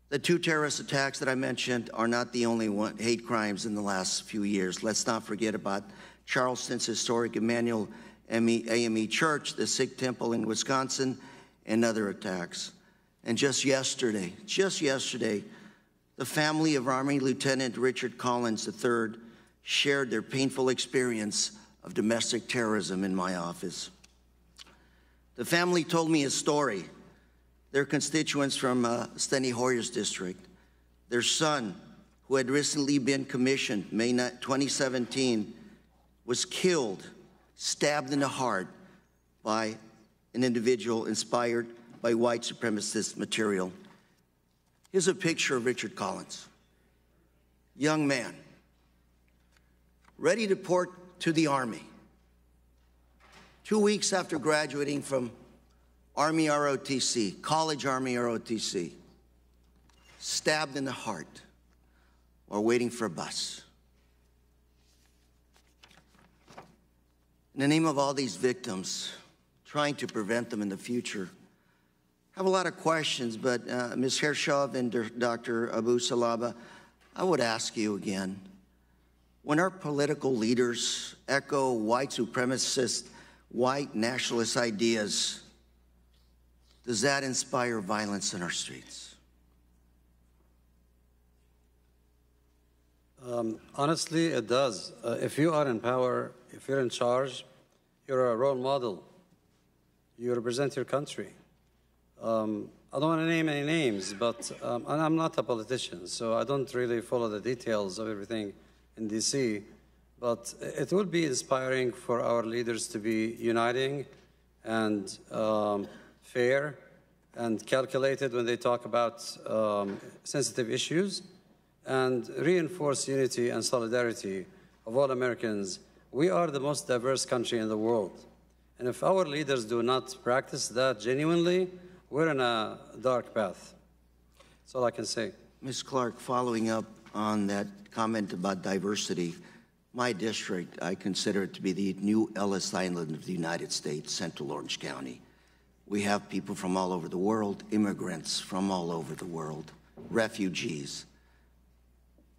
The two terrorist attacks that I mentioned are not the only hate crimes in the last few years. Let's not forget about Charleston's historic Emmanuel AME Church, the Sikh temple in Wisconsin, and other attacks. And just yesterday, the family of Army Lieutenant Richard Collins III shared their painful experience of domestic terrorism in my office. The family told me a story. Their constituents from Steny Hoyer's district. Their son, who had recently been commissioned, May 2017, was killed, stabbed in the heart by an individual inspired by white supremacist material. Here's a picture of Richard Collins. Young man, ready to report to the Army. 2 weeks after graduating from Army ROTC, College Army ROTC, stabbed in the heart while waiting for a bus. In the name of all these victims, trying to prevent them in the future, I have a lot of questions, but Ms. Hershov and Dr. Abu Salaba, I would ask you again, when our political leaders echo white supremacist, white nationalist ideas, does that inspire violence in our streets? Honestly, it does. If you are in power, if you're in charge, you're a role model. You represent your country. I don't want to name any names, but and I'm not a politician, so I don't really follow the details of everything in D.C., but it would be inspiring for our leaders to be uniting and fair and calculated when they talk about sensitive issues, and reinforce unity and solidarity of all Americans. We are the most diverse country in the world. And if our leaders do not practice that genuinely, we're in a dark path. That's all I can say. Ms. Clark, following up on that comment about diversity, my district, I consider it to be the new Ellis Island of the United States, Central Orange County. We have people from all over the world, immigrants from all over the world, refugees.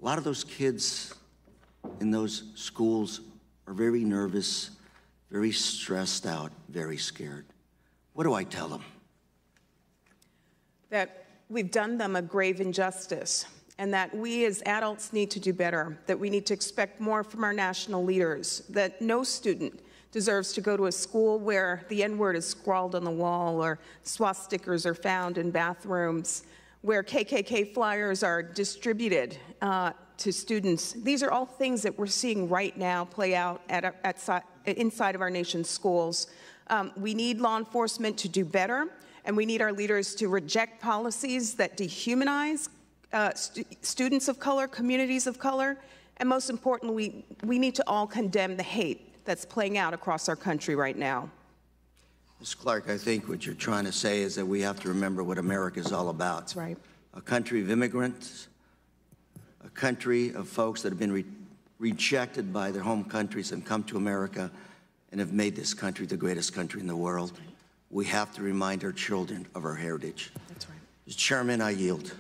A lot of those kids in those schools are very nervous, very stressed out, very scared. What do I tell them? That we've done them a grave injustice, and that we as adults need to do better, that we need to expect more from our national leaders, that no student deserves to go to a school where the N-word is scrawled on the wall or swastikas are found in bathrooms, where KKK flyers are distributed to students. These are all things that we're seeing right now play out inside of our nation's schools. We need law enforcement to do better, and we need our leaders to reject policies that dehumanize students of color, communities of color, and most importantly, we need to all condemn the hate that's playing out across our country right now. Ms. Clark, I think what you're trying to say is that we have to remember what America is all about. That's right. A country of immigrants, a country of folks that have been rejected by their home countries and come to America and have made this country the greatest country in the world. Right. We have to remind our children of our heritage. That's right. Mr. Chairman, I yield.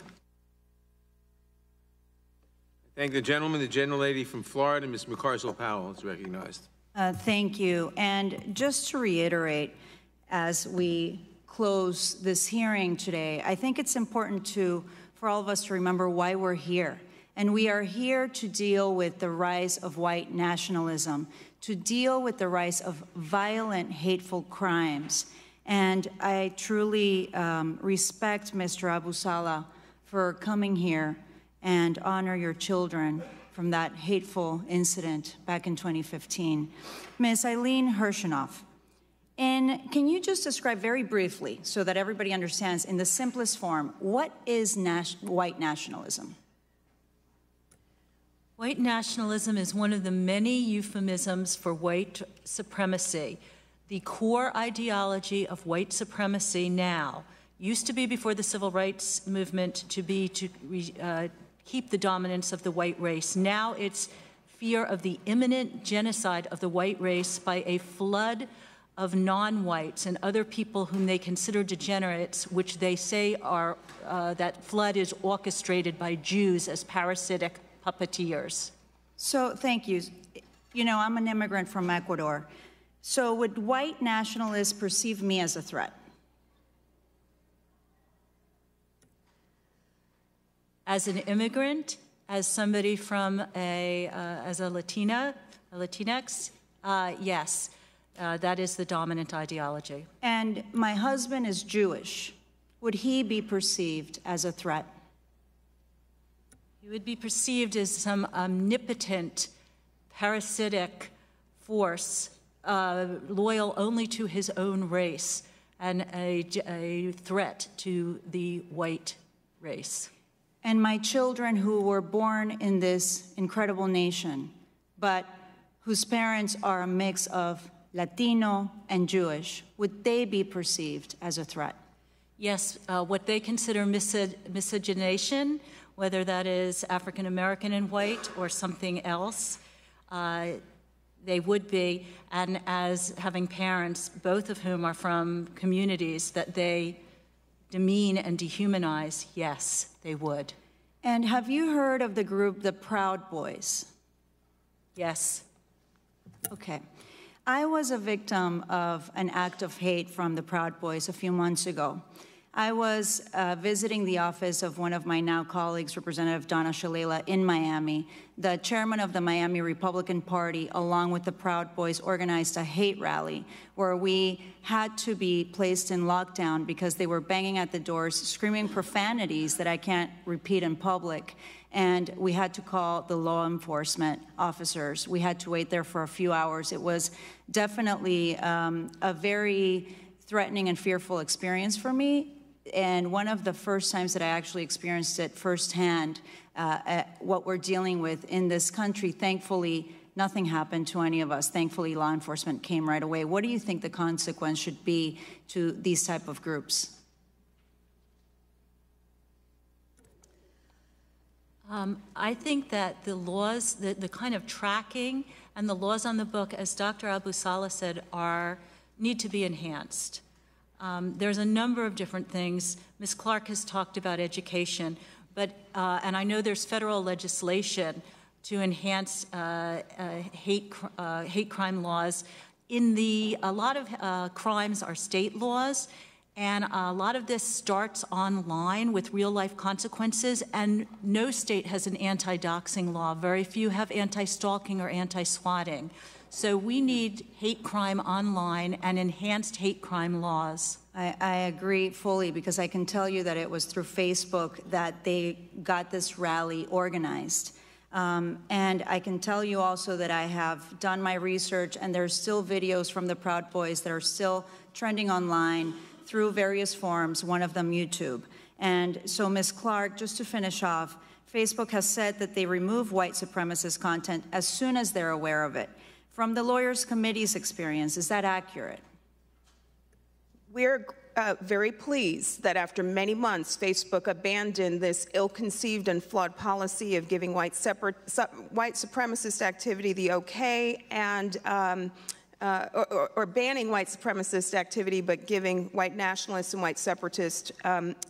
Thank the gentleman. The gentlelady from Florida, Ms. McCarswell-Powell, is recognized. Thank you. And just to reiterate, as we close this hearing today, I think it's important for all of us to remember why we're here. And we are here to deal with the rise of white nationalism, to deal with the rise of violent, hateful crimes. And I truly respect Mr. Abu Salah for coming here and honor your children from that hateful incident back in 2015. Ms. Eileen Hershenoff, can you just describe very briefly, so that everybody understands in the simplest form, what is white nationalism? White nationalism is one of the many euphemisms for white supremacy. The core ideology of white supremacy now used to be, before the civil rights movement, to keep the dominance of the white race. Now it's fear of the imminent genocide of the white race by a flood of non-whites and other people whom they consider degenerates, which they say are, that flood is orchestrated by Jews as parasitic puppeteers. So, thank you. You know, I'm an immigrant from Ecuador. So would white nationalists perceive me as a threat? As an immigrant, as somebody from as a Latinx, yes, that is the dominant ideology. And my husband is Jewish. Would he be perceived as a threat? He would be perceived as some omnipotent, parasitic force, loyal only to his own race, and a threat to the white race. And my children who were born in this incredible nation, but whose parents are a mix of Latino and Jewish, would they be perceived as a threat? Yes, what they consider miscegenation, whether that is African American and white or something else, they would be, and as having parents, both of whom are from communities that they demean and dehumanize, yes, they would. And have you heard of the group the Proud Boys? Yes. Okay. I was a victim of an act of hate from the Proud Boys a few months ago. I was visiting the office of one of my now colleagues, Representative Donna Shalala, in Miami. The chairman of the Miami Republican Party, along with the Proud Boys, organized a hate rally where we had to be placed in lockdown because they were banging at the doors, screaming profanities that I can't repeat in public. And we had to call the law enforcement officers. We had to wait there for a few hours. It was definitely a very threatening and fearful experience for me. And one of the first times that I actually experienced it firsthand, what we're dealing with in this country. Thankfully, nothing happened to any of us. Thankfully, law enforcement came right away. What do you think the consequence should be to these type of groups? I think that the laws, the kind of tracking and the laws on the book, as Dr. Abu Salah said, need to be enhanced. There's a number of different things. Ms. Clark has talked about education, but and I know there's federal legislation to enhance hate crime laws. A lot of crimes are state laws, and a lot of this starts online with real-life consequences, and no state has an anti-doxing law. Very few have anti-stalking or anti-swatting. So we need hate crime online and enhanced hate crime laws. I agree fully, because I can tell you that it was through Facebook that they got this rally organized. And I can tell you also that I have done my research, and there's still videos from the Proud Boys that are still trending online through various forums, one of them YouTube. And so, Ms. Clark, just to finish off, Facebook has said that they remove white supremacist content as soon as they're aware of it. From the Lawyers Committee's experience, is that accurate? We're very pleased that after many months, Facebook abandoned this ill-conceived and flawed policy of giving white supremacist activity the okay, and or banning white supremacist activity, but giving white nationalist and white separatist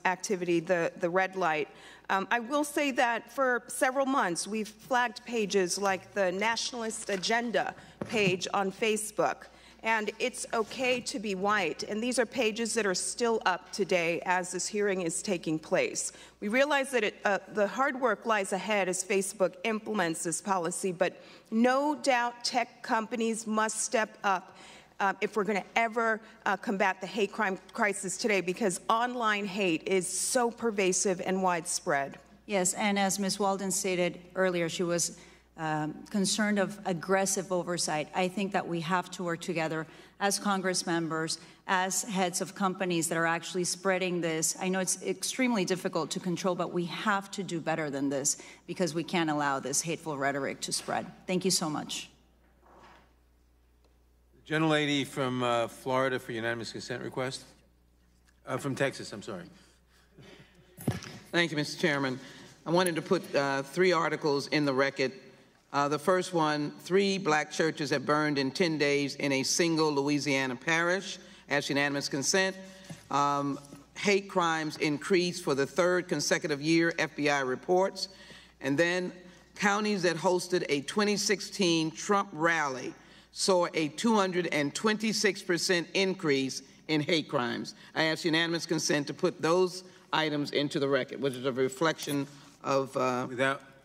activity the red light. I will say that for several months, we've flagged pages like the Nationalist Agenda page on Facebook. And it's okay to be white. And these are pages that are still up today as this hearing is taking place. We realize that the hard work lies ahead as Facebook implements this policy, but no doubt tech companies must step up if we're going to ever combat the hate crime crisis today, because online hate is so pervasive and widespread. Yes, and as Ms. Walden stated earlier, she was concerned of aggressive oversight. I think that we have to work together as Congress members, as heads of companies that are actually spreading this. I know it's extremely difficult to control, but we have to do better than this, because we can't allow this hateful rhetoric to spread. Thank you so much. The gentlelady from Florida for unanimous consent request. From Texas, I'm sorry. Thank you, Mr. Chairman. I wanted to put 3 articles in the record. The first one, 3 black churches have burned in 10 days in a single Louisiana parish. As unanimous consent. Hate crimes increased for the 3rd consecutive year, FBI reports. And then counties that hosted a 2016 Trump rally saw a 226% increase in hate crimes. I ask unanimous consent to put those items into the record, which is a reflection of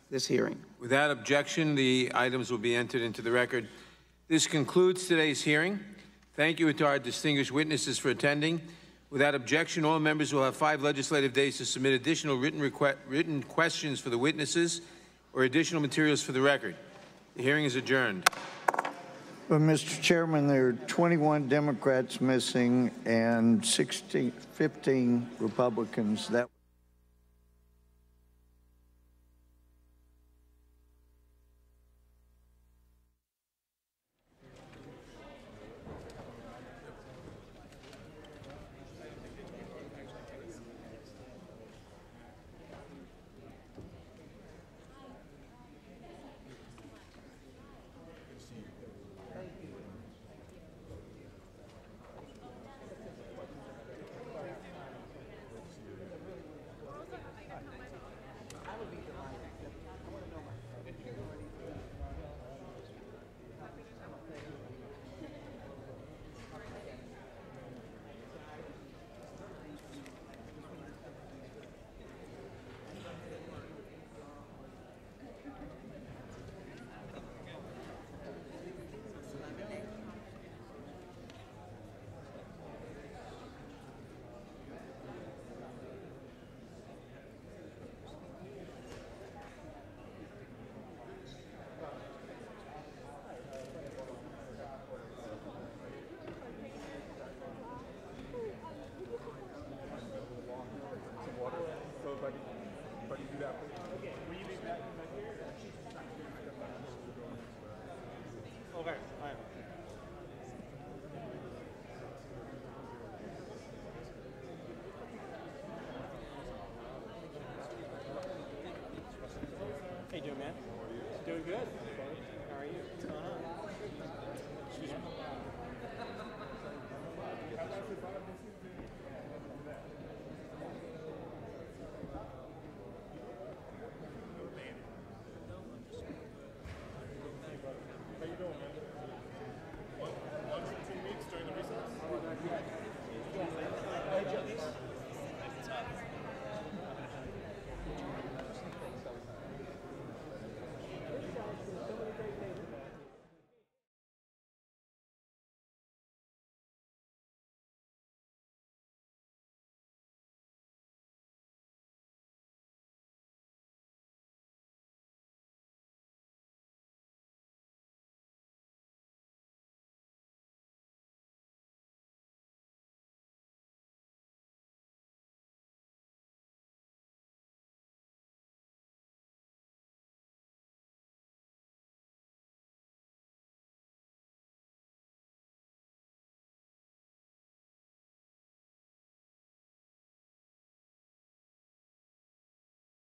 this hearing. Without objection, the items will be entered into the record. This concludes today's hearing. Thank you to our distinguished witnesses for attending. Without objection, all members will have 5 legislative days to submit additional written questions for the witnesses or additional materials for the record. The hearing is adjourned. Well, Mr. Chairman, there are 21 Democrats missing and 15 Republicans. That